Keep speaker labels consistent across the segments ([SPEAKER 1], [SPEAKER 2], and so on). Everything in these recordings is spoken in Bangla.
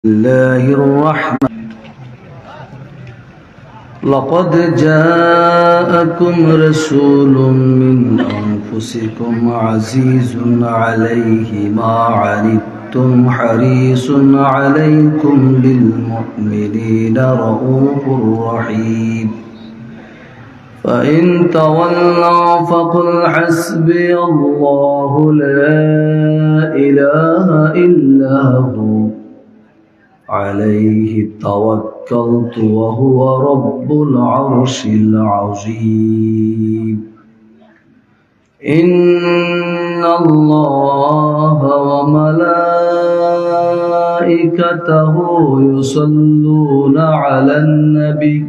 [SPEAKER 1] الله الرحمن لقد جاءكم رسول من أنفسكم عزيز عليه ما عنتم حريص عليكم بالمؤمنين رؤوف رحيم فإن تولوا فقل حسبي الله لا إله إلا هو عليه توكلت وهو رب العرش العظيم إن الله وملائكته يصلون على النبي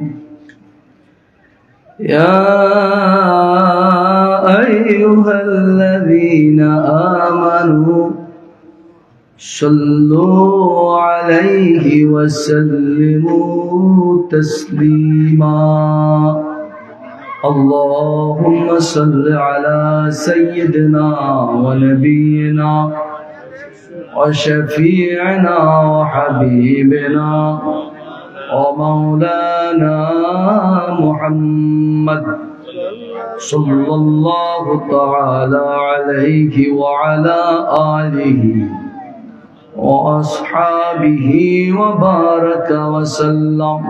[SPEAKER 1] يا أيها الذين آمنوا صلوا عليه وسلموا تسليما اللهم صل على سيدنا ونبينا وشفيعنا وحبيبنا ومولانا محمد صلى الله تعالى عليه وعلى آله وأصحابه وبارك وسلم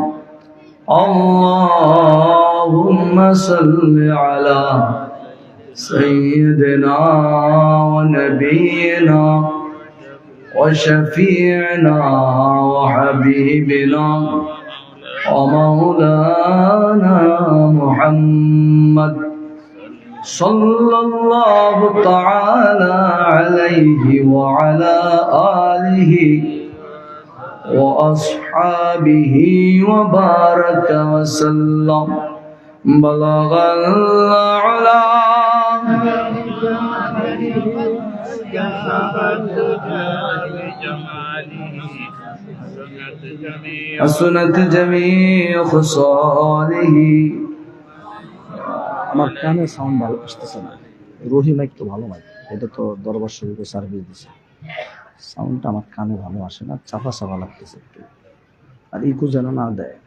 [SPEAKER 1] اللهم صل على سيدنا ونبينا وشفيعنا وحبيبنا ومولانا محمد صلى الله تعالى عليه وعلى آله وأصحابه وبارك وسلم بلغ العلا حسنت جميع خصاله
[SPEAKER 2] আমার কানে সাউন্ড ভালো আসতেছে না। রোহি মাইক তো ভালো মাইক, এটা তো দরবার শরীফে সার্ভিস দিছে, সাউন্ডটা আমার কানে ভালো আসে না, চাপা চাপা লাগতেছে একটু, আর ইকো যেন না দেয়।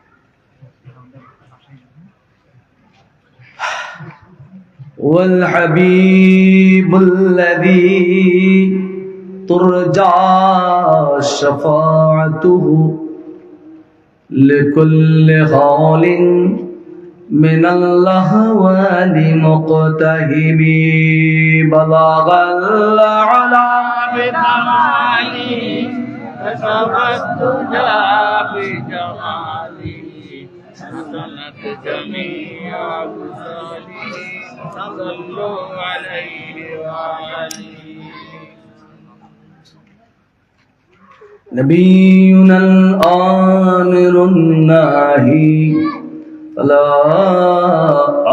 [SPEAKER 1] والحبيب الذي ترجى شفاعته لكل حال من الأهوال مقتهب بلغ العلا
[SPEAKER 3] بكماله كشف الدجى بجماله حسنت جميع خصاله صلوا عليه وآله
[SPEAKER 1] نبينا الآمر الناهي فلا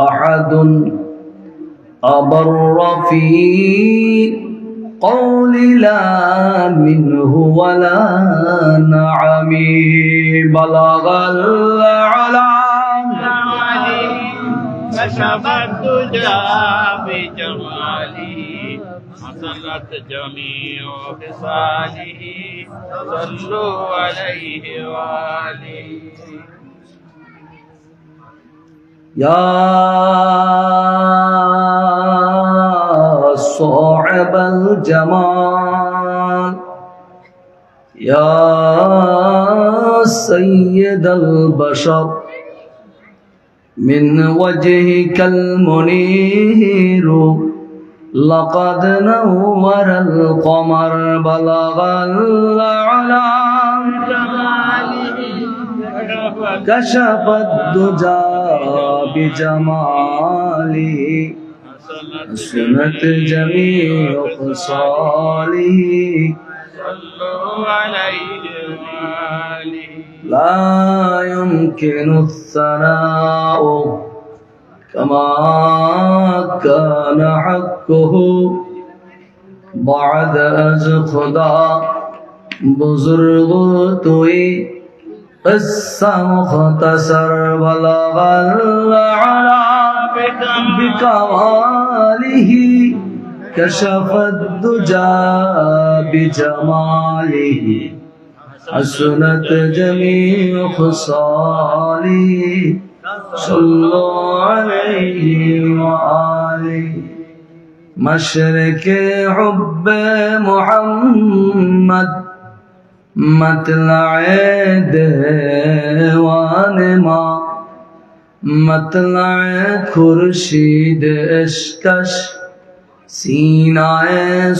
[SPEAKER 1] أحد أبر في قول لا منه ولا نعم بلغ العلا
[SPEAKER 3] كشف الدجى بجماله حسنت جميع خصاله صلوا عليه وآله
[SPEAKER 1] يا صاحب الجمال يا سيد البشر من وجهك المنير لقد نور القمر بلغ العلا كشف الدجى بجماله حسنت جميع خصاله
[SPEAKER 3] صلوا عليه وآله
[SPEAKER 1] لا يمكن الثناء كما كان حقه بعد از خدا بزرگ توئی قصہ مختصر بلغ العلا بکماله كشف الدجى بجماله حسنت جميع خصاله صلوا عليه وآله مشرق حب محمد مطلع دیوان ما مطلع خورشید اشکش سینہ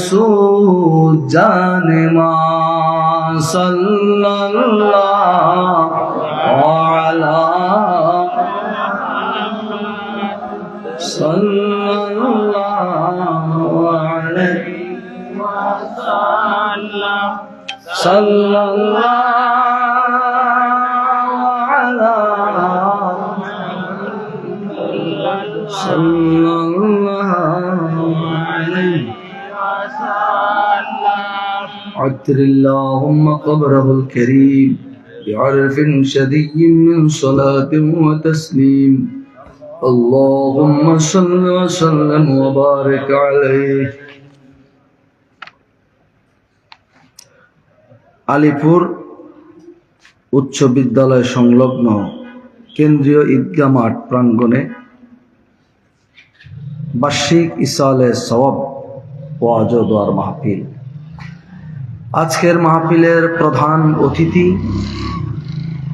[SPEAKER 1] سود جان ما صلی اللہ علی صلی اللہ علیہ صلی اللہ علی صلی اللہ علیہ عطر اللهم قبره الكريم بعرف شديد من صلاة وتسليم اللهم صل وسلم وبارك عليه আলিপুর উচ্চ বিদ্যালয় সংলগ্ন কেন্দ্রীয় ঈদগাহ মাঠ প্রাঙ্গণে বার্ষিক ইসালে সওয়াব ওয়াজ ও দোয়ার মাহফিল। আজকের মাহফিলের প্রধান অতিথি,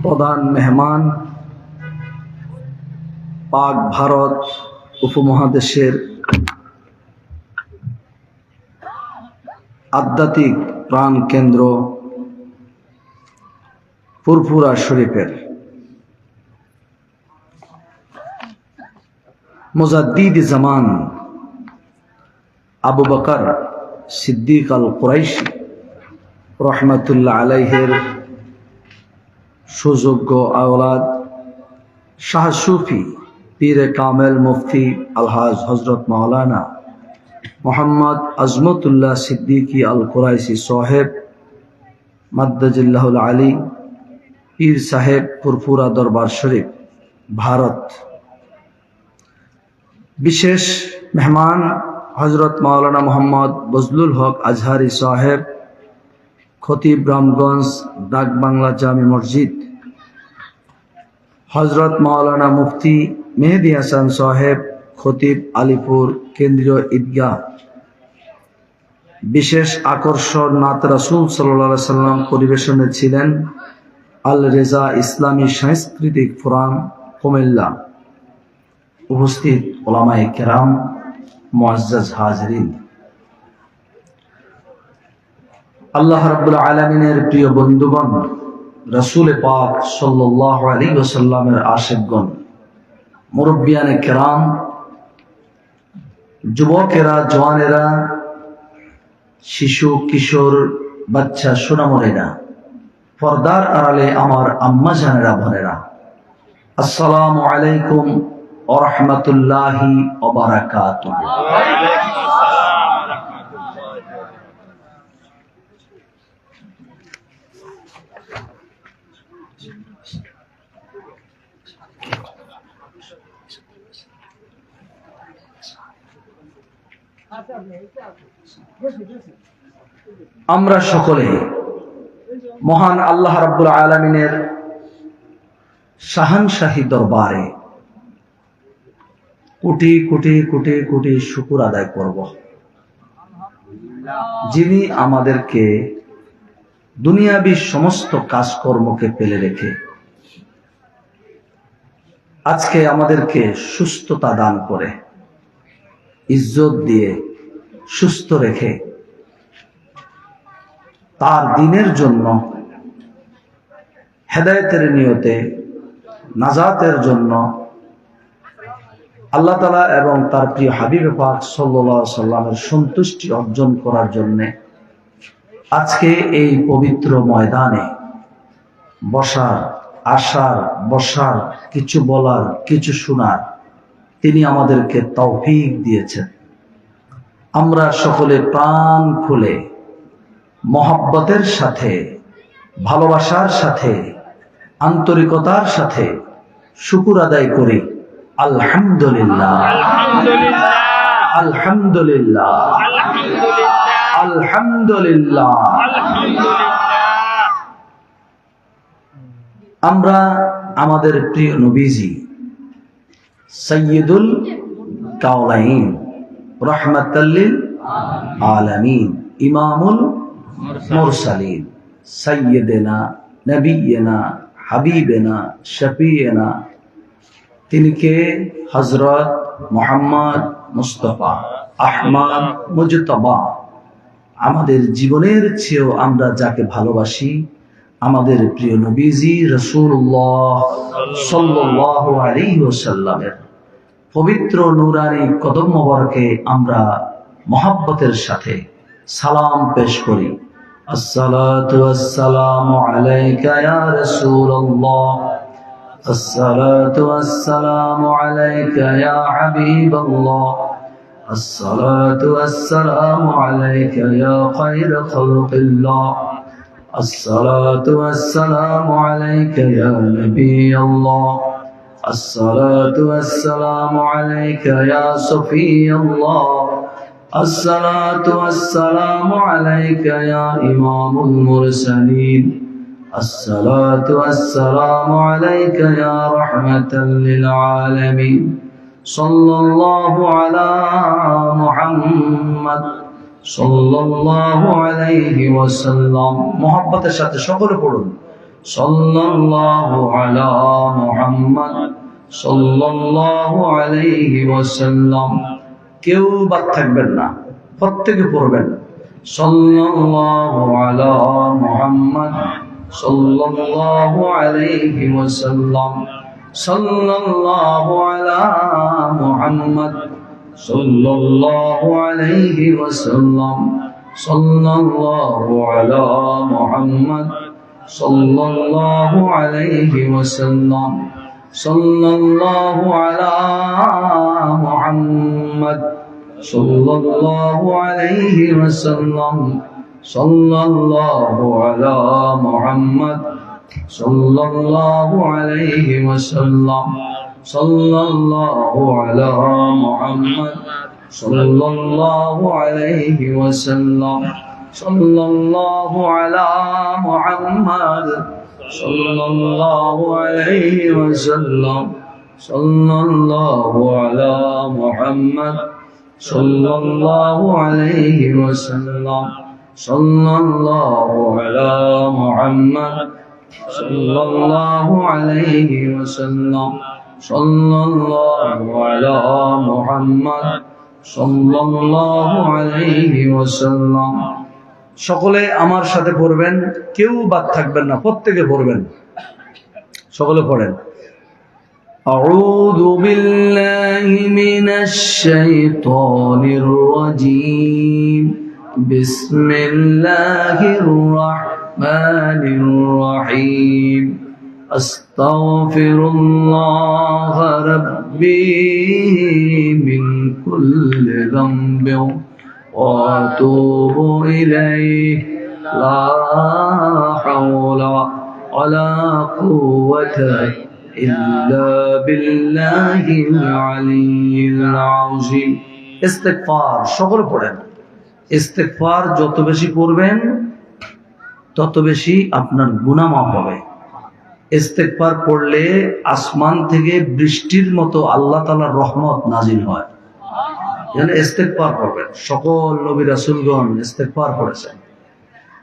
[SPEAKER 1] প্রধান মেহমান, পাক ভারত উপমহাদেশের আধ্যাত্মিক প্রাণ কেন্দ্র ফুরফুরা শরীফের মুজাদ্দিদ জামান আবু বকর সিদ্দিক আল কুরাইশি রহমাতুল্লাহ আলাইহের সুযোগ্য আওলাদ শাহ সুফি পীরে কামেল মুফতি আলহাজ হজরত মাওলানা মোহাম্মদ আজমতুল্লাহ সিদ্দিকী আল কুরাইশি সাহেব মাদ্দাজিল্লাহুল আলী পীর সাহেব ফুরফুরা দরবার শরীফ ভারত। বিশেষ মেহমান হজরত মাওলানা মোহাম্মদ বজলুল হক আজহারি সাহেব খতিব রামগঞ্জ ডাক বাংলা জামি মসজিদ, হজরত মাওলানা মুফতি মেহেদি হাসান সাহেব খতিব আলিপুর কেন্দ্রীয় ঈদগাহ। বিশেষ আকর্ষণ নাত রাসূল সাল্লাল্লাহু আলাইহি সাল্লাম পরিবেশনে ছিলেন আল রেজা ইসলামী সাংস্কৃতিক ফোরাম কুমিল্লা। উপস্থিত উলামায়ে কেরাম, মুআজ্জাজ হাজিরিন, আল্লাহ রাব্বুল আলামিনের প্রিয় বন্ধুগণ, রাসূল পাক সাল্লাল্লাহু আলাইহি ওয়াসাল্লামের আশিকগণ, মুরব্বিয়ানে কেরাম, যুবকেরা, জওয়ানেরা, শিশু, কিশোর, বাচ্চা, সোনামণিরা, পর্দার আড়ালে আমার আম্মা জানেরা, বোনেরা, আসসালামু আলাইকুম ওয়া রাহমাতুল্লাহি ওয়া বারাকাতুহু। আমরা সকলে মহান আল্লাহ রাব্বুল আলামিনের শাহানশাহী দরবারে কোটি কোটি কোটি কোটি শুকর আদায় করব, যিনি আমাদেরকে দুনিয়াবী সমস্ত কাজকর্মকে ফেলে রেখে আজকে আমাদেরকে সুস্থতা দান করে, ইজ্জত দিয়ে সুস্থ রেখে তার দ্বীনের জন্য, হেদায়েতের নিয়তে, নাজাতের জন্য আল্লাহ তাআলা এবং তার প্রিয় হাবিব পাক সাল্লাল্লাহু আলাইহি সাল্লামের সন্তুষ্টি অর্জন করার জন্য আজকে এই পবিত্র ময়দানে বসার, আসার, বসার, কিছু বলার, কিছু শোনার তিনি আমাদেরকে তৌফিক দিয়েছেন। আমরা সকলে প্রাণ খুলে মহব্বতের সাথে, ভালোবাসার সাথে, আন্তরিকতার সাথে শুকর আদায় করি। আলহামদুলিল্লাহ, আলহামদুলিল্লাহ, আলহামদুলিল্লাহ, আলহামদুলিল্লাহ। আমরা আমাদের প্রিয় নবীজি সাইয়্যিদুল কাওলাইন রাহমাতাল লিল আলামিন ইমামুল মুরসালিন সাইয়্যিদিনা নবিয়্যিনা হাবিবেনা শফিয়েনা, তিনি কে? হযরত মুহাম্মদ মুস্তাফা আহমদ মুজতবা। আমাদের জীবনের চেয়েও আমরা যাকে ভালোবাসি, আমাদের প্রিয় নবীজি রাসূলুল্লাহ সাল্লাল্লাহু আলাইহি ওয়াসাল্লামের পবিত্র নূরানী কদম মোবারকে আমরা মহব্বতের সাথে সালাম পেশ করি। আসসালাতু ওয়াসসালামু আলাইকা ইয়া রাসূলুল্লাহ, আসসালাতু ওয়াসসালামু আলাইকা ইয়া হাবিবাল্লাহ, আসসালাতু ওয়াসসালামু আলাইকা ইয়া খায়রা খালকিল্লাহ, আসসালাতু ওয়াসসালামু আলাইকা ইয়া নবিয়াল্লাহ, আসসালাতু ওয়াসসালামু আলাইকা ইয়া সফিয়াল্লাহ, আসসালাতু ওয়াসসালামু আলাইকা ইয়া ইমামুল মুরসালিন, আসসালাতু ওয়াসসালামু আলাইকা ইয়া রাহমাতাল লিল আলামিন, সাল্লাল্লাহু আলা মুহাম্মদ সাল্লাল্লাহু আলাইহি ওয়াসাল্লাম। মুহাব্বতের সাথে সকলে পড়ুন, সাল্লাল্লাহু আলা মুহাম্মদ সাল্লাল্লাহু আলাইহি ওয়াসাল্লাম। কেউ বাদ থাকবেন না, প্রত্যেকে পড়বেন সাল্লাল্লাহু আলা মুহাম্মদ সাল্লাল্লাহু আলাইহি ওয়াসাল্লাম, সাল্লাল্লাহু আলা মুহাম্মদ সাল্লাল্লাহু আলাইহি ওয়াসাল্লাম, সাল্লাল্লাহু আলা মুহাম্মদ সাল্লাল্লাহু আলাইহি ওয়াসাল্লাম, সাল্লাল্লাহু আলা মুহাম্মদ সাল্লাল্লাহু আলাইহি ওয়াসাল্লাম, সাল্লাল্লাহু আলা মুহাম্মদ সাল্লাল্লাহু আলাইহি ওয়াসাল্লাম, সাল্লাল্লাহু আলা মুহাম্মদ সাল্লাল্লাহু আলাইহি ওয়াসাল্লাম, সাল্লাল্লাহু আলা মুহাম্মদ সাল্লাল্লাহু আলাইহি ওয়াসাল্লাম, সাল্লাল্লাহু আলা মুহাম্মদ সাল্লাল্লাহু আলাইহি ওয়াসাল্লাম, সাল্লাল্লাহু আলা মুহাম্মদ সাল্লাল্লাহু আলাইহি ওয়াসাল্লাম, সাল্লাল্লাহু আলা মুহাম্মদ সাল্লাল্লাহু আলাইহি ওয়াসাল্লাম। সকলে আমার সাথে পড়বেন, কেউ বাদ থাকবেন না, প্রত্যেকে পড়বেন, সকলে পড়েন। আউযু বিল্লাহি মিনাশ শাইতানির রাজীম, বিসমিল্লাহির রাহমানির রহিম, আস্তাগফিরুল্লাহ রাব্বি মিন কুল্লি যামবিন ওয়া আতুবু ইলাইহি, লা হাওলা ওয়ালা কুওয়াতা ইল্লা বিল্লাহিল আলিয়্যিল আযীম। ইস্তিগফার সকলে পড়েন। ইস্তিগফার যত বেশি পড়বেন তত বেশি আপনার গুনাহ মাফ হবে। ইস্তিগফার পড়লে আসমান থেকে বৃষ্টির মতো আল্লাহ তাআলার রহমত নাজিল হয়। যেন ইস্তিগফার করবেন, সকল নবী রাসূলগণ ইস্তিগফার করেছেন।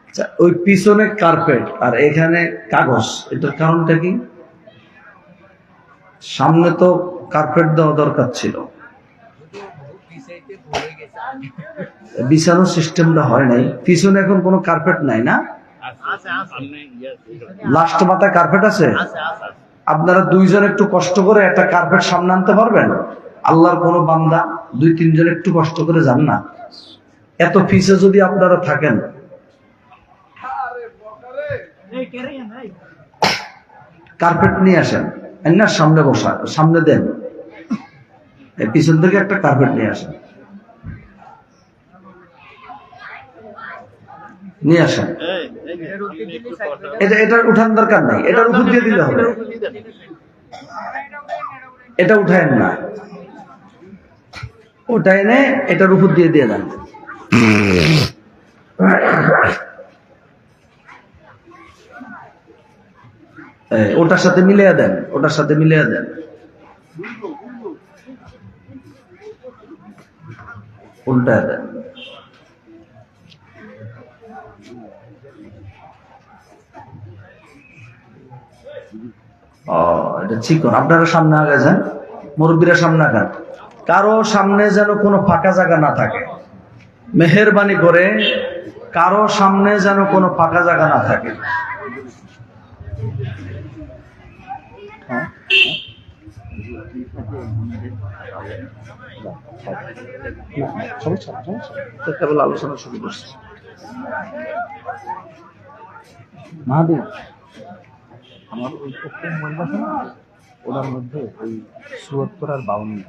[SPEAKER 1] আচ্ছা, ওই পিছনে কার্পেট আর এখানে কাগজ, এটার কারণটা কি? সামনে তো কার্পেট দেওয়া দরকার ছিল, বিছানোর সিস্টেমটা হয় নাই, পিছনে এখন কোনো কার্পেট নাই না? লাস্ট মাথায় কার্পেট আছে। আপনারা দুইজন একটু কষ্ট করে একটা কার্পেট সামনে আনতে পারবেন? আল্লাহর কোনো বান্দা দুই তিনজন একটু কষ্ট করে যান না, এত পিছে যদি আপনারা থাকেন। কার্পেট নিয়ে আসেন, না সামনে বসা, সামনে দেন, পিছন থেকে একটা কার্পেট নিয়ে আসেন, নিয়ে আসেন। এটার উঠান দরকার নাই, এটার উপর দিয়ে দিলে হবে, এটা উঠায়েন না, ওটা এনে এটার উপর দিয়ে দিয়ে দেন। ওটার সাথে মিলিয়ে দেন, ওটার সাথে মিলিয়ে দেন, উল্টা দেন। এটা চিকন। আপনারা সামনে আগে যান, মুরব্বীরা সামনে আগান। কারো সামনে যেন কোনো ফাঁকা জায়গা না থাকে, মেহেরবানি করে কারো সামনে যেন কোনো ফাঁকা জায়গা না থাকে।
[SPEAKER 2] কেবল আলোচনা শুরু করছি। মাহাদি, আমার ওই প্রথম মোবাইল আছে না, ওটার মধ্যে ওই ৭৪ আর ৫২,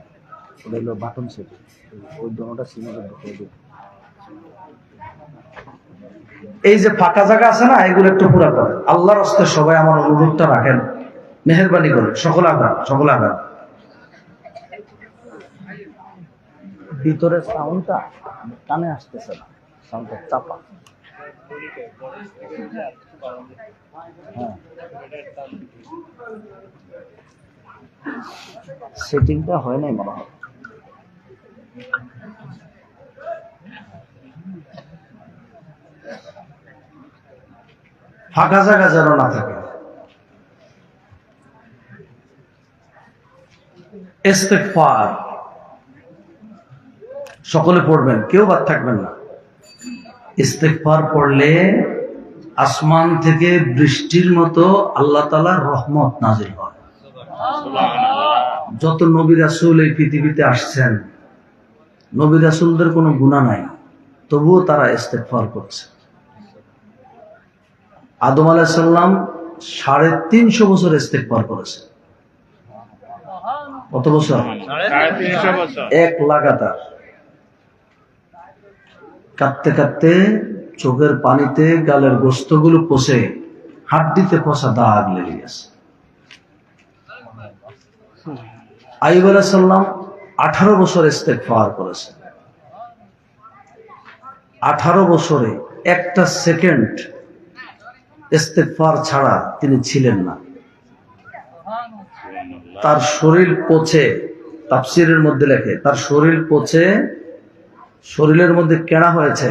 [SPEAKER 2] ওটা হলো বাটন সেট, ওই দোনোটা সিমের ঢুকিয়ে দিই।
[SPEAKER 1] এই যে ফাঁকা জায়গা আছে না, এগুলো একটু পুরা করেন। আল্লাহর হস্তে সবাই আমার অনুরোধটা রাখেন, মেহেরবানি করে সকল আগান, সকল আগান।
[SPEAKER 2] ভিতরের সাউন্ডটা কানে আসতেছে না, সাউন্ডটা চাপা। হ্যাঁ, সেটিংটা হয় নাই মনে হয়।
[SPEAKER 1] ফাঁকা জায়গা যেন না থাকে। ইস্তেগফার সকলে পড়বেন, কেউ বাদ থাকবেন না। ইস্তেগফার পড়লে আসমান থেকে বৃষ্টির মতো আল্লাহ তাআলার রহমত নাজিল হয়। যত নবী রাসূল এই পৃথিবীতে আসছেন, নবী রাসূলদের কোনো গুনাহ নাই, তবুও তারা ইস্তেগফার করছে। আদম আলাইহিস সালাম ৩৫০ বছর ইস্তেগফার করেছে। কত বছর?
[SPEAKER 3] ৩৫০ বছর।
[SPEAKER 1] এক লাগাতার কাঁদতে কাঁদতে চোখের পানিতে গালের গোস্তগুলো পচে হাড্ডিতে পচা দাগ লেগে গেছে। আইয়ুব আলাইহিস সালাম 18 বছর ইস্তেগফার করেছে। 18 বছরে একটা সেকেন্ড ইস্তেগফার ছাড়া তিনি ছিলেন না। তার শরীর পচে, তাফসীরের মধ্যে লেখে, তার শরীর পচে শরীরের মধ্যে কেড়া হয়েছে।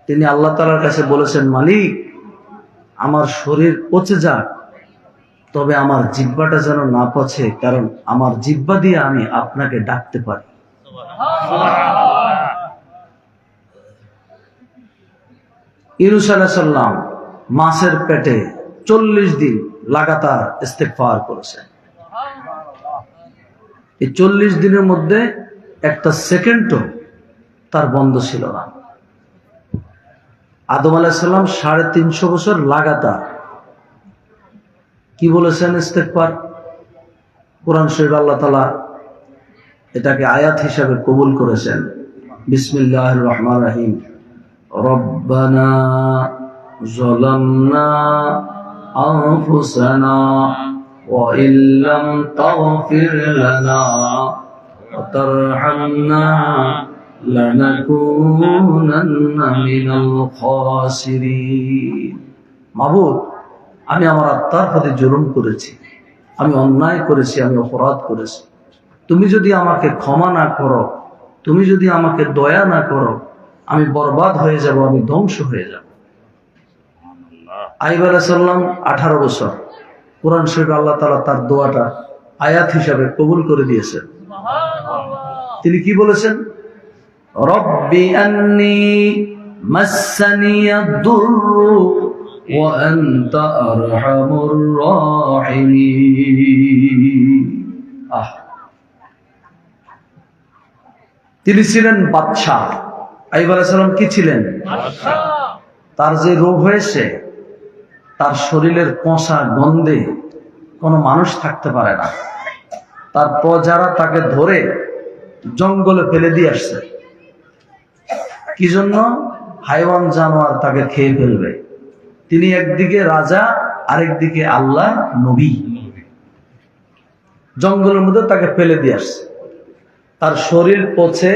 [SPEAKER 1] তিনি আল্লাহ তাআলার কাছে বলেছেন, মালিক, আমার শরীর পচে যাক, তবে আমার জিহ্বাটা যেন না পচে, কারণ আমার জিহ্বা দিয়ে আমি আপনাকে ডাকতে পারি। ইউনূস আলাইহিস সালাম মাছের পেটে 40 দিন লাগাতার ইস্তেগফার করেছেন। এই 40 দিনের মধ্যে একটা সেকেন্ডও তার বন্ধ ছিল না। আদম আলাইহিস সালাম ৩৫০ বছর লাগাতার কি বলেছেন ইস্তেগফার? কোরআন শরীফে আল্লাহ তাআলা এটাকে আয়াত হিসাবে কবুল করেছেন। বিসমিল্লাহির রহমানির রহিম। রব্বানা যালামনা আনফুসানা ওয়া ইল্লাম তাগফির লানা ওয়া তারহামনা লানাকুনান্না মিনাল খাসিরিন। মাবুদ, আমি আমার আত্মার প্রতি জুলুম করেছি, আমি অন্যায় করেছি, আমি অপরাধ করেছি। তুমি যদি আমাকে ক্ষমা না করো, তুমি যদি আমাকে দয়া না করো, আমি বরবাদ হয়ে যাব, আমি ধ্বংস হয়ে যাব। আইয়ুব আলাইহিস সালাম 18 বছর। কোরআন শরীফে আল্লাহ তাআলা তার দোয়াটা আয়াত হিসাবে কবুল করে দিয়েছেন। তিনি কি বলেছেন? রব্বি আন্নী মাসসানিয়াদ-দুররু ওয়া আনতা আরহামুর রাহিমিন। তিনি ছিলেন বাদশাহ। আইয়ুব আলাইহিস সালাম কি ছিলেন? তার যে রোগ হয়েছে, তার শরীরের পচা গন্ধে কোনো মানুষ থাকতে পারে না। তার প্রজারা তাকে ধরে জঙ্গলে ফেলে দিয়ে আসছে। কি জন্য? হাইওয়ান জানোয়ার তাকে খেয়ে ফেলবে। তিনি একদিকে রাজা, আরেকদিকে আল্লাহ নবী। জঙ্গলের মধ্যে তাকে ফেলে দিয়ে আসছে। তার শরীর পচে,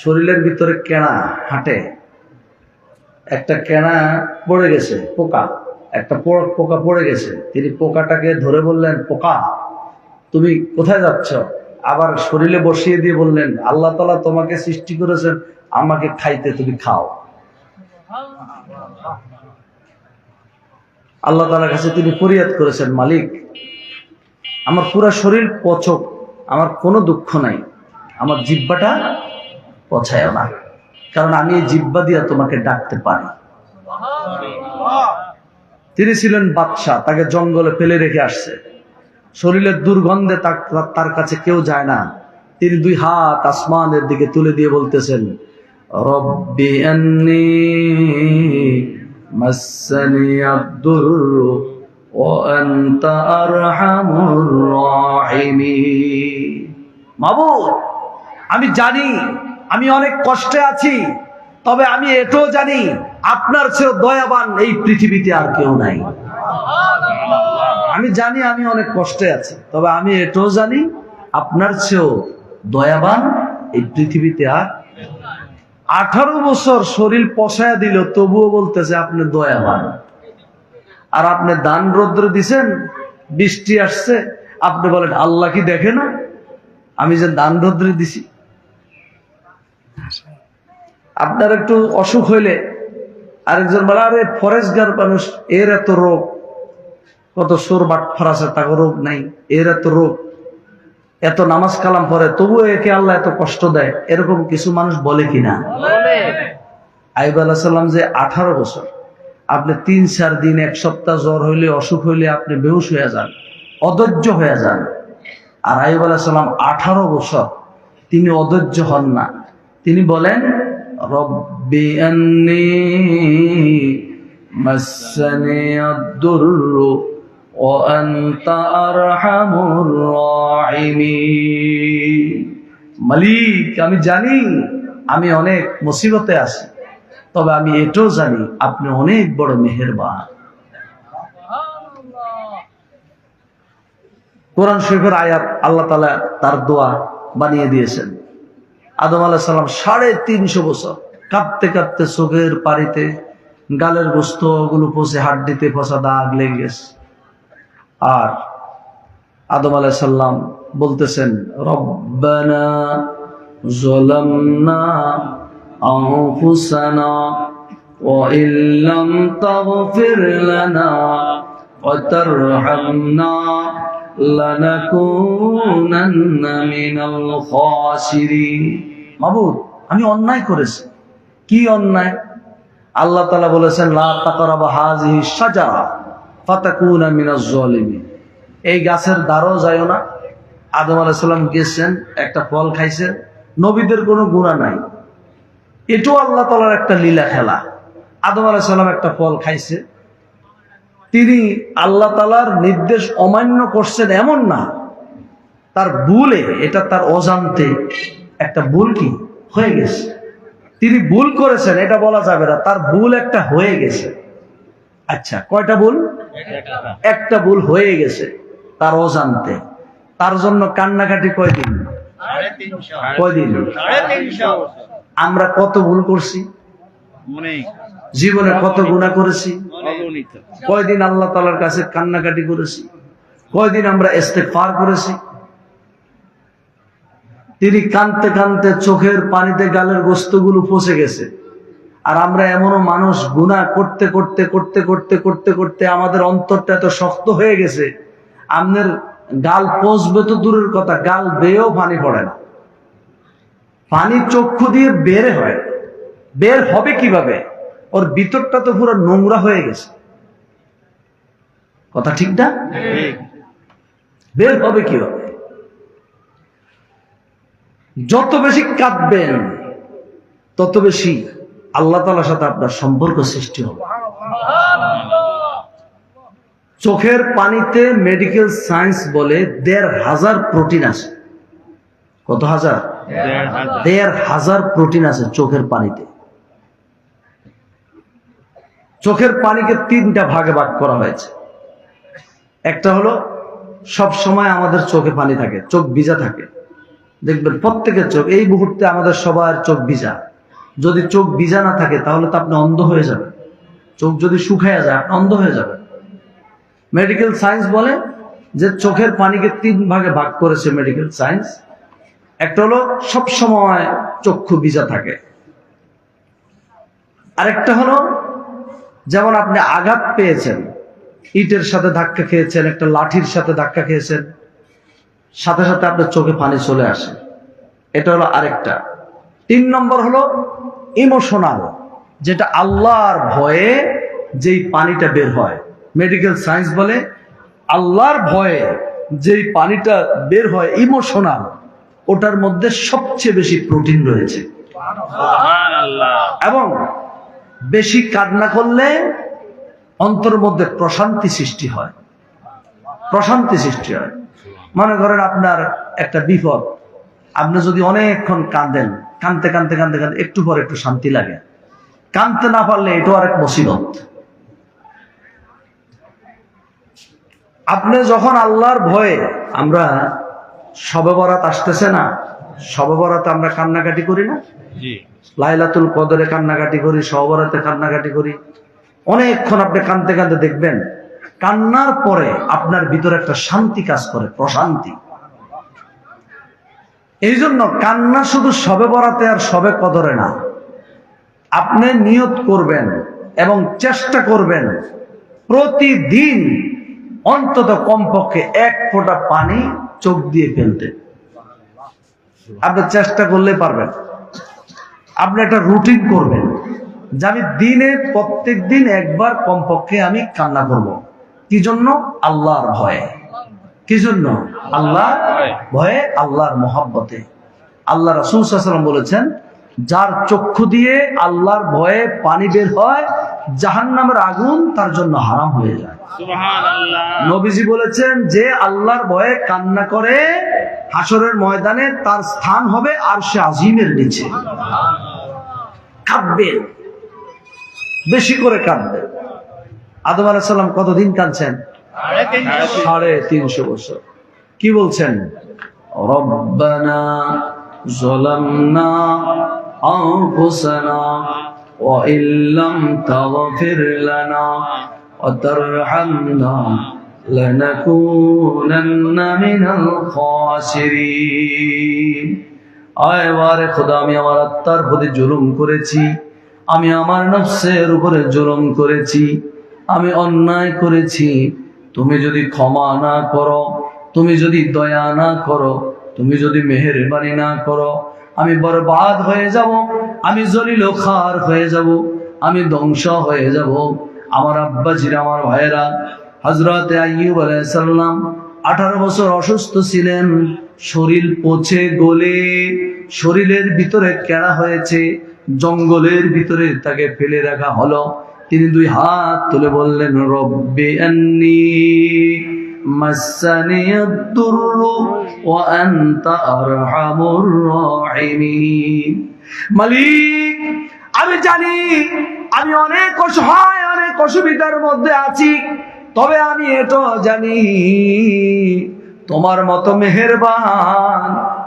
[SPEAKER 1] শরীরের ভিতরে কেনা হাঁটে, একটা কেনা পড়ে গেছে, পোকা, একটা পোকা পড়ে গেছে, তিনি পোকাটাকে ধরে বললেন, পোকা তুমি কোথায় যাচ্ছ? আবার শরীরে বসিয়ে দিয়ে বললেন, আল্লাহ তাআলা তোমাকে সৃষ্টি করেছেন আমাকে খাইতে, তুমি খাও। আল্লাহ তাআলার কাছে তিনি ফরিয়াদ করেছেন, মালিক আমার পুরো শরীর পচক, আমার কোনো দুঃখ নাই, আমার জিহ্বাটা পচায় না, কারণ আমি এই জিহ্বা দিয়া তোমাকে ডাকতে পারি। তিনি ছিলেন বাদশাহ, তাকে জঙ্গলে ফেলে রেখে আসছে, শরীরের দুর্গন্ধে তার কাছে কেউ যায় না। তিনি দুই হাত আসমানের দিকে তুলে দিয়ে বলতেছেন, রব্বি আন্নী মাসসানি আদ-দুররু ওয়া আনতা আরহামুর রাহিমিন। মাবুদ, আমি জানি আমি অনেক কষ্টে আছি, তবে আমি এটাও জানি আপনার চেয়ে দয়াবান এই পৃথিবীতে আর কেউ নাই। আমি জানি আমি অনেক কষ্টে আছি, তবে আমি এটাও জানি আপনার চেয়েও দয়াবান এই পৃথিবীতে আর। 18 বছর শরীর পচায়া দিল, তবুও বলতেছে আপনি দয়াবান। আর আপনি দান রৌদ্র দিছেন, বৃষ্টি আসছে, আপনি বলেন আল্লাহ কি দেখে না আমি যে দান রৌদ্র দিছি? আপনার একটু অসুখ হইলে আরেকজন বলে, আরে ফরেস্টগার মানুষ, এর এত রোগ, কত সোর বাটফার আছে, তাকে রোগ নাই, এর এত রোগ, এত নামাজ কালাম পড়ে, তবুও একে আল্লাহ এত কষ্ট দেয়। এরকম কিছু মানুষ বলে কিনা? আইয়ুব আলাইহিস সালাম যে 18 বছর, আপনি 3-4 দিন, 1 সপ্তাহ জ্বর হইলে, অসুখ হইলে আপনি বেহুশ হয়ে যান, অধৈর্য হয়ে যান। আর আইয়ুব আলাইহিস সালাম 18 বছর তিনি অধৈর্য হন না। তিনি বলেন, রব্বি আন্নী মাসসানি আদ-দুররু ওয়া আনতা আরহামুর রাহিমিন। মালিক, আমি জানি আমি অনেক মুসিবতে আছি, তবে আমি এটাও জানি আপনি অনেক বড় মেহেরবান। কোরআন শরীফের আয়াত আল্লাহ তাআলা তার দোয়া বানিয়ে দিয়েছেন। আদম আলাইহিস সালাম 350 বছর কাঁদতে কাঁদতে চোখের পানিতে গালের গোস্ত গুলো পচে হাড্ডিতে পচা দাগ লেগে গেছে। আর আদম আলাইহিস সালাম বলতেছেন, রব্বানা যালামনা আনফুসানা ওয়া ইল্লাম তাগফির লানা ওয়া তারহামনা লানাকুনান্না মিনাল খাসিরিন। মাবুদ, আমি অন্যায় করেছি। কি অন্যায়? আল্লাহ তাআলা বলেছেন, লা তাকরাবা হাযিহি শাজারা ফাতাকুনা মিনাজ জালিমিন। এই গাছের দ্বারও যায়ও না। আদম আলাইহিস সালাম গেছেন, একটা ফল খাইছেন, নবীদের কোনো গুনাহ নাই। এটাও আল্লাহ তাআলার একটা লীলা খেলা। আদম আলাইহিস সালাম একটা ফল খাইছে, তিনি আল্লাহ তাআলার নির্দেশ অমান্য করছেন এমন না, তার ভুলে, এটা তার অজান্তে একটা ভুল কি হয়ে গেছে। তিনি ভুল করেছেন এটা বলা যাবে না, তার ভুল একটা হয়ে গেছে। আচ্ছা, কয়টা ভুল? একটা ভুল হয়ে গেছে তার অজান্তে। তার জন্য কান্নাকাটি কয়দিন? কয়দিন? আমরা কত ভুল করছি, জীবনে কত গুনাহ করেছি, কয়দিন আল্লাহ তাআলার কাছে কান্নাকাটি করেছি, কয়দিন আমরা ইস্তেগফার করেছি। তিনি কাঁদতে কাঁদতে চোখের পানিতে গালের গোস্তগুলো পচে গেছে। আর আমরা এমনও মানুষ, গুনাহ করতে করতে করতে করতে করতে করতে আমাদের অন্তরটা এত শক্ত হয়ে গেছে, আমাদের গাল পচবে তো দূরের কথা, গাল বেয়েও পানি পড়ে না। পানি চক্ষু দিয়ে বের হয়, বের হবে কিভাবে? ওর ভিতরটা তো পুরো নোংরা হয়ে গেছে। কথা ঠিক না? বের হবে কিভাবে? যত বেশি কাঁদবেন তত বেশি আল্লাহ তাআলার সাথে আপনার সম্পর্ক সৃষ্টি হবে। চোখের পানিতে মেডিকেল সায়েন্স বলে 1,500 প্রোটিন আছে। কত হাজার? 1,500 প্রোটিন আছে চোখের পানিতে। চোখের পানিকে 3টা ভাগে ভাগ করা হয়েছে। একটা হলো সব সময় আমাদের চোখে পানি থাকে, চোখ ভিজা থাকে। দেখবেন প্রত্যেকের চোখ, এই মুহূর্তে আমাদের সবার চোখ ভিজা। যদি চোখ ভিজা না থাকে তাহলে তো আপনি অন্ধ হয়ে যাবেন। চোখ যদি শুকায় যায় আপনি অন্ধ হয়ে যাবেন। মেডিকেল সায়েন্স বলে যে চোখের পানিকে 3 ভাগে ভাগ করেছে মেডিকেল সায়েন্স। একটা হলো সব সময় চক্ষু ভিজা থাকে, আরেকটা হলো যেমন আপনি আঘাত পেয়েছেন, ইটের সাথে ধাক্কা খেয়েছেন, একটা লাঠির সাথে ধাক্কা খেয়েছেন, সাথে সাথে আপনার চোখে পানি চলে আসে, এটা হলো আরেকটা। 3 নম্বর হলো ইমোশনাল, যেটা আল্লাহর ভয়ে যেই পানিটা বের হয়। মেডিকেল সায়েন্স বলে আল্লাহর ভয়ে যেই পানিটা বের হয় ইমোশনাল, ওটার মধ্যে সবচেয়ে বেশি প্রোটিন রয়েছে।
[SPEAKER 3] সুবহানাল্লাহ।
[SPEAKER 1] এবং বেশি কান্না করলে অন্তরের মধ্যে প্রশান্তি সৃষ্টি হয়, প্রশান্তি সৃষ্টি হয়। মনে করেন আপনার একটা বিপদ, আপনি যদি অনেকক্ষণ কাঁদেন, কাঁদতে কাঁদতে কাঁদতে কাঁদতে একটু পর একটু শান্তি লাগে। কাঁদতে না পারলে এটাও আরেক মুসিবত। আপনি যখন আল্লাহর ভয়ে, আমরা শবে বরাত আসতেছে না, শবে বরাতে আমরা কান্নাকাটি করি না?
[SPEAKER 3] জি।
[SPEAKER 1] লাইলাতুল কদরে কান্নাকাটি করি, শবে বরাতে কান্নাকাটি করি। অনেকক্ষণ আপনি কাঁদতে কাঁদতে দেখবেন কান্নার পরে আপনার ভিতরে একটা শান্তি কাজ করে, প্রশান্তি। এই জন্য কান্না শুধু শবে বরাতে আর শবে কদরে না, আপনি নিয়ত করবেন এবং চেষ্টা করবেন প্রতিদিন অন্তত কমপক্ষে 1 ফোঁটা পানি চোখ দিয়ে ফেলতে। আপনি চেষ্টা করলে পারবেন। আপনি একটা রুটিন করবেন যে আমি দিনে প্রত্যেক দিন একবার কমপক্ষে আমি কান্না করব। কি জন্য? আল্লাহর ভয়ে। কি জন্য? আল্লাহর ভয়ে, আল্লাহর মহব্বতে। আল্লাহ রাসূল সাল্লাল্লাহু আলাইহি ওয়াসাল্লাম বলেছেন, যার চক্ষু দিয়ে আল্লাহর ভয়ে পানি বের হয়, জাহান্নামের আগুন তার জন্য হারাম হয়ে যায়।
[SPEAKER 3] সুবহানাল্লাহ।
[SPEAKER 1] নবীজি বলেছেন, যে আল্লাহর ভয়ে কান্না করে হাসরের ময়দানে তার স্থান হবে আরশে আজিমের নিচে। কাঁদবেন, বেশি করে কাঁদবেন। আদম আলাইহিস সালাম কতদিন কাঁদছেন? 350 বছর। কি বলছেন? রব্বানা যালামনা আনফুসানা ওয়া ইল্লাম তাগফির লানা ওয়া তারহামনা লানাকুনান্না মিনাল খাসিরিন। আয় বারে খোদা, আমি আমার আত্মার প্রতি জুলুম করেছি, আমি আমার নফসের উপরে জুলুম করেছি, আমি অন্যায় করেছি। তুমি যদি ক্ষমা না করো, তুমি যদি দয়া না করো, তুমি যদি মেহেরবানি না করো, আমি বরবাদ হয়ে যাব, আমি জলিল খার হয়ে যাব, আমি ধ্বংস হয়ে যাব। আমার আব্বাজিরা, আমার ভাইয়েরা, হযরত আইয়ুব আলাইহিস সালাম 18 বছর অসুস্থ ছিলেন, শরীর পচে গলে শরীরের ভিতরে কেড়া হয়েছে, জঙ্গলের ভিতরে তাকে ফেলে রাখা হলো। তিনি 2 হাত তুলে বললেন, রব্বি আন্নী মাসানিয়াদ-দুররু ওয়া আনতা আরহামুর রাহিমিন। মালিক, আমি জানি আমি অনেক অসহায়, অনেক অসুবিধার মধ্যে আছি, তবে আমি এটাও জানি তোমার মতো মেহেরবান,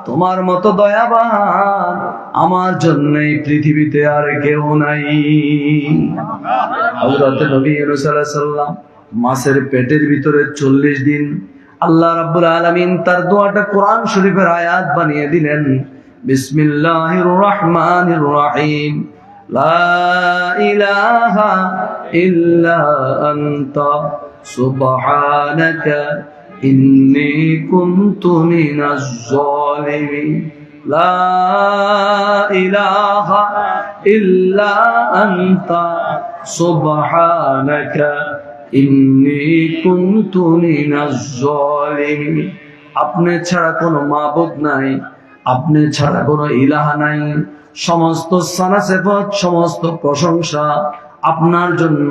[SPEAKER 1] তোমার মতো দয়াবান আমার জন্য এই পৃথিবীতে আর কেউ নাই। হযরত নবী ইউনূস আলাইহিস সালাম মাছের পেটের ভিতরে 40 দিন আল্লাহ রাব্বুল আলামিন তার দোয়াটা কোরআন শরীফের আয়াত বানিয়ে দিলেন। বিসমিল্লাহির রহমানির রহিম, লা ইলাহা ইল্লা আনতা সুবহানাকা ইন্নী কুনতু মিনাজ জালিমিন। লা ইলাহা ইল্লা আনতা সুবহানাকা ইন্নী কুনতু মিনাজ জালিমিন। আপনি ছাড়া কোনো মাবুদ নাই, আপনি ছাড়া কোনো ইলাহ নাই। সমস্ত সানা সিফাত, সমস্ত প্রশংসা আপনার জন্য।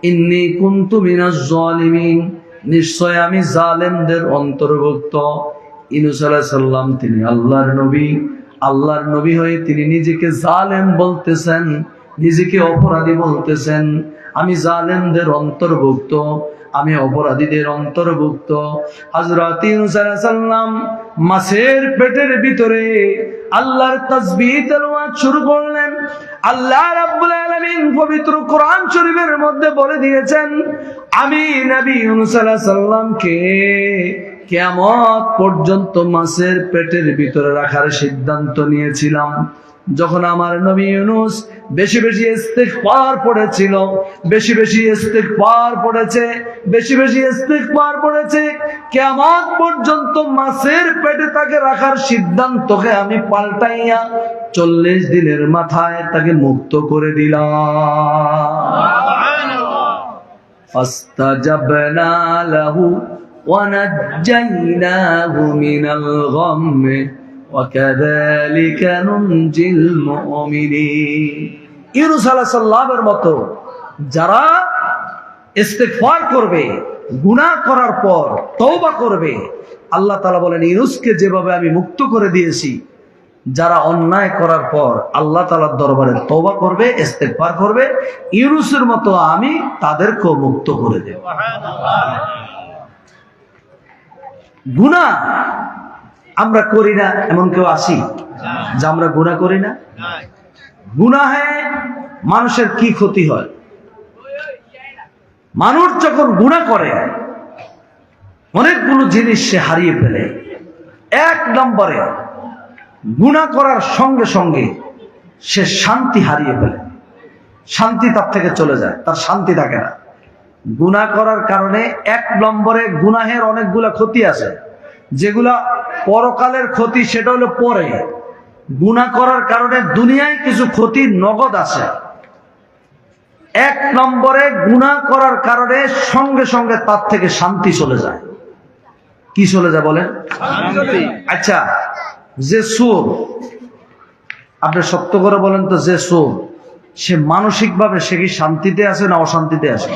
[SPEAKER 1] ইন্নী কুনতু মিনাজ জালিমিন, নিশ্চয় আমি জালেমদের অন্তর্ভুক্ত। ইউনূস আলাইহিস সালাম তিনি আল্লাহর নবী, আল্লাহর নবী হয়ে তিনি নিজেকে জালেম বলতেছেন, নিজেকে অপরাধী বলতেছেন। আমি জালেমদের অন্তর্ভুক্ত, আমি অপরাধীদের অন্তর্ভুক্ত। হযরত ইউনূস আলাইহিস সালাম মাছের পেটের ভিতরে আল্লাহর তাসবিহ তেলাওয়াত শুরু করলেন। আল্লাহ রাব্বুল আলামিন পবিত্র কোরআন শরীফের মধ্যে বলে দিয়েছেন, আমি নবী ইউনূস আলাইহিস সালামকে কিয়ামত পর্যন্ত মাছের পেটের ভিতরে রাখার সিদ্ধান্ত নিয়েছিলাম। যখন আমার নবী ইউনূস বেশি বেশি ইস্তিগফার পড়েছিল, বেশি বেশি ইস্তিগফার পড়েছে, বেশি বেশি ইস্তিগফার পড়েছে, কিয়ামত পর্যন্ত মাছের পেটে তাকে রাখার সিদ্ধান্তকে আমি পাল্টাইয়া 40 দিনের মাথায় তাকে মুক্ত করে দিলাম। فاستجبنا له ونجيناه من الغم وكذلك ننجي المؤمنين। ইউনূস আলাইহিস সালামের মতো যারা ইস্তিগফার করবে, গুনাহ করার পর তওবা করবে, আল্লাহ তাআলা বলেন ইউনূসকে যেভাবে আমি মুক্ত করে দিয়েছি, যারা অন্যায় করার পর আল্লাহ তাআলার দরবারে তওবা করবে, ইস্তিগফার করবে, ইউনূসের মতো আমি তাদেরকেও মুক্ত করে দেব। গুনাহ আমরা করি না এমন কেউ আছি যে আমরা গুনাহ করি না? গুনাহে মানুষের কি ক্ষতি হয়? মানুষ যখন গুনাহ করে অনেকগুলো জিনিস সে হারিয়ে ফেলে। এক নম্বরে গুনাহ করার সঙ্গে সঙ্গে সে শান্তি হারিয়ে ফেলে, শান্তি তার থেকে চলে যায়, তার শান্তি থাকে না। গুনাহ করার কারণে এক নম্বরে গুনাহের অনেকগুলা ক্ষতি আছে, যেগুলা পরকালের ক্ষতি সেটা হলো পরে। গুনাহ করার কারণে দুনিয়ায় কিছু ক্ষতি নগদ আছে। এক নম্বরে গুনাহ করার কারণে সঙ্গে সঙ্গে তার থেকে শান্তি চলে যায়। কি চলে যায় বলেন? আচ্ছা, যে চোর, আপনি সত্য করে বলেন তো, যে চোর সে মানসিকভাবে সে কি শান্তিতে আছে না অশান্তিতে আছে?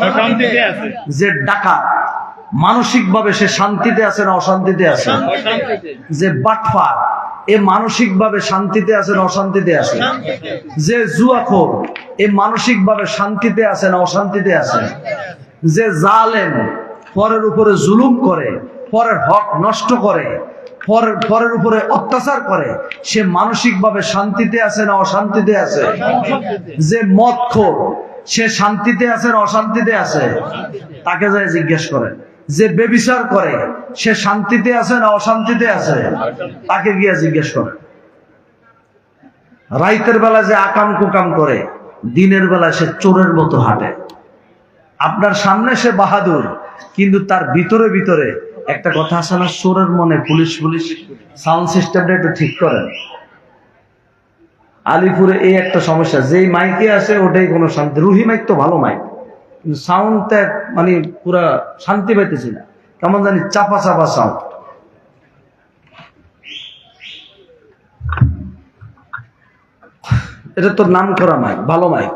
[SPEAKER 1] যে ডাকাত মানসিকভাবে সে শান্তিতে আছে না অশান্তিতে আছে? যে বাটপার এ মানসিকভাবে শান্তিতে আছে না অশান্তিতে আছে? যে জুয়াখোর এ মানসিকভাবে শান্তিতে আছে না অশান্তিতে আছে? যে জালেম পরের উপরে জুলুম করে, পরের হক নষ্ট করে, পরের উপরে অত্যাচার করে, সে মানসিকভাবে শান্তিতে আছে না অশান্তিতে আছে? যে মদখোর সে শান্তিতে আছে না অশান্তিতে আছে? তাকে যায় জিজ্ঞেস করেন। যে ব্যভিচার করে সে শান্তিতে আছে না অশান্তিতে আছে? তাকে গিয়ে জিজ্ঞেস করেন। রাইতের বেলা যে আকাম কুকাম করে, দিনের বেলা সে চোরের মতো হাঁটে। আপনার সামনে সে বাহাদুর, কিন্তু তার ভিতরে ভিতরে একটা কথা আছে না, চোরের মনে পুলিশ পুলিশ। সাউন্ড সিস্টেমটা একটু ঠিক করেন। আলিপুরে এই একটা সমস্যা, যেই মাইকে আসে ওটাই কোনো শান্তি। রুহি মাইক তো ভালো মাইক, কিন্তু সাউন্ডটা মানে পুরা শান্তি পাইতেছি না, কেমন জানি চাপা চাপা সাউন্ড। এটা তো নাম করা মাইক, ভালো মাইক,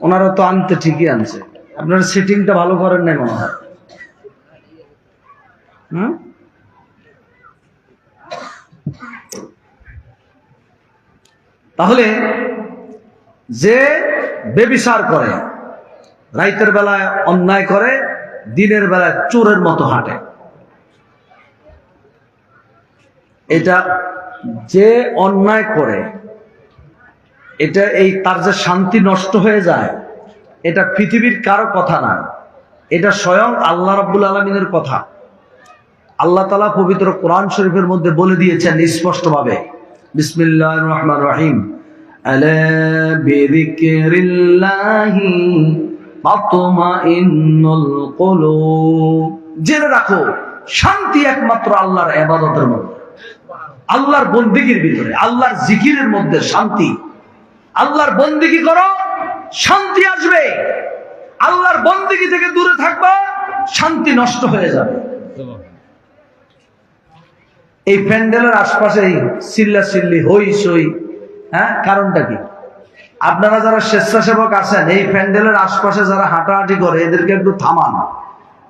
[SPEAKER 1] ওনারা তো আনতে ঠিকই আনছে, আপনারা সেটিংটা ভালো করেন নাই মনে হয়। তাহলে যে ব্যভিচার করে, রাইতের বেলায় অন্যায় করে, দিনের বেলায় চোরের মতো হাঁটে, এটা যে অন্যায় করে, এটা এই তার যে শান্তি নষ্ট হয়ে যায়, এটা পৃথিবীর কারো কথা না, এটা স্বয়ং আল্লাহ রাব্বুল আলামিনের কথা। আল্লাহ তাআলা পবিত্র কোরআন শরীফের মধ্যে বলে দিয়েছেন স্পষ্টভাবে, বিসমিল্লাহির রহমানির রহিম, আলা বিযিকরিল্লাহি তাতমাইন্নুল কুলুব। জেনে রাখো, শান্তি একমাত্র আল্লাহর ইবাদতের মধ্যে, আল্লাহর বন্দেগীর ভিতরে, আল্লাহর জিকিরের মধ্যে শান্তি। আল্লাহর বন্দেগী করো, শান্তি আসবে। আল্লাহর বন্দেগী থেকে দূরে থাকবা, শান্তি নষ্ট হয়ে যাবে। এই প্যান্ডেলের আশপাশে চিল্লা চিল্লি হই সই, কারণটা কি? আপনারা যারা স্বেচ্ছাসেবক আছেন, এই প্যান্ডেলের আশপাশে যারা হাঁটাহাঁটি করে, এদেরকে একটু থামান।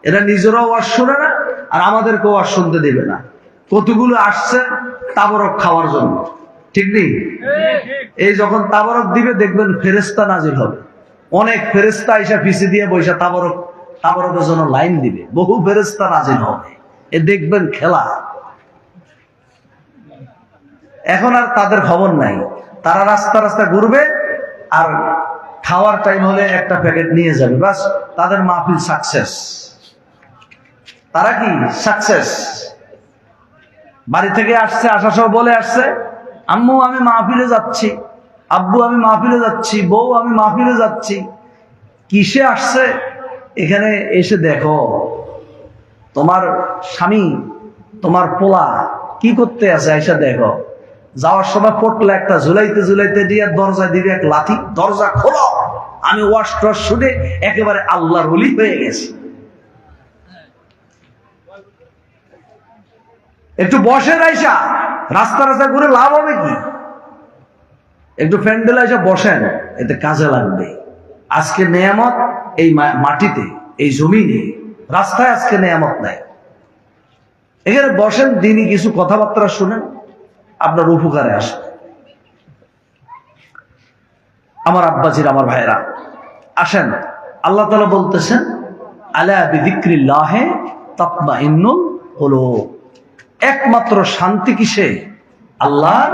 [SPEAKER 1] এরা নিজেরাও ওয়াজ শোনে না, আর আমাদেরকেও ওয়াজ শুনতে দেবে না। কতগুলো আসছে তাবরক খাওয়ার জন্য, ঠিক নেই? এই যখন তাবরক দিবে দেখবেন ফেরেশতা নাজিল হবে, অনেক ফেরেশতা আইসা পিছে দিয়ে বৈশা তাবরকের জন্য লাইন দিবে, বহু ফেরেশতা নাজিল হবে। এ দেখবেন খেলা। এখন আর তাদের খবর নাই, তারা রাস্তা রাস্তা ঘুরবে আর খাওয়ার টাইম হলে একটা প্যাকেট নিয়ে যাবে, বাস তাদের মাহফিল সাকসেস। তারা কি সাকসেস? বাড়ি থেকে আসছে, আসার সময় বলে আসছে, আম্মু আমি মাহফিলে যাচ্ছি, আব্বু আমি মাহফিলে যাচ্ছি, বউ আমি মাহফিলে যাচ্ছি। কিসে আসছে? এখানে এসে দেখো তোমার স্বামী, তোমার পোলা কি করতে আছে, এসে দেখো। যাওয়ার সময় পটলে একটা ঝুলাইতে ঝুলাইতে দিয়ে দরজায় দিবে এক লাথি, দরজা খোলো। আমি ওয়াশ টস শুনে একেবারে আল্লাহর ওলি হয়ে গেছি। একটু বসে রাইসা রাস্তা রাস্তা করে লাভ হবে কি? একটু প্যান্ডেলে এসে বসেন, এতে কাজে লাগবে। আজকে নেয়ামত এই মাটিতে, এই জমিনে, রাস্তায় আজকে নেয়ামত নাই। এখানে বসেন, দিনই কিছু কথাবার্তা শুনেন, আপনার উপকারে আসবে। আমার আব্বাজির, আমার ভাইরা, আসেন। আল্লাহ তাআলা বলতেছেন, আলা বিযিক্রিল্লাহি তাতমাইন্নুল কুলুব। একমাত্র শান্তি কিসে? আল্লাহর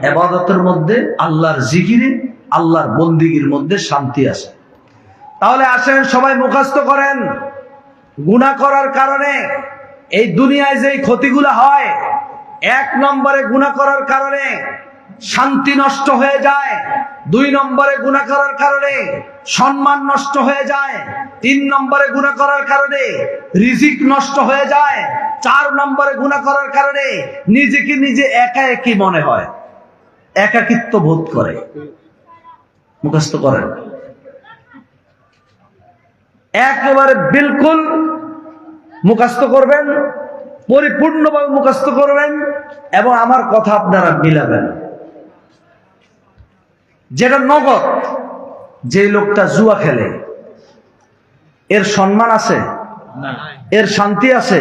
[SPEAKER 1] ইবাদতের মধ্যে, আল্লাহর জিকিরে, আল্লাহর বন্দিগির মধ্যে শান্তি আছে। তাহলে আসেন সবাই মুখস্থ করেন। গুনাহ করার কারণে এই দুনিয়ায় যেই ক্ষতিগুলো হয়, 1 নম্বরে গুনাহ করার কারণে শান্তি নষ্ট হয়ে যায়, 2 নম্বরে গুনাহ করার কারণে সম্মান নষ্ট হয়ে যায়, 3 নম্বরে গুনাহ করার কারণে রিজিক নষ্ট হয়ে যায়, 4 নম্বরে গুনাহ করার কারণে নিজেকে নিজে একা একই মনে হয়, একাকিত্ব বোধ করে। মুখস্থ করেন, একেবারে বিলকুল মুখস্থ করবেন, পরিপূর্ণভাবে মুখস্থ করবেন এবং আমার কথা আপনারা মিলাবেন। যেটা নগদ, যে লোকটা জুয়া খেলে, এর সম্মান আছে? এর শান্তি আছে?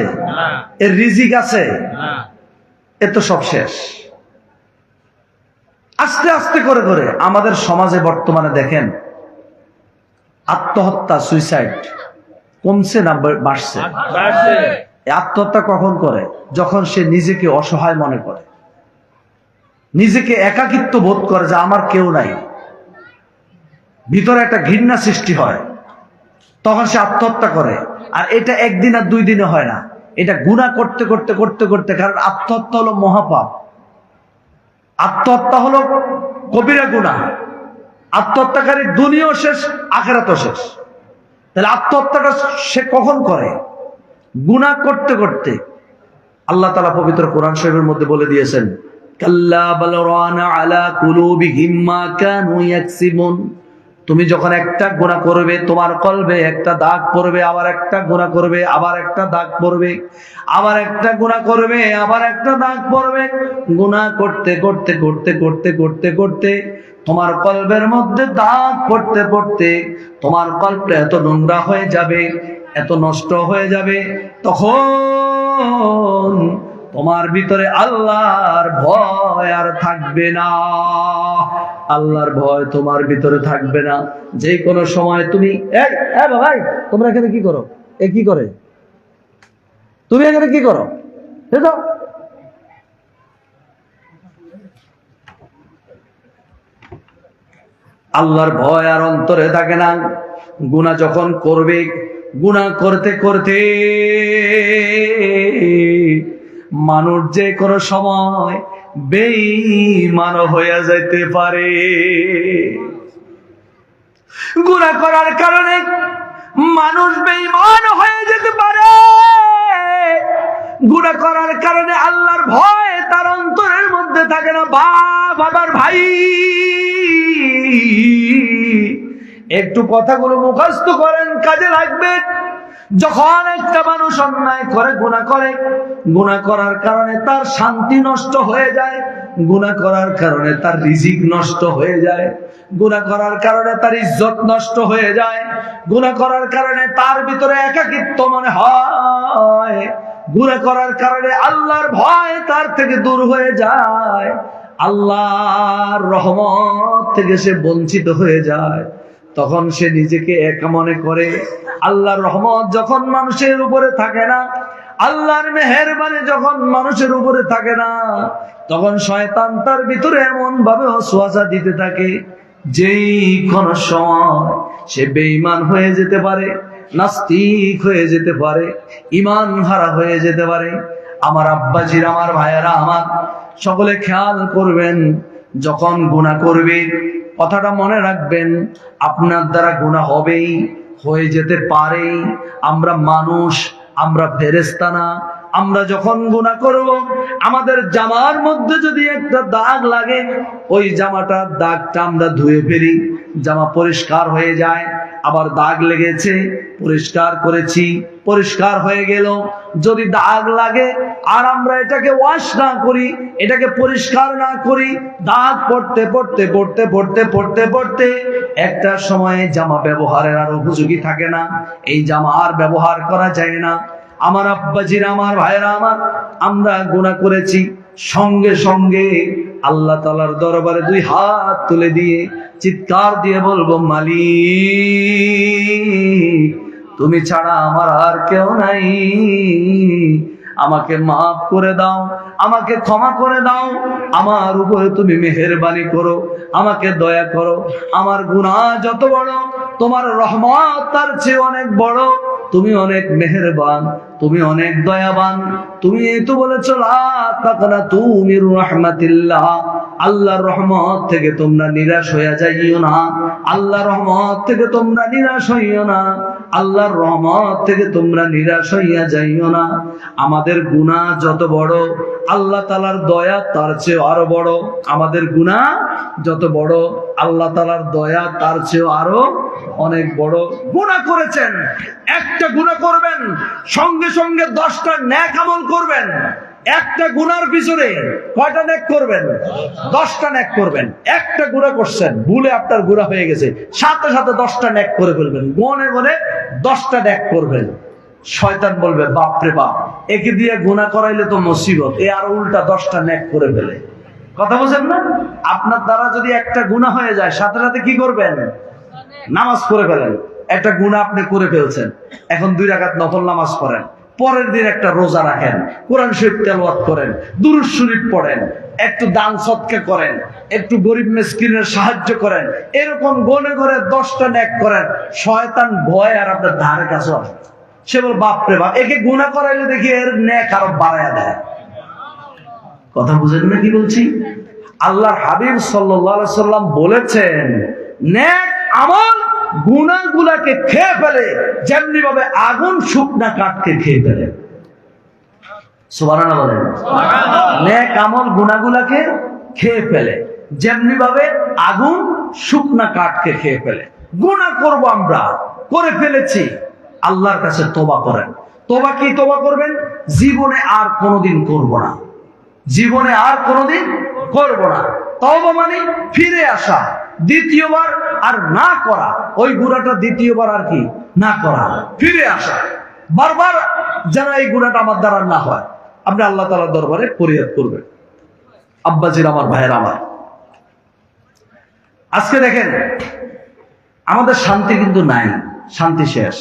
[SPEAKER 1] এর রিজিক আছে? এ তো সব শেষ। আস্তে আস্তে করে করে আমাদের সমাজে বর্তমানে দেখেন আত্মহত্যা, সুইসাইড কমছে না বাড়ছে? আত্মহত্যা কখন করে? যখন সে নিজেকে অসহায় মনে করে, নিজেকে একাকিত্ব বোধ করে যে আমার কেউ নাই, ভিতরে একটা ঘৃণা সৃষ্টি হয়, তখন সে আত্মহত্যা করে। আর এটা একদিন আর 2 দিনে হয় না, এটা গুনাহ করতে করতে করতে করতে। কারণ আত্মহত্যা হলো মহাপাপ, আত্মহত্যা হলো কবিরা গুনাহ। আত্মহত্যাকারী দুনিয়াও শেষ, আখিরাতও শেষ। তাহলে আত্মহত্যাটা সে কখন করে? গুনাহ করতে করতে। আল্লাহ তাআলা পবিত্র কোরআন শরীফের মধ্যে বলে দিয়েছেন, কাল্লা বাল রানা আলা কুলুবিহিম মা কানু ইয়াকসিবুন। তুমি যখন একটা গুনাহ করবে, তোমার কলবে একটা দাগ পড়বে, আবার একটা গুনাহ করবে, আবার একটা দাগ পড়বে, আবার একটা গুনাহ করবে, আবার একটা দাগ পড়বে। গুনাহ করতে করতে করতে করতে করতে করতে তোমার কলবের মধ্যে দাগ পড়তে পড়তে তোমার কলবটা এত নোংরা হয়ে যাবে, এত নষ্ট হয়ে যাবে, তখন তোমার ভিতরে আল্লাহর ভয় আর থাকবে না। আল্লাহর ভয় তোমার ভিতরে থাকবে না। যে কোনো সময় তুমি ভাই, তোমরা এখানে কি করো? এ কি করে? তুমি এখানে কি করো? দেখো, আল্লাহর ভয় আর অন্তরে থাকে না। গুনাহ যখন করবে, গুনাহ করতে করতে মানুষ যে কোনো সময় বেঈমান হয়ে যেতে পারে। গুনাহ করার কারণে মানুষ বেঈমান হয়ে যেতে পারে। গুনাহ করার কারণে আল্লাহর ভয় তার অন্তরের মধ্যে থাকে না। বাবার ভাই, একটু কথাগুলো মুখস্থ করেন, কাজে লাগবে। যখন একটা মানুষ অন্যায় করে, গুনাহ করে, গুনাহ করার কারণে তার শান্তি নষ্ট হয়ে যায়, গুনাহ করার কারণে তার রিজিক নষ্ট হয়ে যায়, গুনাহ করার কারণে তার ইজ্জত নষ্ট হয়ে যায়, গুনাহ করার কারণে তার ভিতরে একাকিত্ব মনে হয়, গুনাহ করার কারণে আল্লাহর ভয় তার থেকে দূর হয়ে যায়, আল্লাহর রহমত থেকে সে বঞ্চিত হয়ে যায়। তখন সে নিজেকে একা মনে করে। আল্লাহর রহমত যখন মানুষের উপরে থাকে না, আল্লাহর মেহেরবানি যখন মানুষের উপরে থাকে না, তখন শয়তান তার ভিতরে এমন ভাবে ওয়াসওয়াসা দিতে থাকে যেই কোন সময় সে বেঈমান হয়ে যেতে পারে, নাস্তিক হয়ে যেতে পারে, ঈমান হারা হয়ে যেতে পারে। আমার আব্বাজির, আমার ভাইয়েরা, আমার সকলে খেয়াল করবেন, যখন গুনাহ করবে কথাটা মনে রাখবেন, আপনার দ্বারা গুনাহ হবেই, হয়ে যেতে পারে। আমরা মানুষ, আমরা ফেরেশতা না। আমরা যখন গুনাহ করব, আমাদের জামার মধ্যে যদি একটা দাগ লাগে, ওই জামাটার দাগটা আমরা ধুয়ে ফেলি, জামা পরিষ্কার হয়ে যায়। আবার দাগ লেগেছে, পরিষ্কার করেছি, পরিষ্কার হয়ে গেল। যদি দাগ লাগে আর আমরা এটাকে ওয়াশ না করি, এটাকে পরিষ্কার না করি, দাগ পড়তে পড়তে পড়তে পড়তে পড়তে পড়তে একটা সময়ে জামা ব্যবহারের আর উপযোগী থাকে না, এই জামা আর ব্যবহার করা যায় না। আমার আব্বাজিরা, আমার ভাইরা, আমার আমরা গুনাহ করেছি, সঙ্গে সঙ্গে আল্লাহ তাআলার দরবারে দুই হাত তুলে দিয়ে চিৎকার দিয়ে বলবো, মালিক তুমি ছাড়া আমার আর কেউ নাই, আমাকে মাফ করে দাও, আমাকে ক্ষমা করে দাও, আমার উপরে তুমি মেহেরবানি করো, আমাকে দয়া করো। আমার গুনাহ যত বড়, তোমার রহমত তার চেয়ে অনেক বড়। তুমি অনেক মেহেরবান, তুমি অনেক দয়াবান। তুমি এই তো বলেছো, লা তাকনাতু মির রাহমাতিল্লাহ, আল্লাহর রহমত থেকে তোমরা নিরাশ হয়ে যাইও না, আল্লাহর রহমত থেকে তোমরা নিরাশ হইও না, আল্লাহর রহমত থেকে তোমরা নিরাশ হইয়া যাইও না। আমাদের গুনাহ যত বড়, আল্লাহ তাআলার দয়া তার চেয়ে আরো বড়। আমাদের গুনাহ যত বড়, আল্লাহ তাআলার দয়া তার চেয়ে আরো অনেক বড়। গুনাহ করেছেন, একটা গুনাহ করবেন, সঙ্গে সঙ্গে 10টা নেক আমল করবেন। একটা গুনার পিছনে কয়টা নেক করবেন? 10টা নেক করবেন। একটা গুনাহ করছেন, ভুলে আপনার গুনাহ হয়ে গেছে, সাথে সাথে 10টা নেক করে ফেলবেন, গনে গনে 10টা নেক করবেন। শয়তান বলবে, বাপরে বাপ, একে দিয়ে গুনাহ করাইলে তো মুসিবত, এ আর উল্টা 10টা নেক করে ফেলে। কথা বুঝেন না? আপনার দ্বারা যদি একটা গুনাহ হয়ে যায়, সাথে সাথে কি করবেন? নামাজ পড়ে ফেলেন। একটা গুনাহ আপনি করে ফেলছেন, এখন 2 রাকাত নফল নামাজ পড়েন, পরের দিন একটা রোজা রাখেন, কোরআন শরীফ তেলাওয়াত করেন, দুরূদ শরীফ পড়েন, একটু দান সদকা করেন, একটু গরিব মিসকিনের সাহায্য করেন, এরকম গনে গনে 10টা নেক করেন। শয়তান ভয় আর আপনার ধারে কাছে আসে, সে বল, বাপরে বাপ, একে গুনাহ করাইলে দেখি এর নেক আরো বাড়ায়া দেয়। কথা বুঝেন না কি বলছি? আল্লাহর হাবিব সাল্লাল্লাহু আলাইহি সাল্লাম বলেছেন, নেক আমল গুনাহগুলোকে খেয়ে ফেলে, যেমনি ভাবে আগুন শুকনা কাঠকে খেয়ে ফেলে। সুবহানাল্লাহ বলেন। নেক আমল গুনাহগুলোকে খেয়ে ফেলে, যেমনি ভাবে আগুন শুকনা কাঠকে খেয়ে ফেলে। গুনাহ করব, আমরা করে ফেলেছি, আল্লাহর কাছে তওবা করেন। তওবা কি তওবা করবেন? জীবনে আর কোনোদিন করব না, জীবনে আর কোনোদিন করব না। তওবা মানে ফিরে আসা, দ্বিতীয়বার আর না করা, ওই গুনাহটা দ্বিতীয়বার আর কি না করা, ফিরে আসা, বারবার যেন এই গুনাহটা আমার দ্বারা না হয়। আপনি আল্লাহ তাআলার দরবারে ফরিয়াদ করবেন। আব্বাজির, আমার ভাইয়ের, আমার আজকে দেখেন আমাদের শান্তি কিন্তু নাই, শান্তি শেষ।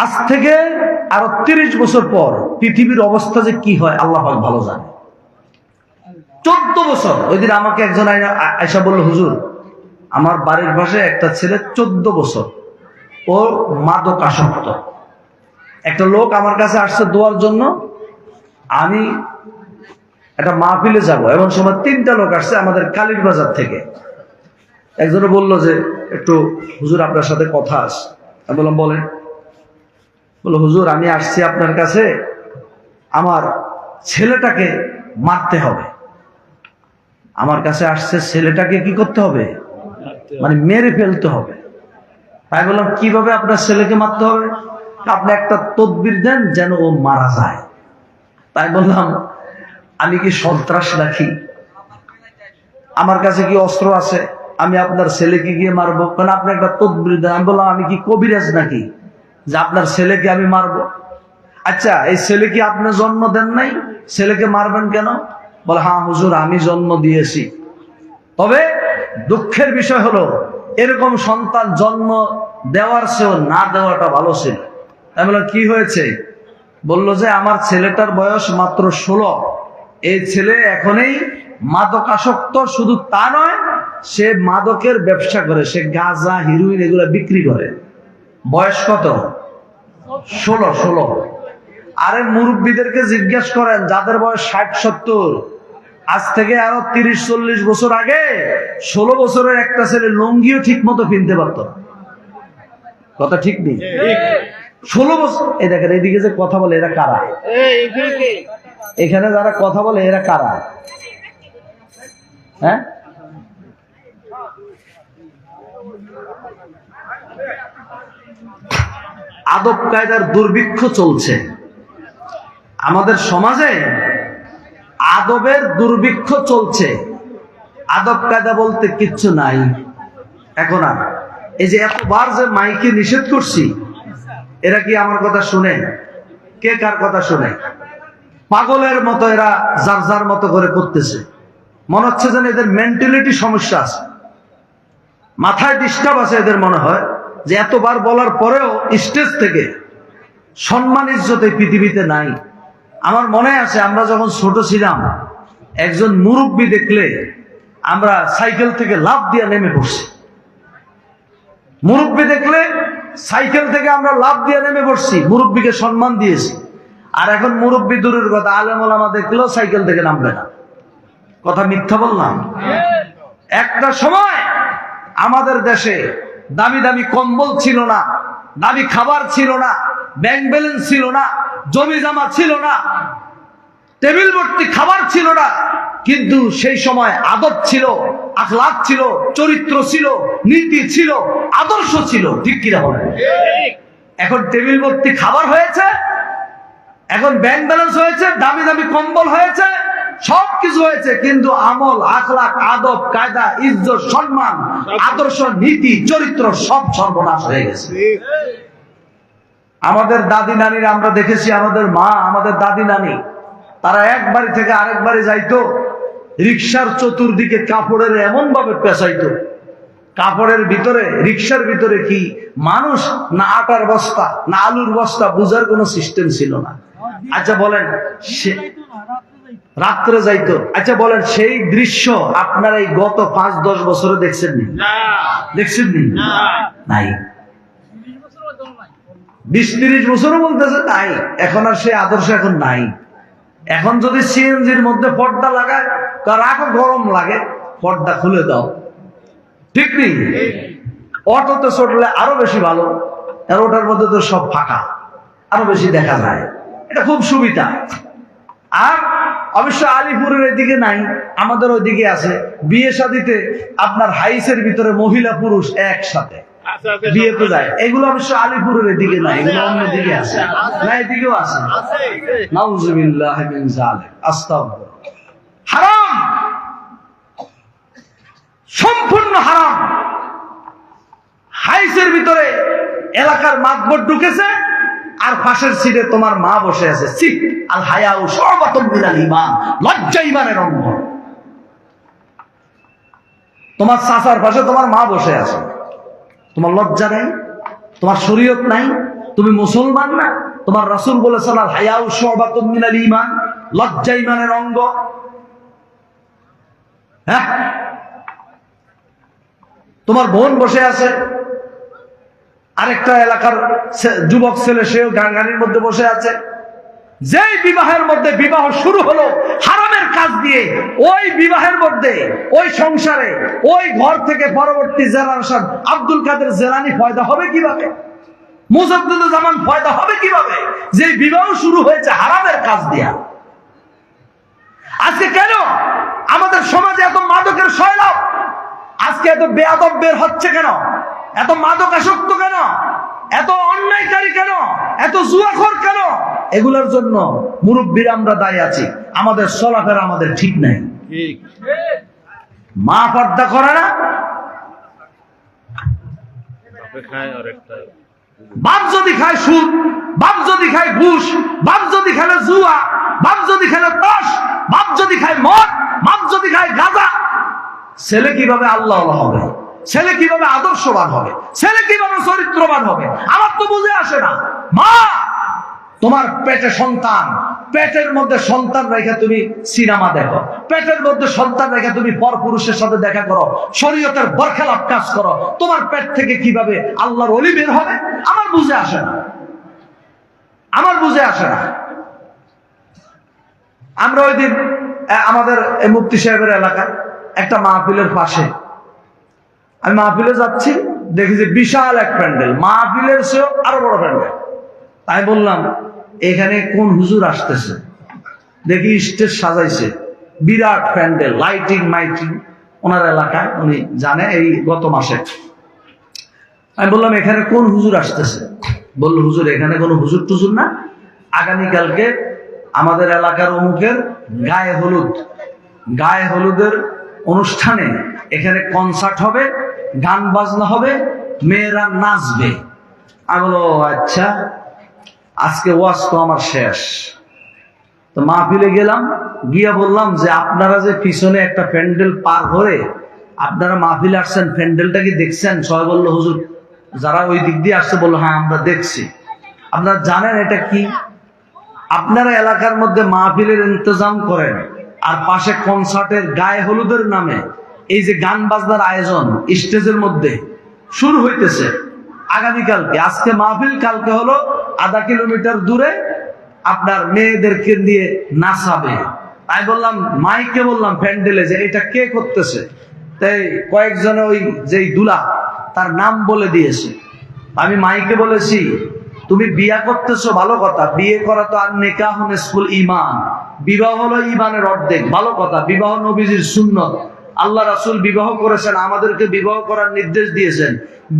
[SPEAKER 1] আজ থেকে আরো 30 বছর পর পৃথিবীর অবস্থা যে কি হয় আল্লাহ ভালো জানে। 14 বছর, ওই দিন আমাকে একজন আয়েশা বলল, হুজুর আমার বাড়ির পাশে একটা ছেলে 14 বছর, ও মাদকাসক্ত। একটা লোক আমার কাছে আসছে দোয়ার জন্য, আমি একটা মাহফিলে যাব, এমন সময় 3টা লোক আসছে আমাদের কালীর বাজার থেকে। একজনে বলল যে, একটু হুজুর আপনার সাথে কথা আছে। আমি বললাম, বলেন। বলল, হুজুর আমি আসছি আপনার কাছে, আমার ছেলেটাকে মারতে হবে। আমার কাছে আসছে, ছেলেটাকে কি করতে হবে? মানে মেরে ফেলতে হবে। তাই বললাম, কিভাবে আপনার ছেলেকে মারতে হবে? আপনি একটা তদবির দেন যেন ও মারা যায়। তাই বললাম, আমি কি সন্ত্রাস নাকি? আমার কাছে কি অস্ত্র আছে? আমি আপনার ছেলেকে গিয়ে মারবো? কারণ আপনি একটা তদবির দেন। আমি বললাম, আমি কি কবিরাজ নাকি যে আপনার ছেলেকে আমি মারবো? আচ্ছা, এই ছেলে কি আপনি জন্ম দেন নাই, ছেলেকে মারবেন কেন? বলে, হ্যাঁ হুজুর আমি জন্ম দিয়েছি, তবে দুঃখের বিষয় হলো এরকম সন্তান জন্ম দেওয়ার চেয়েও না দেওয়াটা ভালো ছিল। আমি বললাম, কি হয়েছে? বললো যে আমার ছেলেটার বয়স মাত্র 16, এই ছেলে এখনই মাদকাসক্ত, শুধু তা নয় সে মাদকের ব্যবসা করে, সে গাঁজা হিরোইন এগুলা বিক্রি করে। বয়স কত? 16। আরে মুরব্বীদেরকে জিজ্ঞেস করেন যাদের বয়স 60-70, আজ থেকে আরো 30-40 বছর আগে 16 বছরের একটা ছেলে লুঙ্গিও ঠিক মতো কিনতে পারত না। কথা ঠিক নেই? 16 বছর। এই দেখেন এদিকে যে কথা বলে এরা কারা? এখানে যারা কথা বলে এরা কারা? হ্যাঁ, আদব কায়দার দুর্ভিক্ষ চলছে আমাদের সমাজে, আদবের দুর্ভিক্ষ চলছে। আদব কায়দা বলতে কিচ্ছু নাই এখন আর। এই যে এতবার যে মাইকে নিষেধ করছি, এরা কি আমার কথা শুনে? কে কার কথা শুনে? পাগলের মতো এরা যার যার মতো করে করতেছে। মনে হচ্ছে যেন এদের মেন্টালিটি সমস্যা আছে, মাথায় ডিস্টার্ব আছে এদের। মনে হয় যে এতবার বলার পরেও স্টেজ থেকে সম্মান ইজ্জত এই পৃথিবীতে নাই। আমার মনে আছে আমরা যখন ছোট ছিলাম, একজন মুরব্বী দেখলে আমরা সাইকেল থেকে লাফ দিয়ে নেমে পড়ছি। মুরব্বী দেখলে সাইকেল থেকে আমরা লাফ দিয়ে নেমে পড়ছি, মুরব্বীকে সম্মান দিয়েছি। আর এখন মুরব্বী দূরের কথা, আলেম ওলামা দেখলেও সাইকেল থেকে নামবে না। কথা মিথ্যা বললাম? একটা সময় আমাদের দেশে দামি দামি কম্বল ছিল না, দামি খাবার ছিল না, ব্যাংক ব্যালেন্স ছিল না, জমি জমা ছিল না, টেবিল ভর্তি খাবার ছিল না, কিন্তু সেই সময় আদব ছিল, আখলাক ছিল, চরিত্র ছিল, নীতি ছিল, আদর্শ ছিল। ঠিক কিনা বলেন? এখন টেবিল ভর্তি খাবার হয়েছে, এখন ব্যাংক ব্যালেন্স হয়েছে, দামি দামি কম্বল হয়েছে, সবকিছু হয়েছে, কিন্তু আমল, আখলাক, আদব কায়দা, ইজ্জত, সম্মান, আদর্শ, নীতি, চরিত্র সব সর্বনাশ হয়ে গেছে। আমাদের দাদি নানিরা আমরা দেখেছি, আমাদের মা, আমাদের দাদি নানি, তারা এক বাড়ি থেকে আরেক বাড়ি যাইতো, রিক্সার চতুর্দিকে কাপড়ের এমন ভাবে পেঁচাইতো, কাপড়ের ভিতরে, রিক্সার ভিতরে কি মানুষ না আটার বস্তা না আলুর বস্তা, বুঝার কোনো সিস্টেম ছিল না। আচ্ছা বলেন, রাত্রে যাইতো। আচ্ছা বলেন, সেই দৃশ্য আপনারা এই গত 5-10 বছরে দেখছেন নি? দেখছেন নি? নাই। 20-30 বছরও বলতেছে নাই। এখন আর সেই আদর্শ এখন নাই। এখন যদি সিএনজির মধ্যে পর্দা লাগায়, তার আগে গরম লাগে, পর্দা খুলে দাও। ঠিক নেই? অটোতে চড়লে আরো বেশি ভালো, আর ওটার মধ্যে তো সব ফাঁকা, আরো বেশি দেখা যায়, এটা খুব সুবিধা। আর অবশ্য আলিপুরের এদিকে নাই, আমাদের ওইদিকে আছে। বিয়ে শাদীতে আপনার হাইসের ভিতরে মহিলা পুরুষ একসাথে বিয়েতে যায়, এগুলো অবশ্য আলিপুরের এদিকে নাই, এগুলো অন্য দিকে আছে। না, এদিকেও আছে। নাউজুবিল্লাহ মিন যালিক, আস্তাগফিরুল্লাহ। হারাম, সম্পূর্ণ হারাম। হাইসের ভিতরে এলাকার মাতবর ঢুকেছে, আর পাশের সিটে তোমার মা বসে আছে। সিট আল হায়াউ শুআবাতুম মিনাল ঈমান, লজ্জা ঈমানের অঙ্গ। তোমার চাচার পাশে তোমার মা বসে আছে, তোমার লজ্জা নেই? তোমার শরীয়ত নাই? তুমি মুসলমান না? তোমার রাসূল বলেছেন আল হায়াউ শুআবাতুম মিনাল ঈমান, লজ্জা ঈমানের অঙ্গ। হ্যাঁ, তোমার বোন বসে আছে, আরেকটা এলাকার যুবক ছেলে, সেও গাড়ির মধ্যে বসে আছে। যেই বিবাহের মধ্যে বিবাহ শুরু হলো হারামের কাজ দিয়ে, ওই বিবাহের মধ্যে, ওই সংসারে, ওই ঘর থেকে পরবর্তী জেনারেশন আব্দুল কাদের জেলানী পয়দা হবে কিভাবে? মুজাদ্দিদুজ্জামান পয়দা হবে কিভাবে? যে বিবাহ শুরু হয়েছে হারামের কাজ দিয়া। আজকে কেন আমাদের সমাজে এত মাদকের সয়লাভ? আজকে এত বেয়াদব বের হচ্ছে কেন? এত মাদক আসক্ত কেন? এত অন্যায়কারী কেন? এত জুয়াখোর কেন? এগুলোর জন্য মুরব্বীরা আমরা দায়ী আছি। আমাদের চলাফেরা আমাদের ঠিক নাই। মা পর্দা করে না, বাপ যদি খায় সুদ, বাপ যদি খায় ঘুষ, বাপ যদি খেলে জুয়া, বাপ যদি খেলে তাস, বাপ যদি খায় মদ, বাপ যদি খায় গাঁজা, ছেলে কিভাবে আল্লাহ হবে? ছেলে কিভাবে আদর্শবান হবে? ছেলে কিভাবে চরিত্রবান হবে? আমার তো বুঝে আসে না। মা তোমার পেটে সন্তান, পেটের মধ্যে সন্তান রেখে তুমি সিনেমা দেখো, পেটের মধ্যে সন্তান রেখে তুমি পরপুরুষের সাথে দেখা করো, শরীয়তের বরখেলাপ কাজ করো, তোমার পেট থেকে কিভাবে আল্লাহর ওলি বের হবে? আমার বুঝে আসে না, আমার বুঝে আসে না। আমরা ওই দিন আমাদের মুফতি সাহেবের এলাকায় একটা মাহফিলের পাশে আমি মাহফিলে যাচ্ছি, দেখি যে বিশাল এক প্যান্ডেল, মাহফিলের চেয়েও আরো বড় প্যান্ডেল। তাই বললাম এখানে কোন হুজুর আসতেছে, দেখি স্টেজ সাজাইছে, বিরাট প্যান্ডেল, লাইটিং মাইটিং ওনার এলাকায়, উনি জানে এই গত মাসে। আমি বললাম এখানে কোন হুজুর আসতেছে? বলল হুজুর এখানে কোনো হুজুর টুজুর না, আগামীকালকে আমাদের এলাকার অমুকের গায়ে হলুদের অনুষ্ঠানে এখানে কনসার্ট হবে, গান বাজনা হবে, মেয়েরা নাচবে। আমি বলো আচ্ছা, আজকে ওয়াজ তো আমার শেষ। তো মাহফিলে গেলাম, গিয়া বললাম যে আপনারা যে পিছনে একটা প্যান্ডেল পার করে আপনারা মাহফিলে আসছেন, প্যান্ডেলটা কি দেখছেন? সবাই বললো হুজুর যারা ওই দিক দিয়ে আসছে বললো হ্যাঁ আমরা দেখছি। আপনারা জানেন এটা কি? আপনারা এলাকার মধ্যে মাহফিলের ইন্তজাম করেন আর পাশে কনসার্টের গায়ে হলুদের নামে এই যে গান বাজনার আয়োজন স্টেজের মধ্যে শুরু হইতেছে আগামীকালকে। আজকে মাহফিল, কালকে হলো আধা কিলোমিটার দূরে আপনার মেয়েদেরকে দিয়ে নাচাবে। তাই বললাম মাইকে বললাম প্যান্ডেলে যে এটা কে করতেছে? তাই কয়েকজনে ওই যেই দুলা তার নাম বলে দিয়েছে। আমি মাইকে বলেছি তুমি বিয়া করতেছো ভালো কথা, বিয়ে করা তো আর নিকাহ নিসফুল ঈমান, বিবাহ হলো ঈমানের অর্ধেক, ভালো কথা। বিবাহ নবীজির সুন্নত, আল্লাহ রাসূল বিবাহ করেছেন, আমাদেরকে বিবাহ করার নির্দেশ দিয়েছেন।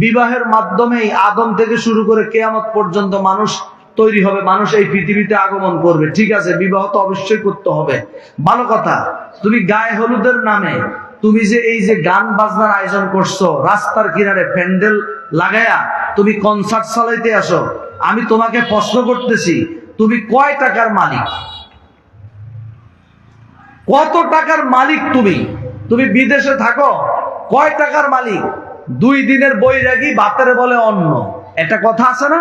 [SPEAKER 1] বিবাহের মাধ্যমেই আদম থেকে শুরু করে কিয়ামত পর্যন্ত মানুষ তৈরি হবে, মানুষ এই পৃথিবীতে আগমন করবে। ঠিক আছে, বিবাহ তো অবশ্যই করতে হবে, ভালো কথা। তুমি গায়ে হলুদের নামে তুমি যে এই যে গান বাজনার আয়োজন করছো, রাস্তার কিনারে প্যান্ডেল লাগায়া তুমি কনসার্ট চালাইতে আসো, আমি তোমাকে প্রশ্ন করতেছি তুমি কয় টাকার মালিক? কত টাকার মালিক তুমি? তুমি বিদেশে থাকো, কয় টাকার মালিক? 2 দিনের বৈরাগী বাতেরে বলে অন্ন, একটা কথা আছে না?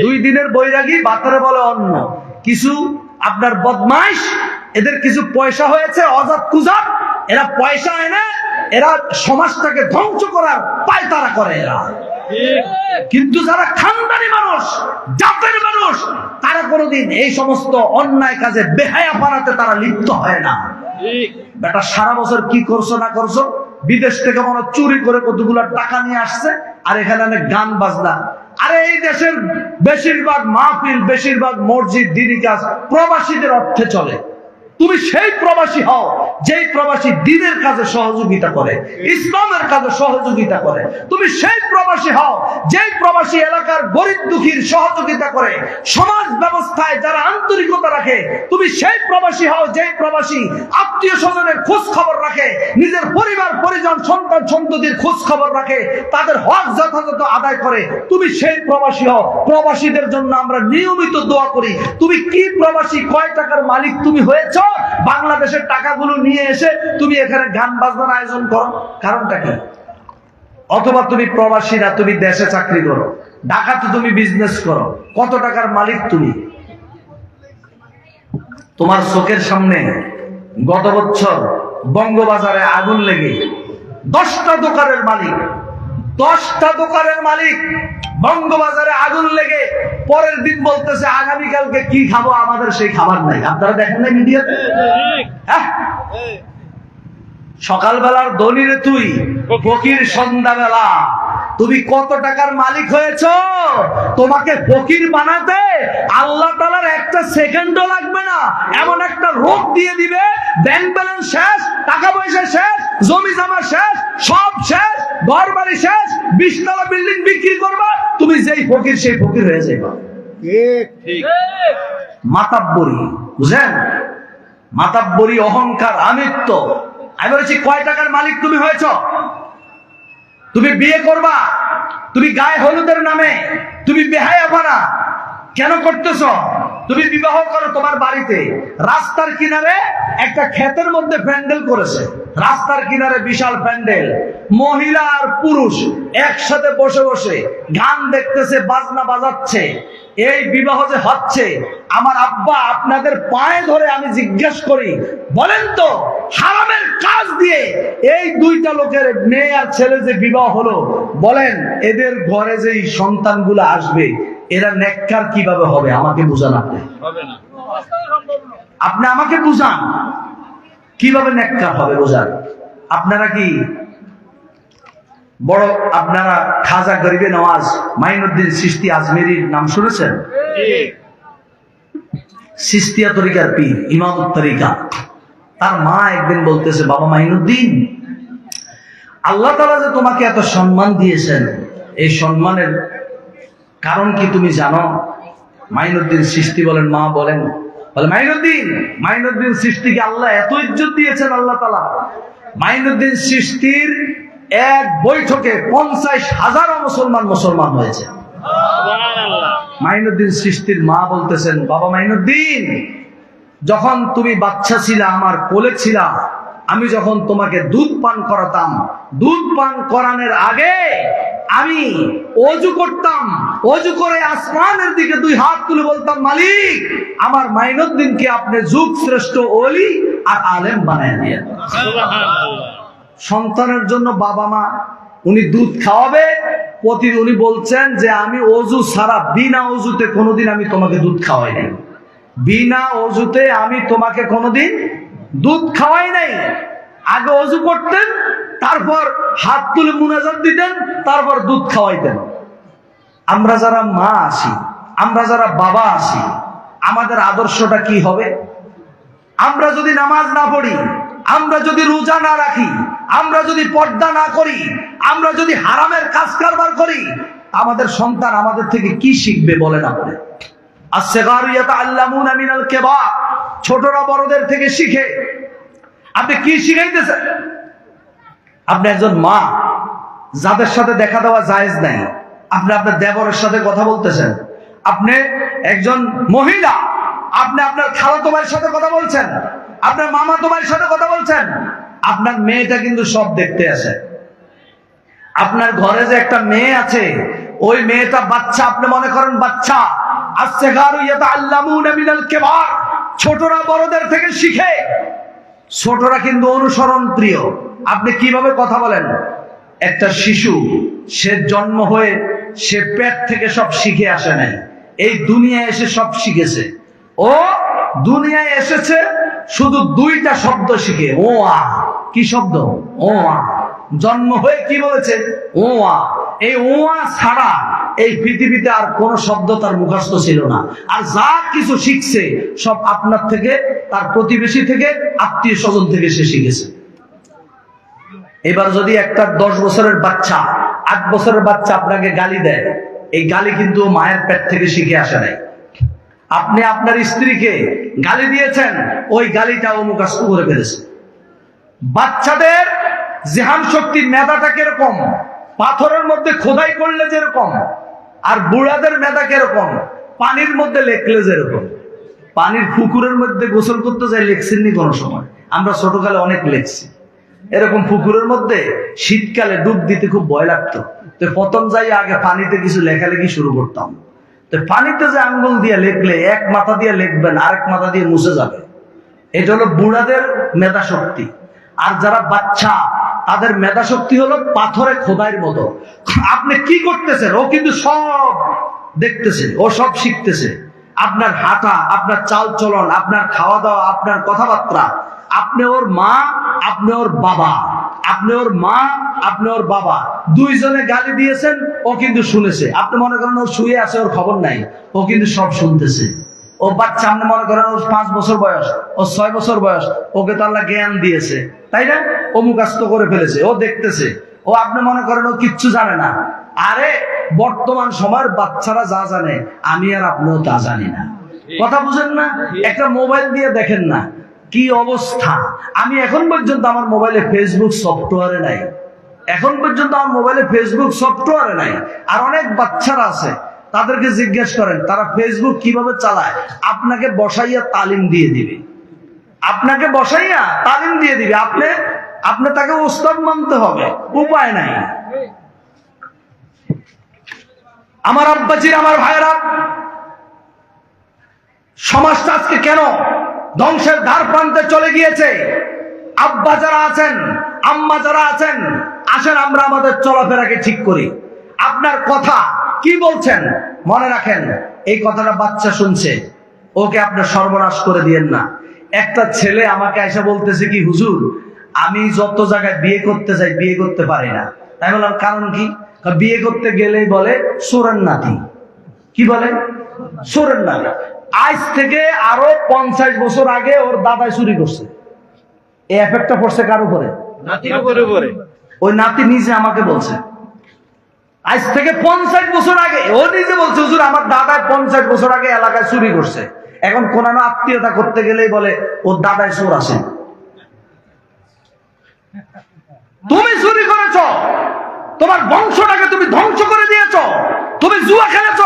[SPEAKER 1] 2 দিনের বৈরাগী বাতেরে বলে অন্ন। কিছু আপনার বদমাইশ, এদের কিছু পয়সা হয়েছে, অজাত কুজাত, এরা পয়সা এনে এরা সমাজটাকে ধ্বংস করার পায়তারা করে এরা। কিন্তু যারা খানদানি মানুষ, জাতের মানুষ, তারা কোনোদিন এই সমস্ত অন্যায় কাজে বেহায়া পারাতে তারা লিপ্ত হয় না। বেটা সারা বছর কি করছো না করছো, বিদেশ থেকে মনে চুরি করে কতগুলো টাকা নিয়ে আসছে, আর এখানে অনেক গান বাজনা। আরে এই দেশের বেশিরভাগ মাহফিল, বেশিরভাগ মসজিদ, দিনী কাজ প্রবাসীদের অর্থে চলে। তুমি সেই প্রবাসী হও যেই প্রবাসী দ্বীনের কাজে সহযোগিতা করে, ইসলামের কাজে সহযোগিতা করে। তুমি সেই প্রবাসী হও যেই প্রবাসী এলাকার গরিব দুঃখীর সহযোগিতা করে, সমাজ ব্যবস্থায় যারা আন্তরিকতা রাখে। তুমি সেই প্রবাসী হও যেই প্রবাসী আত্মীয় স্বজনের খোঁজ খবর রাখে, নিজের পরিবার পরিজন সন্তান সন্ততির খোঁজ খবর রাখে, তাদের হক যথাযথ আদায় করে। তুমি সেই প্রবাসী হও। প্রবাসীদের জন্য আমরা নিয়মিত দোয়া করি। তুমি কি প্রবাসী, কয় টাকার মালিক তুমি হয়েছ? বাংলাদেশের টাকাগুলো নিয়ে এসে তুমি এখানে গান বাজনার আয়োজন করো, কারণটা কি? অথবা তুমি প্রবাসী না, তুমি দেশে চাকরি করো, ঢাকাতে তুমি বিজনেস করো, কত টাকার মালিক তুমি? তোমার চোখের সামনে গত বছর বঙ্গবাজারে আগুন লেগে 10টা দোকানের মালিক, 10টা দোকানের মালিক বঙ্গবাজারে আগুন লেগে পরের দিন বলতেছে আগামীকালকে কি খাবো, আমাদের সেই খাবার নাই। আপনারা দেখেন না মিডিয়াতে? হ্যাঁ, সকালবেলার দলিরে তুই ফকির, সন্ধ্যাবেলা তুমি কত টাকার মালিক হয়েছ? তোমাকে ফকির বানাতে আল্লাহ তাআলার একটা সেকেন্ডও লাগবে না। এমন একটা রোগ দিয়ে দিবে, ব্যাংক ব্যালেন্স শেষ, টাকা পয়সা শেষ, জমি জমা শেষ, সব শেষ, ঘর বাড়ি শেষ, 20 তলা বিল্ডিং বিক্রি করবা, তুমি যেই ফকির সেই ফকির হয়ে যাবে। ঠিক মাতাব্বরি, বুঝেন? মাতাব্বরি, অহংকার, আমিত্ব। আমি বলেছি কয় টাকার মালিক তুমি হয়েছ? তুমি বিয়ে করবা, তুমি গায়ে হলুদের নামে তুমি বেহায়াপানা, কেন করতেছ? তুমি বিবাহ করো তোমার বাড়িতে, রাস্তার কিনারে একটা ক্ষেতের মধ্যে প্যান্ডেল করেছে, রাস্তার কিনারে বিশাল প্যান্ডেল, মহিলা আর পুরুষ একসাথে বসে বসে গান দেখতেছে, বাজনা বাজাচ্ছে। এই বিবাহ যে হচ্ছে, আমার আব্বা আপনাদের পায়ে ধরে আমি জিজ্ঞেস করি, বলেন তো হারামের কাজ দিয়ে এই দুইটা লোকের মেয়ে আর ছেলে যে বিবাহ হলো, বলেন এদের ঘরে যে সন্তানগুলো আসবে এরা নেককার কিভাবে হবে? আমাকে বুঝান আপনি,
[SPEAKER 3] হবে না।
[SPEAKER 1] আপনি আমাকে বুঝান কিভাবে নেককার হবে, বুঝান। আপনারা কি বড়, আপনারা খাজা গরিবে নওয়াজ মাইনুদ্দিন চিশতি আজমেরির নাম শুনেছেন?
[SPEAKER 3] জি।
[SPEAKER 1] চিশতিয়া তরিকার পীর, ইমামত তরিকা। তার মা একদিন বলতেছে, বাবা মাইনুদ্দিন, আল্লাহ তাআলা যে তোমাকে এত সম্মান দিয়েছেন, এই সম্মানের কারণ কি তুমি জানো? মাইনুদ্দিন চিশতি বলেন, মা বলেন। বলে মাইনুদ্দিন চিশতিকে আল্লাহ এত ইজ্জত দিয়েছেন আল্লাহ তাআলা, মাইনুদ্দিন চিশতির এক বৈঠকে 50,000 মুসলমান হয়েছে।
[SPEAKER 3] সুবহানাল্লাহ।
[SPEAKER 1] মাইনুদ্দিন চিশতির মা বলতেছেন, বাবা মাইনুদ্দিন, যখন তুমি বাচ্চা ছিলা, আমার কোলে ছিলা, আমি যখন তোমাকে দুধ পান করাতাম, দুধ পান করানোর আগে আমি ওযু করতাম, ওযু করে আসমানের দিকে 2 হাত তুলে বলতাম, মালিক আমার মাইনুদ্দিনকে আপনি যুগ শ্রেষ্ঠ ওলি আর আলেম বানায় দিয়ে।
[SPEAKER 3] সুবহানাল্লাহ।
[SPEAKER 1] সন্তানের জন্য বাবা মা উনি দুধ খাওয়াবে, উনি বলছেন যে আমি ওযু ছাড়া, বিনা ওযুতে কোনোদিন আমি তোমাকে দুধ খাওয়াই নাই, বিনা ওযুতে আমি তোমাকে কোনোদিন দুধ খাওয়াই নাই। আগে ওযু করতেন, তারপর হাত তুলে মুনাজাত দিতেন, তারপর দুধ খাওয়াইতেন। আমরা যারা মা আছি, আমরা যারা বাবা আছি, আমাদের আদর্শটা কি হবে? আমরা যদি নামাজ না পড়ি, আমরা যদি রোজা না রাখি, আমরা যদি পর্দা না করি, আমরা যদি হারামের কাজ কারবার করি, আমাদের সন্তান আমাদের থেকে কি শিখবে বলেন আপনি? as-sigharu yata'allamuna min al-kibar, ছোটরা বড়দের থেকে শিখে। আপনি কি শিখাইতেছেন? আপনি একজন মা, যাদের সাথে দেখা দেওয়া জায়েজ নাই, আপনি আপনার দেবরের সাথে কথা বলতেছেন। আপনি একজন মহিলা, আপনি আপনার খালাতো ভাইয়ের সাথে কথা বলছেন, আপনার মামাতো ভাইয়ের সাথে কথা বলছেন। আপনার মেয়েটা কিন্তু সব দেখতে আসে। আপনার ঘরে যে একটা মেয়ে আছে, ওই মেয়েটা বাচ্চা, আপনি মনে করেন বাচ্চা। as-sigharu yata'allamuna min al-kibar, ছোটরা বড়দের থেকে শিখে। ছোটরা কিন্তু অনুসরণ প্রিয়। আপনি কিভাবে কথা বলেন? একটা শিশু, সে জন্ম হয়ে সে পেট থেকে সব শিখে আসে নাই, এই দুনিয়ায় এসে সব শিখেছে। ও দুনিয়ায় এসেছে শুধু 2টা শব্দ শিখে, ও আ। কি শব্দ? ও আ। জন্ম হয়ে কি বলেছে? ও আ। এই ও আ ছাড়া এই পৃথিবীতে আর কোন শব্দ তার মুখস্থ ছিল না। আর যা কিছু শিখছে সব আপনার থেকে, তার প্রতিবেশী থেকে, আত্মীয় স্বজন থেকে সে শিখেছে। এবার যদি একটা 10 বছরের বাচ্চা, 8 বছরের বাচ্চা আপনাকে গালি দেয়, এই গালি কিন্তু মায়ের পেট থেকে শিখে আসে নাই। আপনি আপনার স্ত্রীকে গালি দিয়েছেন, ওই গালিটাও মুখস্থ করে ফেলেছে। বাচ্চাদের জেহান শক্তি, মেধাটা কিরকম? পাথরের মধ্যে খোদাই করলে যেরকম, আর বুড়াদের মেধা কিরকম? পানির মধ্যে লেখলে যেরকম। পানির পুকুরের মধ্যে গোসল করতে যাই লেখছেননি কোনো সময়? আমরা ছোটকালে অনেক লেখছি। এরকম পুকুরের মধ্যে শীতকালে ডুব দিতে খুব ভয় লাগতো, তো প্রথম যাই আগে পানিতে কিছু লেখালেখি শুরু করতাম। তো পানিতে যে আঙ্গুল দিয়ে লেখলে, এক মাথা দিয়ে লিখবেন, আরেক মাথা দিয়ে মুছে যাবে। এটা হলো বুড়াদের মেধা শক্তি। আর যারা বাচ্চা, তাদের মেধা শক্তি হলো পাথরে খোদাইয়ের মতো। আপনি কি করতেছেন? ও কিন্তু সব দেখতেছে, ও সব শিখতেছে। আপনার হাঁটা, আপনার চাল চলন, আপনার খাওয়া দাওয়া, আপনার কথাবার্তা। আপনি ওর মা, আপনি ওর বাবা, আপনি ওর মা, আপনি ওর বাবা, দুইজনে গালি দিয়েছেন, ও কিন্তু শুনেছে। আপনি মনে করেন ও শুয়ে আছে, ওর খবর নাই, ও কিন্তু সব শুনতেছে। ও বাচ্চা, আপনি মনে করেন ওর 5 বছর বয়স, ও 6 বছর বয়স, ওকে তো আল্লাহ জ্ঞান দিয়েছে, তাই না? ও মুখস্থ করে ফেলেছে, ও দেখতেছে। ও আপনি মনে করেন ও কিচ্ছু জানে না। আরে বর্তমান সময়ের বাচ্চারা যা জানে, আমি আর আপনিও তা জানি না। কথা বুঝেন না? একটা মোবাইল দিয়ে দেখেন না কি অবস্থা। আমি এখন পর্যন্ত আমার মোবাইলে ফেসবুক সফটওয়্যারে নাই, এখন পর্যন্ত আমার মোবাইলে ফেসবুক সফটওয়্যারে নাই। আর অনেক বাচ্চারা আছে, তাদেরকে জিজ্ঞেস করেন তারা ফেসবুক কিভাবে চালায়, আপনাকে বসাইয়া তালিম দিয়ে দিবে। আপনাকে বসাইয়া তালিম দিয়ে দিবে, আপনি তাকে উস্তাদ মানতে হবে, উপায় নাই। আমার আব্বাজির, আমার ভাইয়েরা, সমাজটা আজকে কেন ধ্বংসের ধার প্রান্তে চলে গিয়েছে? আব্বা যারা আছেন, আম্মা যারা আছেন, আসেন আমরা আমাদের চলাফেরাকে ঠিক করি। আপনার কথা কি বলছেন মনে রাখেন, এই কথাটা বাচ্চা শুনছে, ওকে আপনি সর্বনাশ করে দিয়েন না। একটা ছেলে আমাকে এসে বলতেছে কি, হুজুর আমি যত জায়গায় বিয়ে করতে চাই বিয়ে করতে পারি না। তাই বললাম কারণ কি? বিয়ে করতে গেলেই বলে চোরের নাতি। কি বলে? চোরের নাতি। আজ থেকে আরো 50 বছর আগে ওর দাদাই চুরি করছে। এই এফেক্টটা পড়ছে কার উপরে?
[SPEAKER 3] নাতির উপরে পড়ে।
[SPEAKER 1] ওই নাতি নিজে আমাকে বলছে, আজ থেকে 50 বছর আগে ও নিজে বলছে, হুজুর আমার দাদাই 50 বছর আগে এলাকায় চুরি করছে। এখন কোন আত্মীয়তা করতে গেলেই বলে ওর দাদাই চোর আছে। তুমি চুরি করেছ, তোমার বংশটাকে তুমি ধ্বংস করে দিয়েছ। তুমি জুয়া খেলেছ,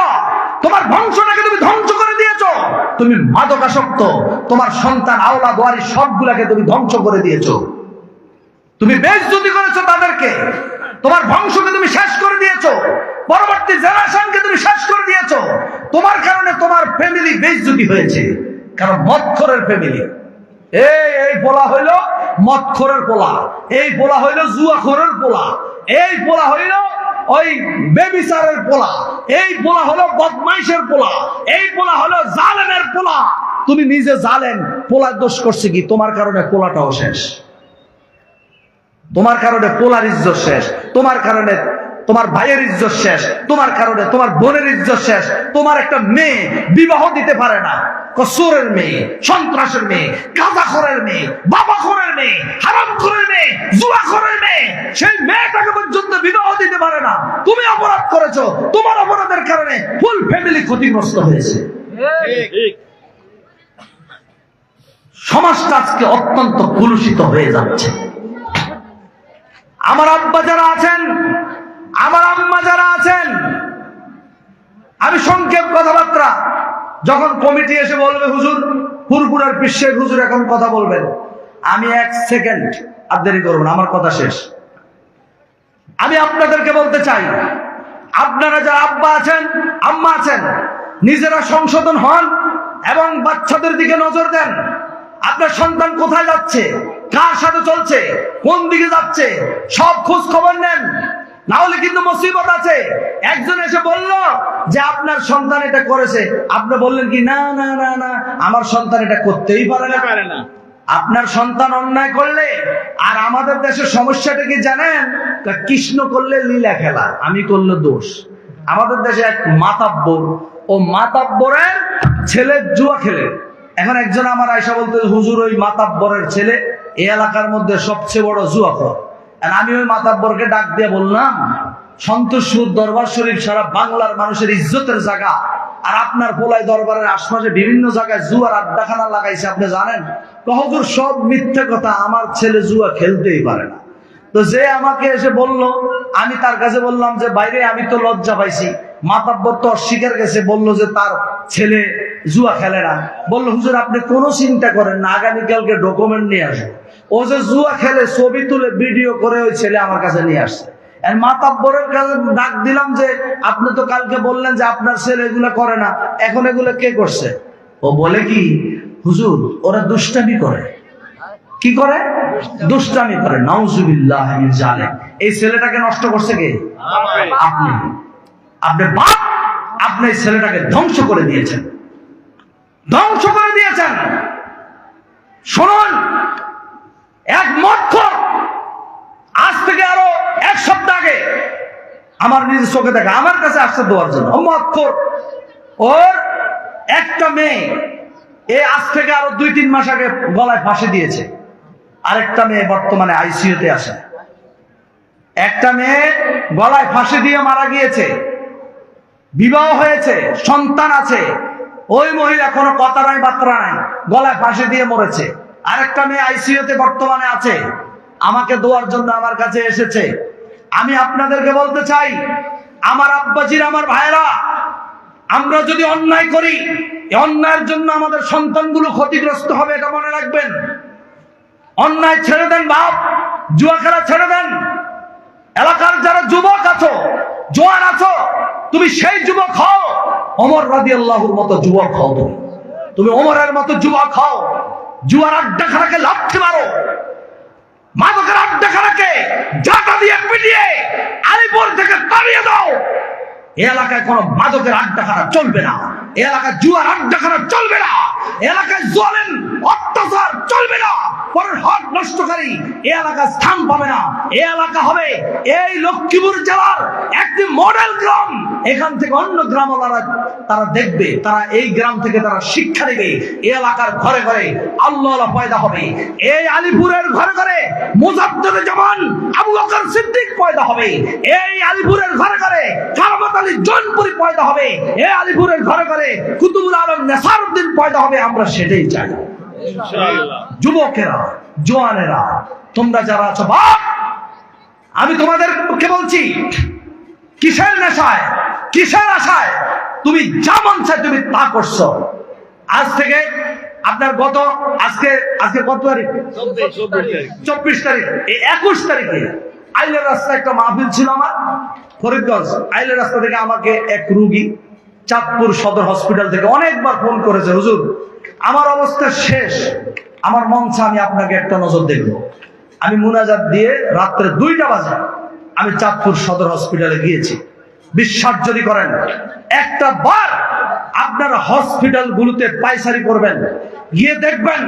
[SPEAKER 1] তোমার বংশটাকে তুমি ধ্বংস করে দিয়েছ। তুমি মাদকাসক্ত, তোমার সন্তান আওলাদ ওয়ারিস সবগুলাকে তুমি ধ্বংস করে দিয়েছ। তুমি বেইজ্জতি করেছো তাদেরকে, তোমার বংশকে তুমি শেষ করে দিয়েছো, পরবর্তী জেনারেশনকে তুমি শেষ করে দিয়েছো। তোমার কারণে তোমার ফ্যামিলি বেইজ্জতি হয়েছে, কারণ মদখোরের ফ্যামিলি। এই পোলা হইলো মদখোরের পোলা, এই পোলা হইলো জুয়াখোরের পোলা, এই পোলা হইলো ওই বেবিচারের পোলা, এই পোলা হলো বদমাইশের পোলা, এই পোলা হলো জালেমের পোলা। তুমি নিজে জালেম, পোলার দোষ করছে কি? তোমার কারণে পোলাটাও শেষ, তোমার কারণে পোলার ইজ্জত শেষ, তোমার কারণে তোমার ভাইয়ের ইজ্জত শেষ, তোমার কারণে তোমার বোনের ইজ্জত শেষ। তোমার একটা মেয়ে বিবাহ দিতে পারে না, কসুরের মেয়ে, সন্ত্রাসের মেয়ে, গাঁজাখোরের মেয়ে, বাবাখোরের মেয়ে, হারামখোরের মেয়ে, জুয়াখোরের মেয়ে, সেই মেয়েটাকে পর্যন্ত বিবাহ দিতে পারে না। তুমি অপরাধ করেছো, তোমার অপরাধের কারণে ফুল ফ্যামিলি ক্ষতিগ্রস্ত হয়েছে।
[SPEAKER 3] ঠিক।
[SPEAKER 1] সমাজটা আজকে অত্যন্ত কলুষিত হয়ে যাচ্ছে। আমার আব্বা যারা আছেন, আমার আম্মা যারা আছেন, আমি সংক্ষেপ কথাবার্তা, যখন কমিটি এসে বলবে হুজুর ফুরফুরার বিশ্বের হুজুর এখন কথা বলবেন, আমি 1 সেকেন্ড আর দেরি করব না, আমার কথা শেষ। আমি আপনাদেরকে বলতে চাই, আপনারা যারা আব্বা আছেন, আম্মা আছেন, নিজেরা সংশোধন হন এবং বাচ্চাদের দিকে নজর দেন। আপনার সন্তান কোথায় যাচ্ছে, কার সাথে চলছে, কোন দিকে যাচ্ছে, সব খোঁজ খবর নেন, না হলে কিন্তু মুসিবত আছে। একজন এসে বলল যে আপনার সন্তান এটা করেছে, আপনি বললেন কি না না না না আমার সন্তান এটা করতেই পারে না। আপনার সন্তান অন্যায় করলে, আর আমাদের দেশের সমস্যাটা কি জানেন? কৃষ্ণ করলে লীলা খেলা, আমি করলে দোষ। আমাদের দেশে এক মাতাব্বর, ও মাতাব্বরের ছেলে জুয়া খেলে। এখন একজন আমার আয়সা বলতে, হুজুর ওই মাতাব্বরের ছেলে এই এলাকার মধ্যে সবচেয়ে বড় জুয়াখোর। আর আমি ওই মাতাব্বরকে ডাক দিয়ে বললাম, সন্তোষপুর দরবার শরীফ সারা বাংলার মানুষের ইজ্জতের জায়গা, আর আপনার পোলাই দরবারের আশপাশে বিভিন্ন জায়গায় জুয়ার আড্ডাখানা লাগাইছে, আপনি জানেন? হুজুর সব মিথ্যে কথা, আমার ছেলে জুয়া খেলতেই পারে না। তো যে আমাকে এসে বলল, আমি তার কাছে বললাম যে বাইরে আমি তো লজ্জা পাইছি। মাতাব্বর তো অস্বীকার গেছে, বললো যে তার ছেলে জুয়া খেলে না। বললো হুজুর আপনি কোনো চিন্তা করেন না, আগামীকালকে ডকুমেন্ট নিয়ে আসবো। ও যে জুয়া খেলে ছবি তুলে ভিডিও করে ওই ছেলে আমার কাছে নিয়ে আসছে। মাতাব্বরের কাছে ডাক দিলাম যে আপনি তো কালকে বললেন যে আপনার ছেলে এগুলা করে না, এখন এগুলো কে করছে? ও বলে কি, হুজুর ওরা দুষ্টামি করে। কি করে? দুষ্টামি করে। নাউজুবিল্লাহ মিন জালিক। এই ছেলেটাকে নষ্ট করছে কে? আপনি। আপনি বাপ, আপনি এই ছেলেটাকে ধ্বংস করে দিয়েছেন, ধ্বংস করে দিয়েছেন। শুনুন, এক মদখোর আজ থেকে আরো 1 সপ্তাহ আগে আমার নিজের চোখে দেখা, আমার কাছে আসছে দেওয়ার জন্য। ও মদখোর, ওর একটা মেয়ে আজ থেকে আরো 2-3 মাস আগে গলায় ফাঁসি দিয়েছে। আরেকটা মেয়ে বর্তমানে আইসিইউতে আছে। একটা মেয়ে গলায় ফাঁসি দিয়ে মারা গিয়েছে, বিবাহ হয়েছে, সন্তান আছে। ওই মহিলা কোনো কথা নাই বার্তা নাই, গলায় ফাঁসি দিয়ে মরেছে। আরেকটা মেয়ে আইসিইউতে বর্তমানে আছে, আমাকে দোয়ার জন্য আমার কাছে এসেছে। আমি আপনাদেরকে বলতে চাই, আমার আব্বাজির, আমার ভাইরা, আমরা যদি অন্যায় করি, এই অন্যায়ের জন্য আমাদের সন্তানগুলো ক্ষতিগ্রস্ত হবে, এটা মনে রাখবেন। অন্যায় ছেড়ে দেন বাপ, জুয়া খেলা ছেড়ে দেন। এলাকার যারা যুবক আছো, জোয়ান আছো, তুমি সেই যুবক হও, ওমর রাদিয়াল্লাহুর মতো যুবক হও। তুমি ওমরের মতো যুবক হও। জুয়ার আড্ডাখানাকে লাথি মারো, মাদকের আড্ডাখানাকে জাটা দিয়ে পিটিয়ে আলিপুর থেকে তাড়িয়ে দাও। এই এলাকায় কোনো মাদকের আড্ডাখানা চলবে না, এই এলাকায় জুয়ার আড্ডাখানা চলবে না, এলাকায় জালেম অত্যাচার চলবে না, পরের হক নষ্টকারী এই এলাকায় স্থান পাবে না। এই এলাকা হবে এই লক্ষ্মীপুর জেলার একটি মডেল গ্রাম। এখান থেকে অন্য গ্রামওয়ালারা তারা দেখবে, তারা এই গ্রাম থেকে তারা শিক্ষা নেবে। এই এলাকার ঘরে ঘরে আল্লাহ পয়দা হবে। এই আলিপুরের ঘরে ঘরে মুজাদ্দেদে জামান আবু বকর সিদ্দিক পয়দা হবে। এই আলিপুরের ঘরে ঘরে কারামত আলী জৌনপুরি পয়দা হবে। এই আলিপুরের ঘরে ঘরে কুতুবুল আলম নেসারউদ্দিন পয়দা হবে। আমরা সেটাই চাই। যুবকেরা, জোয়ানেরা, তোমরা যারা আছো বাপ, আমি তোমাদেরকে বলছি, কিসের নেশায়, কিসের আশায় তুমি যা মন চায় তুমি তা করছো? আজ থেকে আপনার আজকে কত তারিখ? 24 তারিখ। এই 21 তারিখে আইলের রাস্তায় একটা মাহফিল ছিল আমার, ফরিদগঞ্জ। আইলের রাস্তা থেকে আমাকে এক রুগী চাঁদপুর সদর হসপিটাল থেকে অনেকবার ফোন করেছে, হুজুর আমার অবস্থা শেষ, আমার মন চায় আমি আপনাকে একটা নজর দেখবো। আমি মুনাজাত দিয়ে রাত্রে 2টা বাজে আমি চাঁদপুর সদর হসপিটালে গিয়েছি। বিশ্বাস যদি করেন, একটা বার আপনারা হসপিটাল গুলোতে পায়চারি করবেন, গিয়ে দেখবেন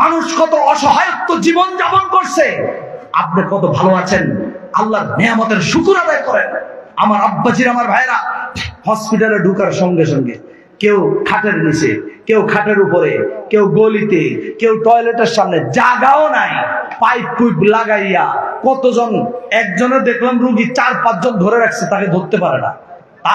[SPEAKER 1] মানুষ কত অসহায়ত্ব জীবন যাপন করছে। আপনি কত ভালো আছেন, আল্লাহর নিয়ামতের শুকর আদায় করেন। আমার আব্বাজির, আমার ভাইরা হসপিটালে ঢুকার সঙ্গে সঙ্গে কেউ খাটের নিচে, কেউ খাটের উপরে, কেউ গলিতে, কেউ টয়লেটের সামনে, জায়গাও নাই, পাইপ পুইপ লাগাইয়া কতজন, একজনের দেখলাম রুগী 4-5 জন ধরে রাখছে, তাকে ধরতে পারে না।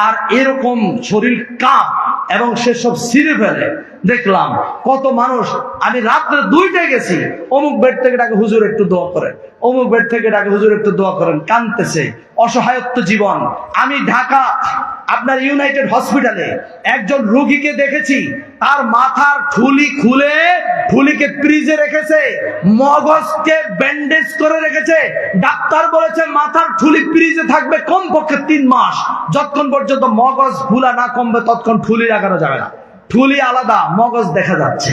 [SPEAKER 1] আর এরকম শরীর কাঁপ এবং সেসব ছিঁড়ে ফেলে দেখলাম কত মানুষ। আমি রাত্রে 2টায় গেছি, অমুক বেড থেকে ডাকে হুজুর একটু দোয়া করেন, অমুক বেড থেকে ডাকে হুজুর একটু দোয়া করেন, কাঁদতেছে, অসহায়ত্ব জীবন। আমি ঢাকা আপনার ইউনাইটেড হসপিটালে একজন রোগীকে দেখেছি, তার মাথার ঠুলি খুলে ঠুলিকে ফ্রিজে রেখেছে, মগজকে ব্যান্ডেজ করে রেখেছে। ডাক্তার বলেছে মাথার ঠুলি ফ্রিজে থাকবে কমপক্ষে 3 মাস। যতক্ষণ পর্যন্ত মগজ ফুলা না কমবে ততক্ষণ ঠুলি লাগানো যাবে না। ঠুলি আলাদা, মগজ দেখা যাচ্ছে।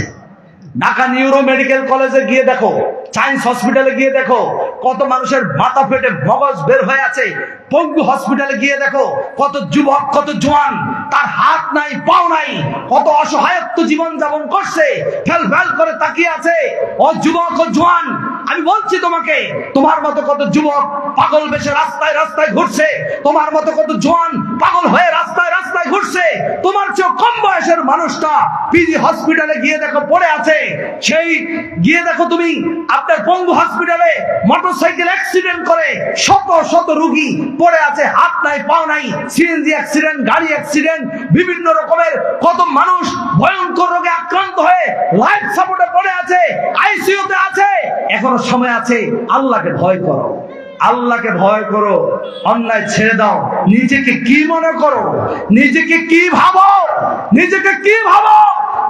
[SPEAKER 1] ঢাকা নিউরো মেডিকেল কলেজে গিয়ে দেখো, সায়েন্স হসপিটালে গিয়ে দেখো, কত মানুষের মাথা ফেটে মগজ বের হয়ে আছে। পঙ্গু হসপিটালে গিয়ে দেখো, কত যুবক, কত জোয়ান, তার হাত নাই, পাও নাই, কত অসহায়ত্ব জীবন যাপন করছে, ফেল ফেল করে তাকিয়ে আছে। ও যুবক, ও জোয়ান, আমি বলছি তোমাকে, তোমার মতো কত যুবক পাগল বেশে রাস্তায় রাস্তায় ঘুরছে, তোমার মতো কত জোয়ান পাগল হয়ে রাস্তায় রাস্তায় ঘুরছে। তোমার চেয়ে কম বয়সের মানুষটা পিজি হসপিটালে গিয়ে দেখো পড়ে আছে। সেই গিয়ে দেখো তুমি আপনার পঙ্গু হসপিটালে মোটরসাইকেল অ্যাক্সিডেন্ট করে শত শত রোগী পড়ে আছে, হাত নাই, পাও নাই, সিএনজি অ্যাক্সিডেন্ট, গাড়ি অ্যাক্সিডেন্ট, বিভিন্ন রকমের কত মানুষ ভয়ঙ্কর রোগে আক্রান্ত হয়ে লাইফ সাপোর্টে পড়ে আছে, আইসিইউতে আছে। এখনো সময় আছে, আল্লাহকে ভয় করো, আল্লাহকে ভয় করো, অন্যায় ছেড়ে দাও। নিজেকে কি মনে করো, নিজেকে কি ভাবো, নিজেকে কি ভাবো?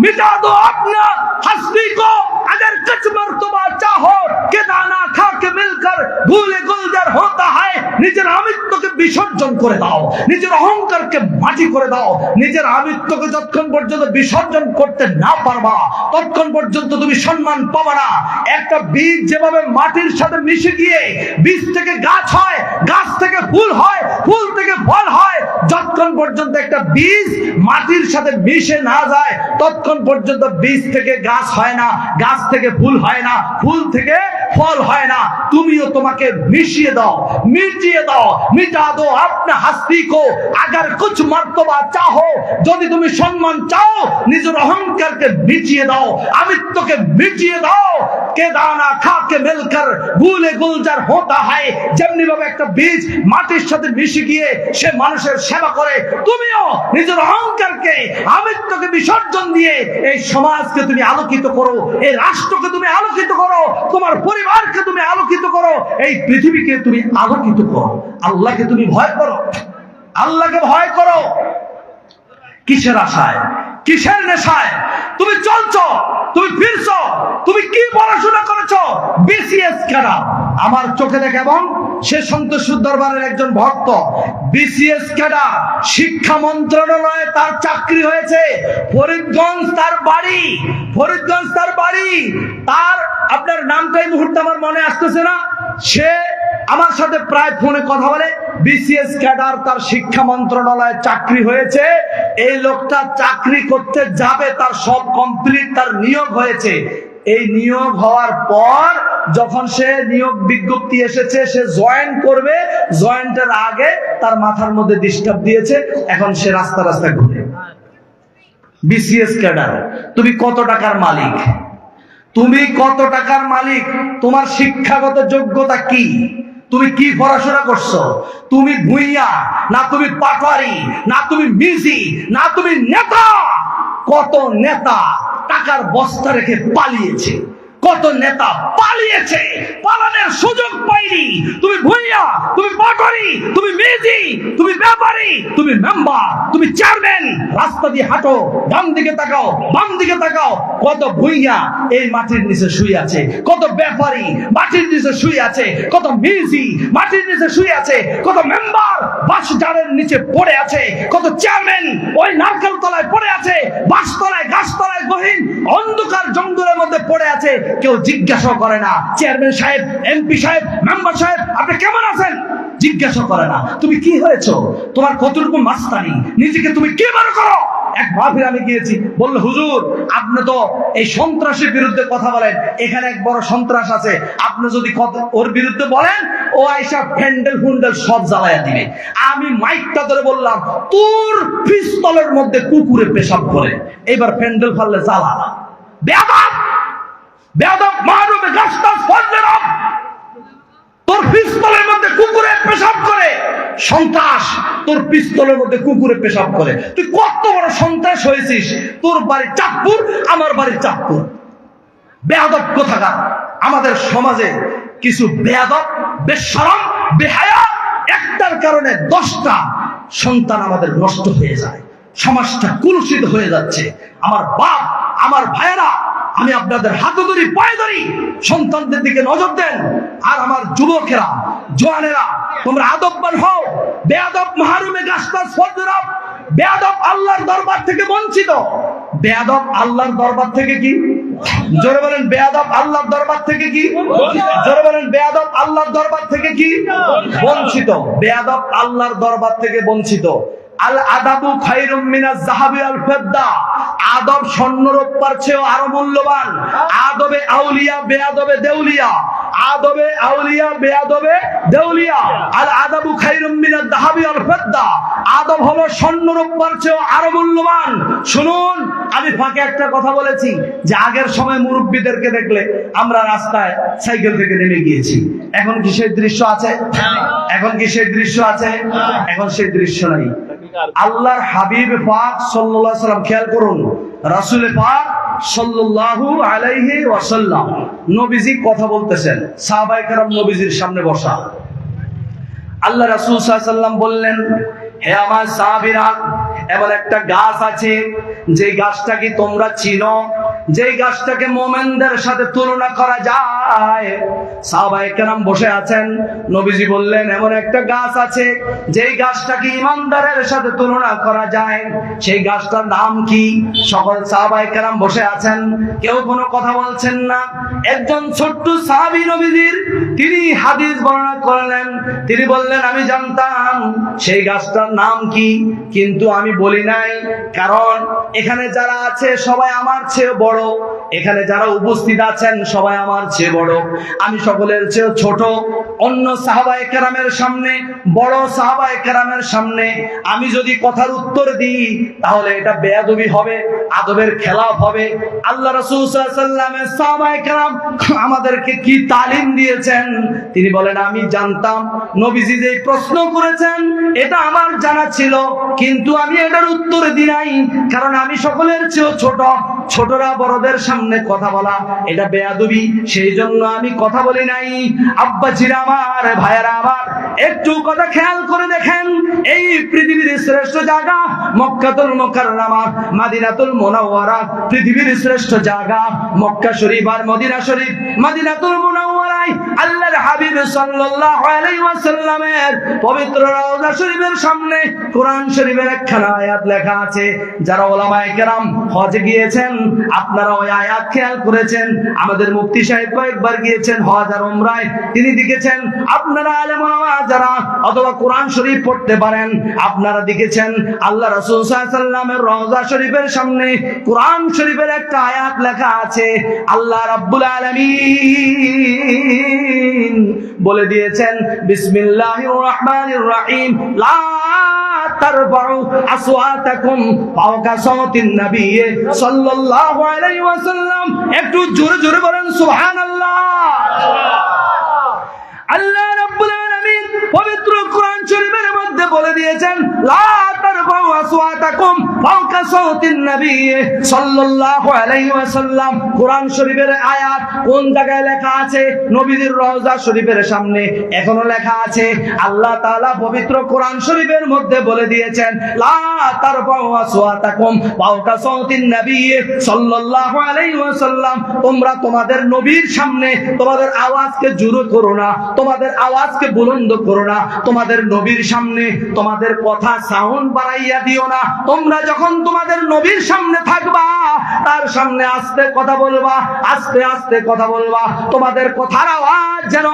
[SPEAKER 1] मिटा दो अपना हस्ती को, अगर कुछ मर्तबा चाहो कि दाना खा के मिलकर भूले गुलजार होता है। নিজের আমিত্বকে বিসর্জন করে দাও, নিজের অহংকারকে মাটি করে দাও। নিজের আমিত্বকে যতক্ষণ পর্যন্ত বিসর্জন করতে না পারবা ততক্ষণ পর্যন্ত তুমি সম্মান পাবা না। একটা বীজ যেভাবে মাটির সাথে মিশে গিয়ে বীজ থেকে গাছ হয়, গাছ থেকে ফুল হয়, ফুল থেকে ফল হয়, যতক্ষণ পর্যন্ত একটা বীজ মাটির সাথে মিশে না যায় ততক্ষণ পর্যন্ত বীজ থেকে গাছ হয় না, গাছ থেকে ফুল হয় না, ফুল থেকে ফল হয় না। তুমিও তোমাকে মিশিয়ে দাও, মিটিয়ে দাও, মিটা দো আপনা হস্তি কো, अगर कुछ मर्तबा चाहो, যদি তুমি সম্মান চাও নিজের অহংকারকে মিটিয়ে দাও, আমিত্বকে মিটিয়ে দাও। কে দানা খা কে মিলকর ভুলে গুলজার होता है। যেমনি ভাবে একটা বীজ মাটির সাথে মিশে গিয়ে সে মানুষের সেবা করে, তুমিও নিজের অহংকারকে, আমিত্বকে বিসর্জন দিয়ে এই সমাজকে তুমি আলোকিত করো, এই রাষ্ট্রকে তুমি আলোকিত করো, তোমার পরিবারকে তুমি আলোকিত করো, এই পৃথিবীকে তুমি আলোকিত করো। আল্লাহকে তুমি ভয় করো, আল্লাহকে ভয় করো। কিসের আশায়, কিসের নেশায় তুমি চলছো, তুমি ফিরছো, তুমি কি পড়াশোনা করেছো? BCS cadre. আমার চোখে দেখে, এবং সে সন্তোষপুর দরবারের একজন ভক্ত, বিসিএস ক্যাডার, শিক্ষা মন্ত্রণালয়ে তার চাকরি হয়েছে, ফরিদগঞ্জ তার বাড়ি, ফরিদগঞ্জ তার বাড়ি। তার আপনার নামটা এই মুহূর্তে আমার মনে আসতেছে না। সে আমার সাথে প্রায় ফোনে কথা বলে, বিসিএস ক্যাডার, তার শিক্ষা মন্ত্রণালয়ে চাকরি হয়েছে। এই লোকটা চাকরি করতে যাবে, তার সব কমপ্লিট, তার নিয়োগ হয়েছে। এই নিয়োগ হওয়ার পর যখন সে নিয়োগ বিজ্ঞপ্তি এসেছে, সে জয়েন করবে, জয়েন্টের আগে তার মাথার মধ্যে ডিস্টার্ব দিয়েছে, এখন সে রাস্তা রাস্তা ঘুরে। বিসিএস ক্যাডার, তুমি কত টাকার মালিক? তুমি কত টাকার মালিক? তোমার শিক্ষাগত যোগ্যতা কি? তুমি কি পড়াশোনা করছো? তুমি ভুইয়া না তুমি পাটোয়ারি না তুমি মিজি না তুমি নেতা? কত নেতা টাকার বস্তা রেখে পালিয়েছে, কত নেতা পালিয়েছে, পালানোর সুযোগ পাইনি। তুমি ভুইয়া, তুমি পাটোয়ারি, তুমি মিজি, তুমি ব্যাপারী, তুমি মেম্বার, তুমি চেয়ারম্যান, রাস্তা দিয়ে হাঁটো, ডান দিকে তাকাও, বাম দিকে তাকাও, কত ভুইয়া এই মাটির নিচে শুয়ে আছে, কত ব্যাপারী মাটির নিচে শুয়ে আছে, কত মিজি মাটির নিচে শুয়ে আছে, কত মেম্বার বাঁশ জারের নিচে পড়ে আছে, কত চেয়ারম্যান ওই নারকেল তলায় পড়ে আছে, বাঁশ তলায়, গাছ তলায়, গহীন অন্ধকার জঙ্গলের মধ্যে পড়ে আছে। কেউ জিজ্ঞাসা করে না, চেয়ারম্যান সাহেব, এমপি সাহেব, মেম্বার সাহেব, আপনি কেমন আছেন? জিজ্ঞাসা করে না তুমি কি হয়েছো, তোমার কতটুকু মাস্তানি, নিজেকে তুমি কি মনে করো? এক মাহফিলে আমি গিয়েছি, বলল হুজুর আপনি তো এই সন্ত্রাসের বিরুদ্ধে কথা বলেন, এখানে এক বড় সন্ত্রাস আছে, আপনি যদি ওর বিরুদ্ধে বলেন ও আইসা ফ্যান্ডেল ফুন্ডেল সব জ্বালায়া দিবে। আমি মাইকটা ধরে বললাম, তোর পিস্তলের মধ্যে কুকুরে পেশাব করে, এবার ফ্যান্ডেল ফাললে জ্বালা। বেয়াদব, বেয়াদব, মারুবে গাছটাস ফজরব, তোর পিস্তলের মধ্যে কুকুরে পেশাব করে। সন্ত্রাস, তোর পিস্তলের মধ্যে কুকুরে পেশাব করে। তুই কত বড় সন্ত্রাস হয়েছিস? তোর বাড়ি চাঁদপুর, আমার বাড়ি চাঁদপুর। বেয়াদব কোথাকার। আমাদের সমাজে কিছু বেয়াদব, বেশরম, বেহায়া, একটার কারণে 10টা সন্তান আমাদের নষ্ট হয়ে যায়, সমাজটা কুলুষিত হয়ে যাচ্ছে। আমার বাপ, আমার ভাইয়েরা, আমি আপনাদের হাতে ধরি, পায়ে ধরি, সন্তানদের দিকে নজর দেন। আর আমার যুবকেরা, জওয়ানেরা, তোমরা আদববান হও। বেয়াদব মাহরুমে গাছটাস ফজরব, বেয়াদব আল্লাহর দরবার থেকে বঞ্চিত। বেয়াদব আল্লাহর দরবার থেকে কি? জোরে বলেন, বেয়াদব আল্লাহর দরবার থেকে কি? জোরে বলেন, বেয়াদব আল্লাহর দরবার থেকে কি? বঞ্চিত। বেয়াদব আল্লাহর দরবার থেকে বঞ্চিত। আল আদাবু খায়রুম মিনাজ যাহাবি আল ফিদ্দা, আদব স্বর্ণ রূপার চেয়েও আরো মূল্যবান। আদবে আউলিয়া, বেয়াদবে দেউলিয়া, আদবে আউলিয়া, বেয়াদবে দেউলিয়া। আল আদাবু খায়রুম মিনাজ যাহাবি আল ফিদ্দা, আদব হলো স্বর্ণ রূপার চেয়েও আরো মূল্যবান। শুনুন, আমি ফাঁকে একটা কথা বলেছি যে আগের সময় মুরব্বীদেরকে দেখলে আমরা রাস্তায় সাইকেল থেকে নেমে গিয়েছি। এখন কি সেই দৃশ্য আছে? এখন কি সেই দৃশ্য আছে? এখন সেই দৃশ্য নাই। আল্লাহর হাবিব পাক সাল্লাল্লাহু আলাইহি ওয়াসাল্লাম, খেয়াল করুন, রাসূল পাক সাল্লাল্লাহু আলাইহি ওয়াসাল্লাম, নবীজি কথা বলতেছেন, সাহাবায়ে কেরাম নবীজির সামনে বসা। আল্লাহ রাসূল সাল্লাল্লাহু আলাইহি ওয়াসাল্লাম বললেন, হে আমার সাহাবীরা, এমন একটা গাছ আছে, যে গাছটা কি তোমরা চিনো? যে গাছটাকে মুমিনদের সাথে তুলনা করা যায়। সাহাবায়ে কেরাম বসে আছেন, নবীজি বললেন, এমন একটা গাছ আছে, যেই গাছটাকে ঈমানদারের সাথে তুলনা করা যায়। সেই গাছটার নাম কি? সকল সাহাবায়ে কেরাম বসে আছেন, কেউ কোনো কথা বলছেন না। একজন ছোট্ট সাহাবী নবীজির, তিনি হাদিস বর্ণনা করলেন, তিনি বললেন, আমি জানতাম সেই গাছটার নাম কি, কিন্তু আমি বলি নাই, কারণ এখানে যারা আছে সবাই আমার চেয়ে বড়, এখানে যারা উপস্থিত আছেন সবাই আমার চেয়ে বড়, আমি সকলের চেয়ে ছোট। অন্য সাহাবায়ে কেরামের সামনে, বড় সাহাবায়ে কেরামের সামনে আমি যদি কথার উত্তর দিই, তাহলে এটা বেয়াদবি হবে, আদবের খেলাফ হবে। আল্লাহ রাসূল সাল্লাল্লাহু আলাইহি ওয়াসাল্লামের সাহাবায়ে কেরাম আমাদেরকে কি তালিম দিয়েছেন? তিনি বলেন, আমি জানতাম নবীজি যে প্রশ্ন করেছেন এটা আমার জানা ছিল, কিন্তু আমি এটার উত্তর দিই নাই, কারণ আমি সকলের চেয়ে ছোট। ছোটরা বড়দের সামনে কথা বলা এটা বেয়াদবি, সেই জন্য আমি কথা বলি নাই। আব্বাজিরা আমার, ভাইয়েরা আমার, একটু কথা খেয়াল করে দেখেন, এই পৃথিবীর শ্রেষ্ঠ জায়গা মক্কাতুল মুকাররমা, মদিনাতুল মুনাওয়ারা, পৃথিবীর শ্রেষ্ঠ জায়গা মক্কা শরীফ আর মদিনা শরীফ। মদিনাতুল মুনাওয়ারায় আল্লাহর হাবিব সাল্লাল্লাহু আলাইহি ওয়াসাল্লামের পবিত্র রওজা শরীফের সামনে কোরআন শরীফের একখানা আয়াত লেখা আছে। যারা ওলামায়ে কেরাম হজে গিয়েছেন আপনারা ওই আয়াত খেয়াল করেছেন। আমাদের মুফতি সাহেব কয়েকবার গিয়েছেন হজ আর উমরায়, তিনি দেখেছেন। আপনারা আলেম ওলামা যারা অথবা কোরআন শরীফ পড়তে পারেন আপনারা দেখেছেন আল্লাহ রাসূল সাল্লাল্লাহু আলাইহি ওয়াসাল্লামের রওজা শরীফের সামনে কোরআন শরীফের একটা আয়াত লেখা আছে। আল্লাহ রাব্বুল আলামিন বলে দিয়েছেন, বিসমিল্লাহির রহমানির রহিম, লা তারফাউ আসওয়াতাকুম ফাওকা সাওতিন নবী সাল্লাল্লাহু আলাইহি ওয়াসাল্লাম। একটু জোরে জোরে বলেন সুবহানাল্লাহ। আল্লাহ রাব্বুল আলামিন পবিত্র কোরআন শরীফের মধ্যে বলে দিয়েছেন, লা তারফাউ আসওয়াতাকুম ফাওকা সাওতিন নবী সাল্লাল্লাহু আলাইহি ওয়াসাল্লাম। কোরআন শরীফের আয়াত কোন জায়গায় লেখা আছে? নবীর রওজা শরীফের সামনে এখনো লেখা আছে। আল্লাহ তাআলা পবিত্র কোরআন শরীফের মধ্যে বলে দিয়েছেন, লা তারফাউ আসওয়াতাকুম ফাওকা সাওতিন নবী সাল্লাল্লাহু আলাইহি ওয়াসাল্লাম। তোমরা তোমাদের নবীর সামনে তোমাদের আওয়াজকে জোরে করো না, তোমাদের আওয়াজকে বুলন্দ করো না, তোমাদের নবীর সামনে তোমাদের কথা সাউন্ড বাড়াইয়া দিও না। তোমরা যখন তোমাদের নবীর সামনে থাকবা তার সামনে আস্তে কথা বলবা, আস্তে আস্তে কথা বলবা। তোমাদের কথার আওয়াজ যেন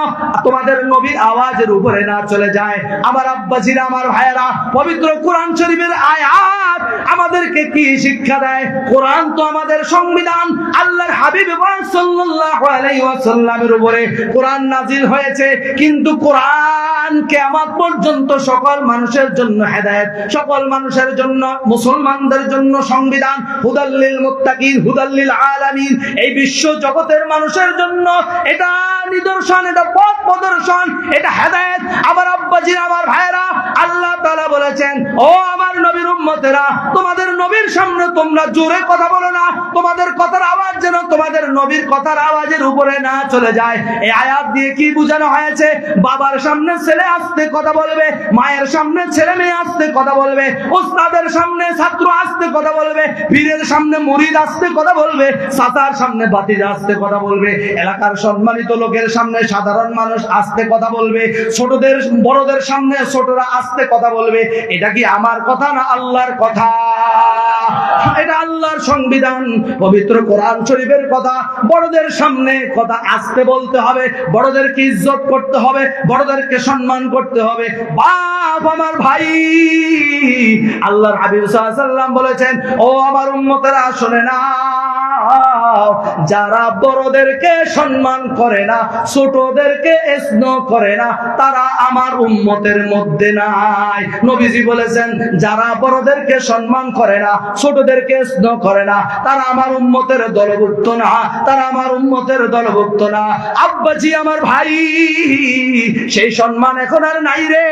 [SPEAKER 1] তোমাদের নবীর আওয়াজের উপরে না চলে যায়। আমার আব্বাজিরা, আমার ভাইয়েরা, পবিত্র কোরআন শরীফের আয়াত আমাদেরকে কি শিক্ষা দেয়? কোরআন তো আমাদের সংবিধান। আল্লাহর হাবিব সাল্লাল্লাহু আলাইহি ওয়াসাল্লামের উপরে কোরআন নাজিল হয়েছে, কিন্তু কোরআন কিয়ামত পর্যন্ত সকল মানুষের জন্য হেদায়েত, সকল মানুষের জন্য, মুসলমানদের জন্য সংবিধান। হুদাল্লিল মুত্তাকিন, হুদাল্লিল আলামিন। এই বিশ্ব জগতের মানুষের জন্য এটা নিদর্শন, এটা পথ প্রদর্শন, এটা হেদায়েত। আমার আব্বাজি, আমার ভাইয়েরা, আল্লাহ তাআলা বলেছেন, ও আমার নবীর উম্মতেরা, তোমাদের নবীর সামনে তোমরা জোরে কথা বলো না, তোমাদের কথার আওয়াজ যেন তোমাদের নবীর কথার আওয়াজের উপরে না চলে যায়। এই আয়াত দিয়ে কি বোঝানো হয়েছে? বাবার সামনে ছেলে আস্তে কথা বলবে, মায়ের সামনে ছেলে মেয়ে আস্তে কথা বলবে, ওস্তাদের সামনে ছাত্র আস্তে কথা বলবে, পীরের সামনে মুরিদ আস্তে কথা বলবে, চাচার সামনে ভাতিজা আস্তে কথা বলবে, এলাকার সম্মানিত লোকের সামনে সাধারণ মানুষ আস্তে কথা বলবে, ছোটদের বড়দের সামনে ছোটরা আস্তে কথা বলবে। এটা কি আমার কথা না আল্লাহর কথা? এটা আল্লাহর সংবিধান, পবিত্র কোরআন শরীফের কথা। বড়দের সামনে কথা আস্তে বলতে হবে, বড়দেরকে ইজ্জত করতে হবে, বড়দেরকে সম্মান করতে হবে। বাপ আমার ভাই, আল্লাহর হাবিব সাল্লাল্লাহু আলাইহি ওয়াসাল্লাম বলেছেন, ও আমার উম্মতেরা শুনে না, যারা বড়দেরকে সম্মান করে না, ছোটদেরকে স্নেহ করে না, তারা আমার উম্মতের মধ্যে নাই। নবীজি বলেছেন, যারা বড়দেরকে সম্মান করে না, ছোটদেরকে স্নেহ করে না, তারা আমার উম্মতের দলভুক্ত না, তারা আমার উম্মতের দলভুক্ত না। আব্বাজি আমার ভাই, সেই সম্মান এখন আর নাই রে।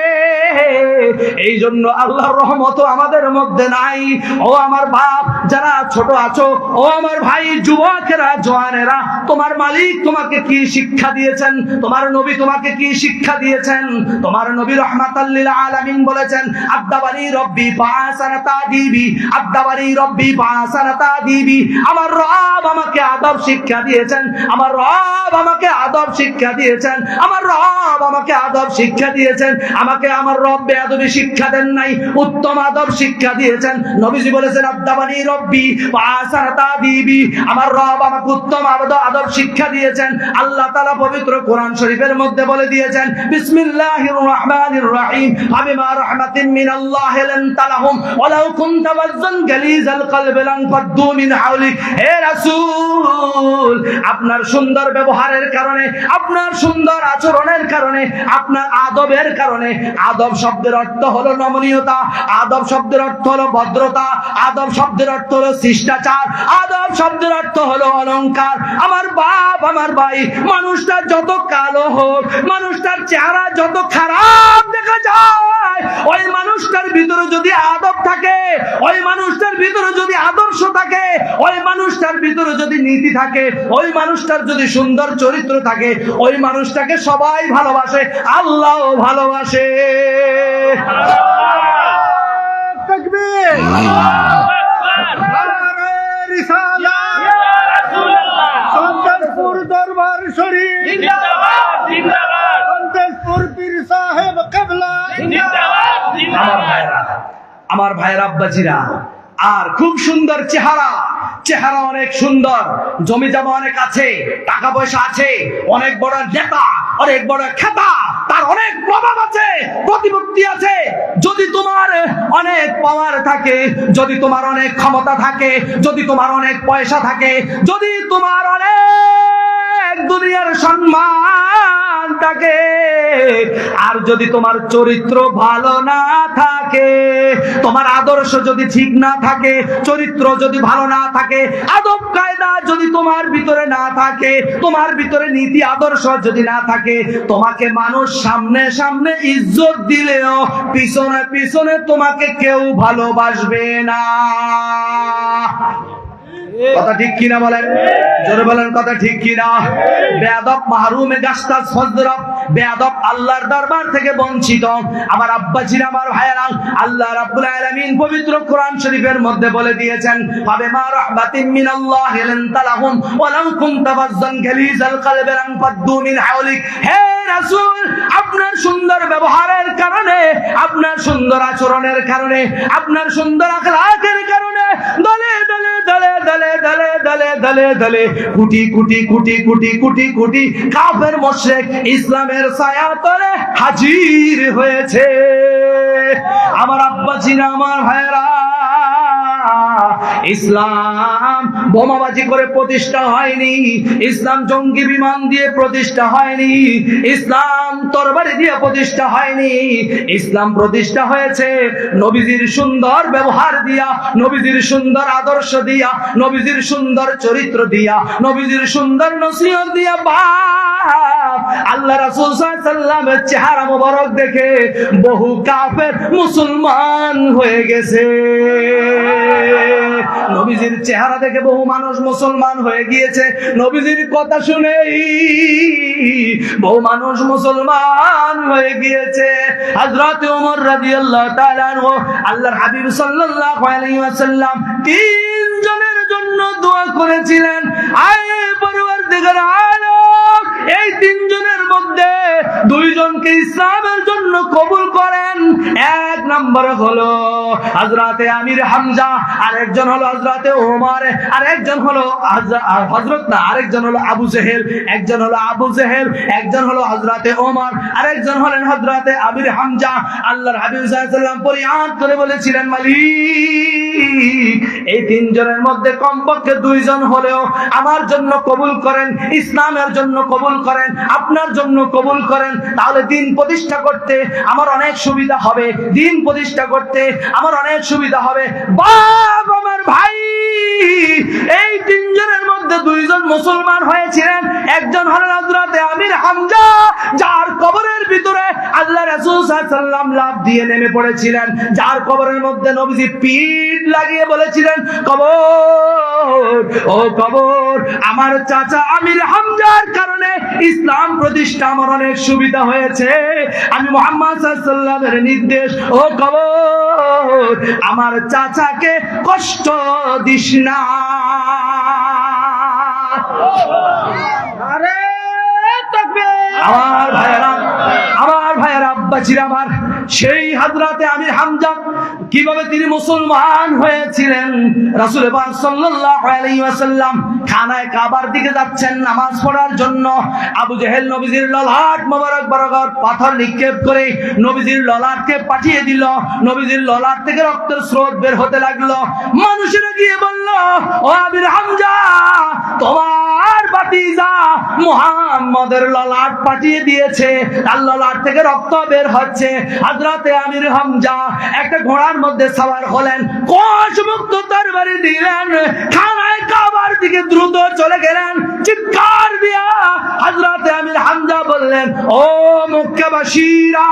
[SPEAKER 1] এই জন্য আল্লাহর রহমত আমাদের মধ্যে নাই। ও আমার বাপ যারা ছোট আছো, ও আমার ভাই যুবকেরা, জওয়ানেরা, তোমার মালিক তোমাকে কি শিক্ষা দিয়েছেন? তোমার নবী তোমাকে কি শিক্ষা দিয়েছেন? তোমার নবী রাহমাতাল লিল আলামিন বলেছেন, আদাবানি রব্বি ফাসানা তাদিবি, আদাবানি রব্বি ফাসানা তাদিবি। আমার রব আমাকে আদব শিক্ষা দিয়েছেন, আমার রব আমাকে আদব শিক্ষা দিয়েছেন, আমার রব আমাকে আদব শিক্ষা দিয়েছেন। আমাকে আমার রব বেয়াদবি শিক্ষা দেন নাই, উত্তম আদব শিক্ষা দিয়েছেন। নবীজি বলেছেন, আদাবানি রব্বি ফাসানা তাদিবি, আমার রব আমাকে উত্তম আদব শিক্ষা দিয়েছেন। আল্লাহ তাআলা পবিত্র কোরআন শরীফের মধ্যে বলে দিয়েছেন, বিসমিল্লাহির রহমানির রহিম, ফাবিমা রাহমাতিন মিনাল্লাহি লিনতা লাহুম ওয়ালাউ কুনতা ফাজ্জান গালিজাল কলবি লানফাদ্দু মিন হাওলিক। হে রাসূল, আপনার সুন্দর ব্যবহারের কারণে, আপনার সুন্দর আচরণের কারণে, আপনার আদবের কারণে, আদব শব্দের অর্থ হলো নমনীয়তা, আদব শব্দের অর্থ হলো ভদ্রতা, আদব শব্দের অর্থ হলো শিষ্টাচার, আদব শব্দের অর্থ হলো অলংকার। আমার বাপ, আমার ভাই, মানুষটা যত কালো হোক, মানুষটার চেহারা যত খারাপ দেখা যায়, যায়, ওই মানুষটার ভিতরে যদি আদব থাকে, ওই মানুষটার ভিতরে যদি আদর্শ থাকে, ওই মানুষটার ভিতরে যদি নীতি থাকে, ওই মানুষটার যদি সুন্দর চরিত্র থাকে, ওই মানুষটাকে সবাই ভালোবাসে, আল্লাহও ভালোবাসে।
[SPEAKER 3] তাকবীর। নারে রিসালাত। সন্তোষপুর দরবার শরীফ
[SPEAKER 4] জিন্দাবাদ জিন্দাবাদ
[SPEAKER 3] সন্তোষপুর পীর সাহেব কেবলা
[SPEAKER 4] জিন্দাবাদ জিন্দাবাদ।
[SPEAKER 1] আমার ভাইয়ের আব্বাজিরা, আর খুব সুন্দর চেহারা, চেহারা অনেক সুন্দর, জমি জমা অনেক আছে, টাকা পয়সা আছে, অনেক বড় নেতা, অনেক বড় খেতা, তার অনেক প্রভাব আছে, প্রতিপত্তি আছে। যদি তোমার অনেক পাওয়ার থাকে, যদি তোমার অনেক ক্ষমতা থাকে, যদি তোমার অনেক পয়সা থাকে, যদি তোমার অনেক দুনিয়ার সম্মান থাকে, আর যদি তোমার চরিত্র ভালো না থাকে, তোমার আদর্শ যদি ঠিক না থাকে, চরিত্র যদি ভালো না থাকে, আদব কায়দা যদি তোমার ভিতরে না থাকে, তোমার ভিতরে নীতি আদর্শ যদি না থাকে, তোমাকে মানুষ সামনে সামনে ইজ্জত দিলেও পিছনে পিছনে তোমাকে কেউ ভালোবাসবে না। কথা ঠিক কিনা বলেন? জোরে বলেন কথা ঠিক কিনা? বেয়াদব মাহরুমে গাস্তাস ফজরব, বেয়াদব আল্লাহর দরবার থেকে বঞ্চিত। আমার আব্বাজিরা, আমার ভাইয়েরা, আল্লাহ রাব্বুল আলামিন পবিত্র কোরআন শরীফের মধ্যে বলে দিয়েছেন, ফাবিমা রাহমাতিন মিনাল্লাহি লিনতা লাহুম ওয়া লাম কুনতা ফাজ্জান গালিজাল কলবি লান ফাদ্দু মিন হাওলিক। হে রাসূল, আপনার সুন্দর ব্যবহারের কারণে, আপনার সুন্দর আচরণের কারণে, আপনার সুন্দর আখলাকের কারণে দলে দলে দলে দলে দলে দলে দলে দলে কোটি কোটি কোটি কোটি কোটি কোটি কাফের মুশরিক ইসলামের ছায়া তলে হাজির হয়েছে। আমার আব্বাজিরা, আমার ভাইরা, ইসলাম বোমাবাজি করে প্রতিষ্ঠা হয়নি, ইসলাম জঙ্গি বিমান দিয়ে প্রতিষ্ঠা হয়নি, ইসলাম তরবারি দিয়ে প্রতিষ্ঠা হয়নি। ইসলাম প্রতিষ্ঠা হয়েছে নবীজির সুন্দর ব্যবহার দিয়া, নবীজির সুন্দর আদর্শ দিয়া, নবীজির সুন্দর চরিত্র দিয়া, নবীজির সুন্দর নসিহত দিয়া। বাপ আল্লাহ রাসূল সাল্লাল্লাহু আলাইহি ওয়াসাল্লামের চেহারা মোবারক দেখে বহু কাফের মুসলমান হয়ে গেছে। নবীজির চেহারা দেখে বহু মানুষ মুসলমান হয়ে গিয়েছে, নবীজির কথা শুনেই বহু মানুষ মুসলমান হয়ে গিয়েছে। হযরত ওমর রাদিয়াল্লাহু তাআলা আনহু, আল্লাহর হাবিব সাল্লাল্লাহু আলাইহি ওয়াসাল্লাম তিন জনের জন্য দোয়া করেছিলেন, আয়ে পরওয়ারদিগার আলম, এই তিনজনের মধ্যে দুইজনকে ইসলামের জন্য কবুল করেন। এক নম্বর হলো হযরতে আমির হামজা, আরেকজন হলো হযরতে ওমর, আরেকজন হলো হযরত না আরেকজন হলো আবু জেহেল, একজন হলো আবু জেহেল, একজন হলো হযরতে ওমর, আরেকজন হলেন হযরতে আমির হামজা। আল্লাহর হাবিব সাল্লাল্লাহু আলাইহি ওয়াসাল্লাম ফরিয়াদ করে বলেছিলেন, মালিক, এই তিনজনের মধ্যে কমপক্ষে দুইজন হলেও আমার জন্য কবুল করেন, ইসলামের জন্য কবুল করেন, আপনার জন্য কবুল করেন, তাহলে দিন প্রতিষ্ঠা করতে আমার অনেক সুবিধা হবে, দিন প্রতিষ্ঠা করতে আমার অনেক সুবিধা হবে। বাপ আমার ভাই, এই তিনজনের মধ্যে দুইজন মুসলমান হয়েছিলেন, একজন হলেন হযরতে আমির হামজা, যার কবরের ভিতরে আল্লাহ রাসূল সাল্লাল্লাহু আলাইহি ওয়াসাল্লাম লাফ দিয়ে নেমে পড়েছিলেন, যার কবরের মধ্যে নবীজি পিঠ লাগিয়ে বলেছিলেন, কবর ও কবর, আমার চাচা আমির হামজার কারণে ইসলাম প্রতিষ্ঠা আমার অনেক সুবিধা হয়েছে। আমি মুহাম্মদ সাল্লাল্লাহু আলাইহি ওয়াসাল্লামের নির্দেশ, ও কবর, আমার চাচাকে কষ্ট দিস না।
[SPEAKER 3] নারে তাকবীর।
[SPEAKER 1] আমার ভাইয়েরা, আমার ভাইয়েরা, আব্বাজিরা আমার, সেই হযরতে আমির হামজা কিভাবে তিনি মুসলমান হয়েছিলেন। রাসূল পাক সাল্লাল্লাহু আলাইহি ওয়াসাল্লাম খানায় কাবার দিকে যাচ্ছেন নামাজ পড়ার জন্য। আবু জেহেল নবীজির ললাট মোবারক বরাবর পাথর নিক্ষেপ করে নবীজির ললাটকে পাঠিয়ে দিল। নবীজির ললাট থেকে রক্তের স্রোত বের হতে লাগলো। মানুষেরা গিয়ে বলল, ও আমির হামজা, তোমার ভাতিজা মুহাম্মদের ললাট পাঠিয়ে দিয়েছে, তার ললাট থেকে রক্ত বের হচ্ছে। হযরতে আমির হামজা একটা ঘোড়ার মধ্যে সওয়ার হলেন, কোষমুক্ত তরবারি দিলেন, খানায় কাবার দিকে দ্রুত চলে গেলেন। চিৎকার দিয়া হযরতে আমির হামজা বললেন, ও মক্কাবাসীরা,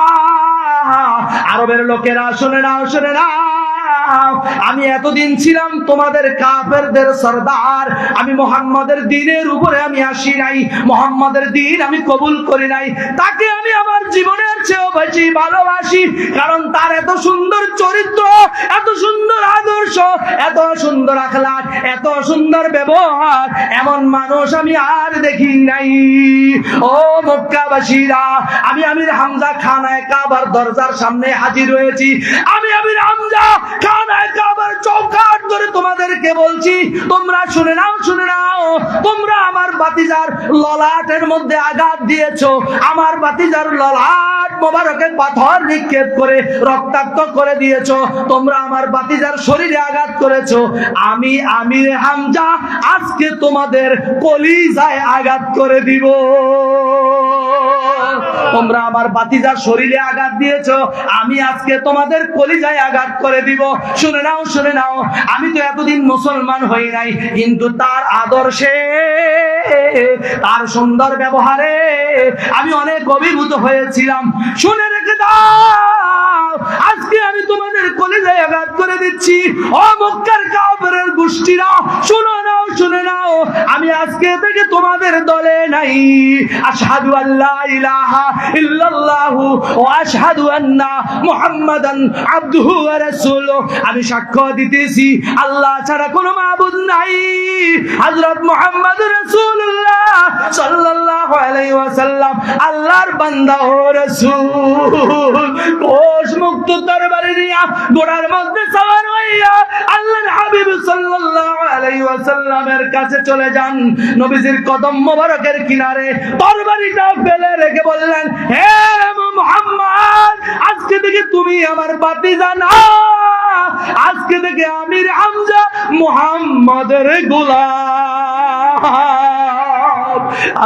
[SPEAKER 1] আরবের লোকেরা শুনে নাও, শুনে নাও, আমি এতদিন ছিলাম তোমাদের কাফেরদের সরদার। আমি মুহাম্মাদের দ্বীনের উপরে আমি আসি নাই, মুহাম্মাদের দ্বীন আমি কবুল করি নাই। তাকে আমি আমার জীবনের চেয়েও বেশি ভালোবাসি, কারণ তার এত সুন্দর চরিত্র, এত সুন্দর আদর্শ, এত সুন্দর আখলাক, এত সুন্দর ব্যবহার, এমন মানুষ আমি আর দেখি নাই। ও মক্কাবাসীরা, আমি আমির হামজা খানায়ে কাবার দরজার সামনে হাজির হয়েছি। আমি আমির হামজা খানায়ে কাবার চৌকাঠ ধরে তোমাদেরকে বলছি, তোমরা শুনে নাও, শুনে নাও, তোমরা আমার বাতিজার ললাটের মধ্যে আঘাত দিয়েছো, আমার বাতিজার ললাট মোবারকে পাথর নিক্ষেপ করে রক্তাক্ত করে দিয়েছো, তোমরা আমার বাতিজার শরীরে আঘাত করেছো। আমি আমির হামজা আজকে তোমাদের কলিজায় আঘাত করে দিব। তোমরা আমার বাতিজার শরীরে আঘাত দিয়েছো, আমি আজকে তোমাদের কলিজায় আঘাত করে দিব। শুনে নাও, শুনে নাও, আমি তো এতদিন মুসলমান হই নাই, কিন্তু তার আদর্শে, তার সুন্দর ব্যবহারে আমি অনেক অভিভূত হয়েছিলাম। শুনে রেখে দাও, আজকে আমি তোমাদের কলিজায় আঘাত করে দিচ্ছি। ও মক্কার কাফেরের গোষ্ঠীরা, শুনো নাও, শুনে নাও, আমি আজকে থেকে তোমাদের দলে নাই। আশহাদু আল্লা ইলাহা ইল্লাল্লাহু ওয়া আশহাদু আন্না মুহাম্মাদান আবদুহু ওয়া রাসূলুহু, আমি সাক্ষ্য দিতেছি আল্লাহ ছাড়া কোনো মাবুদ নাই, হযরত মুহাম্মদ রাসূলুল্লাহ সাল্লাল্লাহু আলাইহি ওয়াসাল্লাম আল্লাহর বান্দা ও রাসূল। কোষ মুক্ত তরবারি নিয়া ঘোড়ার মধ্যে সওয়ার হইয়া আল্লাহর হাবিব সাল্লাল্লাহু আলাইহি ওয়াসাল্লামের কাছে চলে যান। নবীজির কদম মোবারকের কিনারে তরবারিটা ফেলে রেখে বললেন, হে মুহাম্মদ, আজকে থেকে তুমি আমার বাতিজা না, আজকে থেকে আমির হামজা মুহাম্মাদের গোলাম।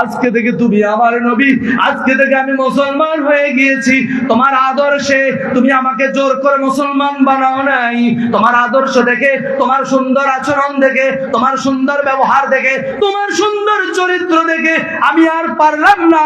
[SPEAKER 1] আজকে থেকে তুমি আমার নবী, আজকে থেকে আমি মুসলমান হয়ে গিয়েছি। তোমার আদর্শে তুমি আমাকে জোর করে মুসলমান বানাও নাই, তোমার আদর্শ দেখে, তোমার সুন্দর আচরণ দেখে, তোমার সুন্দর ব্যবহার দেখে, তোমার সুন্দর চরিত্র দেখে আমি আর পারলাম না,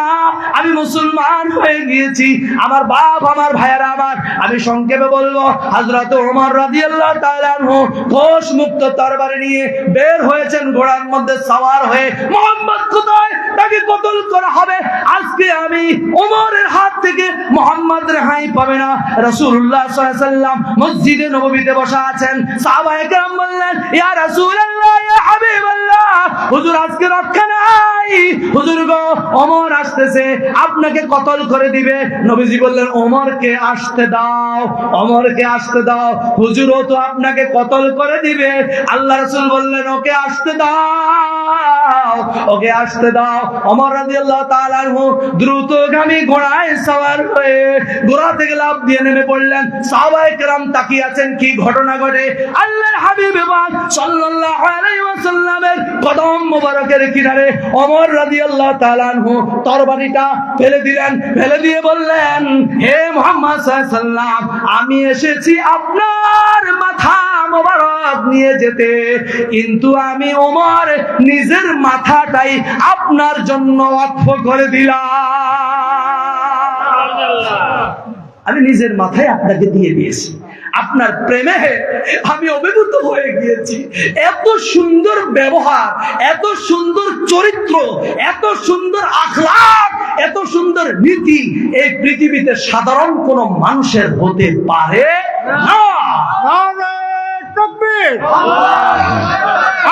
[SPEAKER 1] আমি মুসলমান হয়ে গিয়েছি। আমার বাপ, আমার ভাইয়েরা আমার, আমি সংক্ষেপে বলবো, হযরত ওমর রাদিয়াল্লাহু তাআলা আনহু কোষ মুক্ত তরবারি নিয়ে বের হয়েছেন ঘোড়ার মধ্যে সওয়ার হয়ে। মুহাম্মদ কোথায়, তাকে কতল করা হবে। আজকে আমি ওমরের হাত থেকে মুহাম্মদ রেহাই পাবে না। রাসূলুল্লাহ সাল্লাল্লাহু আলাইহি ওয়াসাল্লাম মসজিদে নববীতে বসা আছেন। সাহাবায়ে কেরাম বললেন, ইয়া রাসূলুল্লাহ, ইয়া হাবিবাল্লাহ, হুজুর আজকে রক্ষা নাই, হুজুর গো ওমর আসতেছে, আপনাকে কতল করে দিবে। নবীজি বললেন, ওমরকে আসতে দাও, ওমরকে আসতে দাও, হুজুরও তো আপনাকে কতল করে দিবে। আল্লাহ রাসূল বললেন, ওকে আসতে দাও, ওকে আসতে দাও। ওমর রাদিয়াল্লাহু তাআলা আনহু দ্রুতগামী ঘোড়ায় সওয়ার হয়ে ঘোড়া থেকে লাফ দিয়ে নেমে পড়লেন। সাহাবায়ে কেরাম তাকিয়ে আছেন, কি ঘটনা ঘটে। আল্লাহর হাবিব সাল্লাল্লাহু আলাইহি ওয়াসাল্লামের কদম মোবারকের কিনারে ওমর রাদিয়াল্লাহু তাআলা আনহু তরবারিটা ফেলে দিলেন, ফেলে দিয়ে বললেন, হে মুহাম্মদ সাল্লাল্লাহু আলাইহি ওয়াসাল্লাম, আমি এসেছি আপনার মাথা মোবারক নিয়ে যেতে, কিন্তু আমি ওমর নিজের মাথাটাই আপনার জন্য ওয়াকফ করে দিলাম। আমি নিজের মাথায় আপনাকে দিয়ে দিয়েছি, আপনার প্রেমে আমি অভিভূত হয়ে গিয়েছি। এত সুন্দর ব্যবহার, এত সুন্দর চরিত্র, এত সুন্দর আখলাক, এত সুন্দর নীতি এই পৃথিবীতে সাধারণ কোন মানুষের হতে পারে না।
[SPEAKER 3] নারে তাকবীর,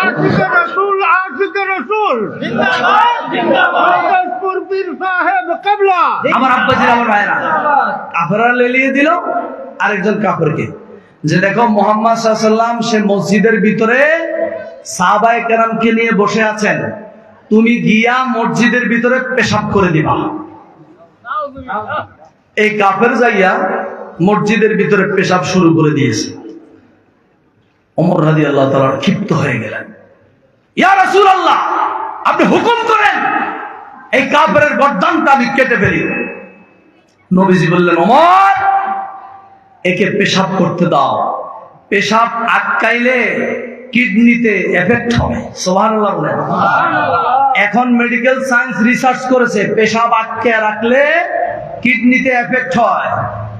[SPEAKER 3] আশিকে রাসূল, আশিকে রাসূল
[SPEAKER 4] জিন্দাবাদ, জিন্দাবাদ।
[SPEAKER 3] দাসপুর পীর সাহেব কিবলা।
[SPEAKER 1] আমার আব্বাজির, আমার ভাইরা, কাফেররা লেলিয়ে দিল আরেকজন কাফেরকে, যে দেখো মুহাম্মদ সাল্লাল্লাহু আলাইহি ওয়াসাল্লাম সে মসজিদের ভিতরে সাহাবায়ে কেরামকে নিয়ে বসে আছেন, তুমি গিয়া মসজিদের ভিতরে পেশাব করে দিবা। এই কাফের যাইয়া মসজিদের ভিতরে পেশাব শুরু করে দিয়েছে। ওমর রাদিয়াল্লাহু তাআলা ক্ষিপ্ত হয়ে গেলেন, ইয়া রাসূলুল্লাহ, আপনি হুকুম করেন এই কাফেরের গর্দানটা আমি কেটে ফেলি। নবীজি বললেন, ওমর, একে পেশাব করতে দাও, পেশাব আটকাইলে কিডনিতে এফেক্ট হবে। সুবহানাল্লাহ বলেন। এখন মেডিকেল সায়েন্স রিসার্চ করেছে, পেশাব আটকে রাখলে কিডনিতে এফেক্ট হয়।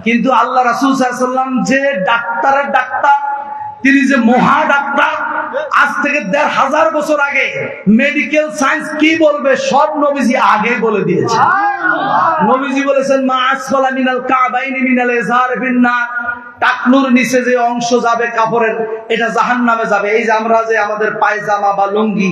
[SPEAKER 1] কিন্তু আল্লাহ রাসূল সাল্লাল্লাহু আলাইহি ওয়াসাল্লাম যে ডাক্তারের ডাক্তার, তিনি যে মহা ডাক্তার, আজ থেকে ১৫০০ বছর আগে মেডিকেল সায়েন্স কি বলবে সব নবীজি আগে বলে দিয়েছে। নবীজি বলেছেন মা আসফালা মিনাল কাবাইনি মিনাল ইজার ফিন্নার, টাকনুর নিচে যে অংশ যাবে কাপড়ের এটা জাহান্নামে যাবে। এই যে আমরা যে আমাদের পায়জামা বা লুঙ্গি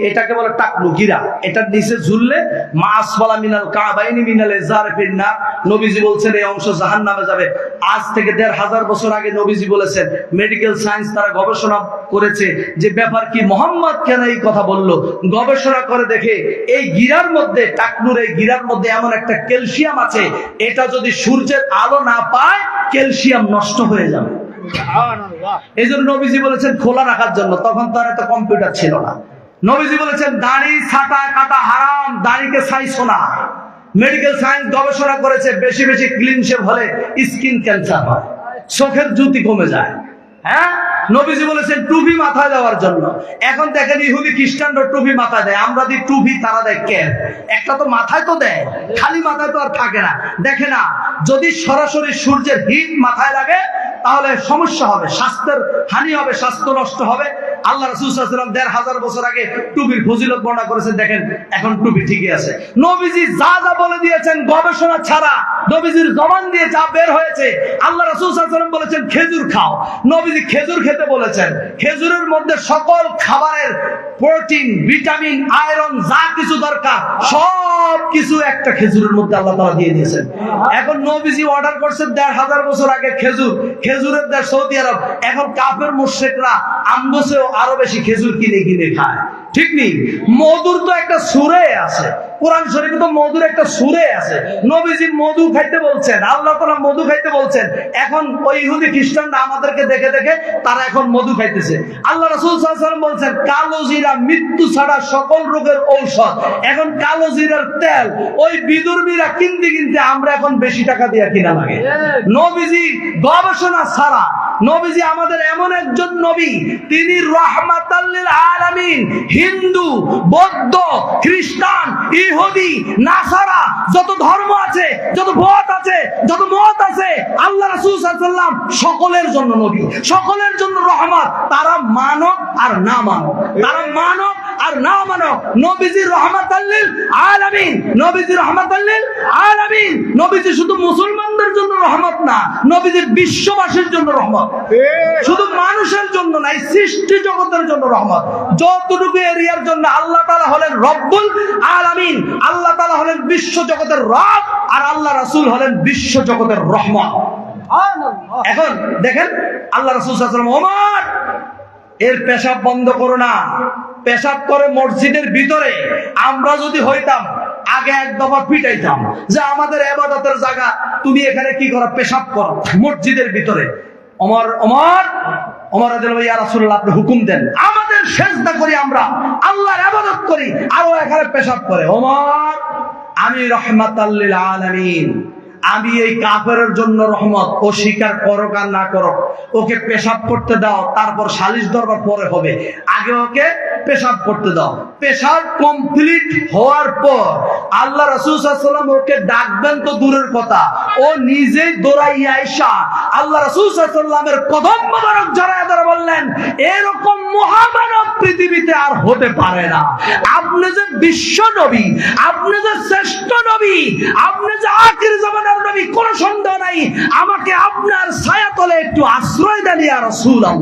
[SPEAKER 1] এটাকে বলে টাকনু, গিরা, এটার নিচে ঝুললে মা আসফালা মিনাল কাবাইনি মিনাল ইজার ফিন্নার, নবীজি বলছেন এই অংশ জাহান্নামে যাবে। আজ থেকে ১৫০০ বছর আগে নবীজি বলেছেন, মেডিকেল সায়েন্স তারা গবেষণা করেছে যে ব্যাপার কি মোহাম্মদ কেন এই কথা বলল। গবেষণা করে দেখে এই গিরার মধ্যে, টাকনুর এই গিরার মধ্যে এমন একটা ক্যালসিয়াম আছে, এটা যদি সূর্যের আলো না পায় ক্যালসিয়াম নষ্ট হয়ে যাবে। এই জন্য নবীজি বলেছেন খোলা রাখার জন্য। তখন তো আর এত কম্পিউটার ছিল না। নবীজি বলেছেন দাড়ি ছাটা কাটা হারাম, দাড়িকে ছাইছো না। মেডিকেল সায়েন্স গবেষণা করেছে বেশি বেশি ক্লিন শেভ হলে স্কিন ক্যান্সার হয়, চোখের জ্যোতি কমে যায়। হ্যাঁ, নবীজি বলেছেন টুপি মাথায় দেওয়ার জন্য। এখন দেখেন ইহুদি খ্রিস্টানরা টুপি মাথায় দেয়, আমরা দিই টুপি, তারা দেয় ক্যাপ। একটা তো মাথায় তো দেয়, খালি মাথায় তো আর থাকে না। দেখে না, যদি সরাসরি সূর্যের হিট মাথায় লাগে তাহলে সমস্যা হবে, স্বাস্থ্যের হানি হবে, স্বাস্থ্য নষ্ট হবে। আল্লাহ রাসূল সাল্লাল্লাহু আলাইহি ওয়াসাল্লাম ১৫০০ বছর আগে টুপির ফজিলত বর্ণনা করেছেন। দেখেন এখন টুপি ঠিকই আছে। নবীজি যা যা বলে দিয়েছেন গবেষণা ছাড়া, নবীজির জবান দিয়ে যা বের হয়েছে। আল্লাহ রাসূল সাল্লাল্লাহু আলাইহি ওয়াসাল্লাম বলেছেন খেজুর খাও, নবীজি খেজুর খেতে বলেছেন। খেজুরের মধ্যে সকল খাবারের প্রোটিন, ভিটামিন, আয়রন যা কিছু দরকার সব কিছু একটা খেজুরের মধ্যে আল্লাহ তাআলা দিয়ে দিয়েছেন। এখন নবীজি অর্ডার করছেন ১৫০০ বছর আগে খেজুর, খেজুরের দেশ সৌদি আরব। এখন কাফের মুশরিকরা আমগোছেও আরো বেশি খেজুর কিনে কিনে খায়। ঠিক নেই? মধুর তো একটা সূরা আছে, কোরআন শরীফে তো মধুর একটা সূরা আছে। নবীজি মধু খাইতে বলছেন, আল্লাহ তাআলা মধু খাইতে বলছেন। এখন ওই ইহুদি খ্রিস্টানরা আমাদেরকে দেখে দেখে তারা এখন মধু খাইতেছে। আল্লাহ রাসূল সাল্লাল্লাহু আলাইহি ওয়াসাল্লাম বলছেন কালো জিরা মৃত্যু ছাড়া সকল রোগের ঔষধ। এখন কালো জিরার তেল ওই বিদুর্মীরা কিনতে কিনতে আমরা এখন বেশি টাকা দিয়ে কিনা লাগে। নবীজি গবেষণা ছাড়া, নবীজি আমাদের এমন একজন নবী, তিনি রাহমাতাল লিল আলামিন। হিন্দু, বৌদ্ধ, খ্রিস্টান, ইহুদি, নাসারা যত ধর্ম আছে, যত মত আছে, যত মত আছে, আল্লাহ রাসূল সাল্লাল্লাহু আলাইহি ওয়াসাল্লাম সকলের জন্য নবী, সকলের জন্য রহমত। তারা মানব আর না মানব, তারা মানব আর না মানব। নবীজি রাহমাতাল লিল আলামিন, নবীজি রাহমাতাল লিল আলামিন। নবীজি শুধু মুসলমানদের জন্য রহমত না, নবীজি বিশ্ববাসীর জন্য রহমত। শুধু মানুষের জন্য না, সৃষ্টি জগতের জন্য রহমত। যতটুকু এরিয়ার জন্য আল্লাহ তাআলা হলেন রব্বুল আলামিন, আল্লাহ তাআলা হলেন বিশ্ব জগতের রব, আর আল্লাহ রাসূল হলেন বিশ্ব জগতের রহমত। এখন দেখেন আল্লাহ রাসূল সাল্লাল্লাহু আলাইহি ওয়াসাল্লাম, ওমর এর পেশাব বন্ধ করো না, পেশাব করে মসজিদের ভিতরে। আমরা যদি হইতাম আগে এক দফা পিটাইতাম যে আমাদের ইবাদতের জায়গা, তুমি এখানে কি করো, পেশাব করো মসজিদের ভিতরে। ওমর রাদিয়াল্লাহু ইয়া রাসূলুল্লাহ, আপনি হুকুম দেন, আমাদের সিজদা করি, আমরা আল্লাহর ইবাদত করি, আর ও এখানে পেশাব করে। ওমর, আমি রাহমাতাল লিল আলামিন, আমি এই কাফেরের জন্য রহমত। ও স্বীকার করো আর না করো, ওকে পেশাব করতে দাও, তারপর সালিশ দরবার পরে হবে। আগে ওকে পেশাব করতে দাও। পেশাব কমপ্লিট হওয়ার পর আল্লাহ রাসূল সাল্লাল্লাহু আলাইহি ওয়াসাল্লাম ওকে ডাকবেন তো দূরের কথা, ও নিজেই দৌড়াইয়া আইসা আল্লাহ রাসূল সাল্লাল্লাহু আলাইহি ওয়াসাল্লামের কদম মোবারক জড়ায় ধরে বললেন, এরকম মহামানব পৃথিবীতে আর হতে পারে না। আপনি যে বিশ্ব নবী, আপনি যে শ্রেষ্ঠ নবী, আপনি যে আখির জামানার নবী, কোনো সন্দেহ নাই। আমাকে আপনার ছায়াতলে একটু আশ্রয় দেন ইয়া রাসূলুল্লাহ।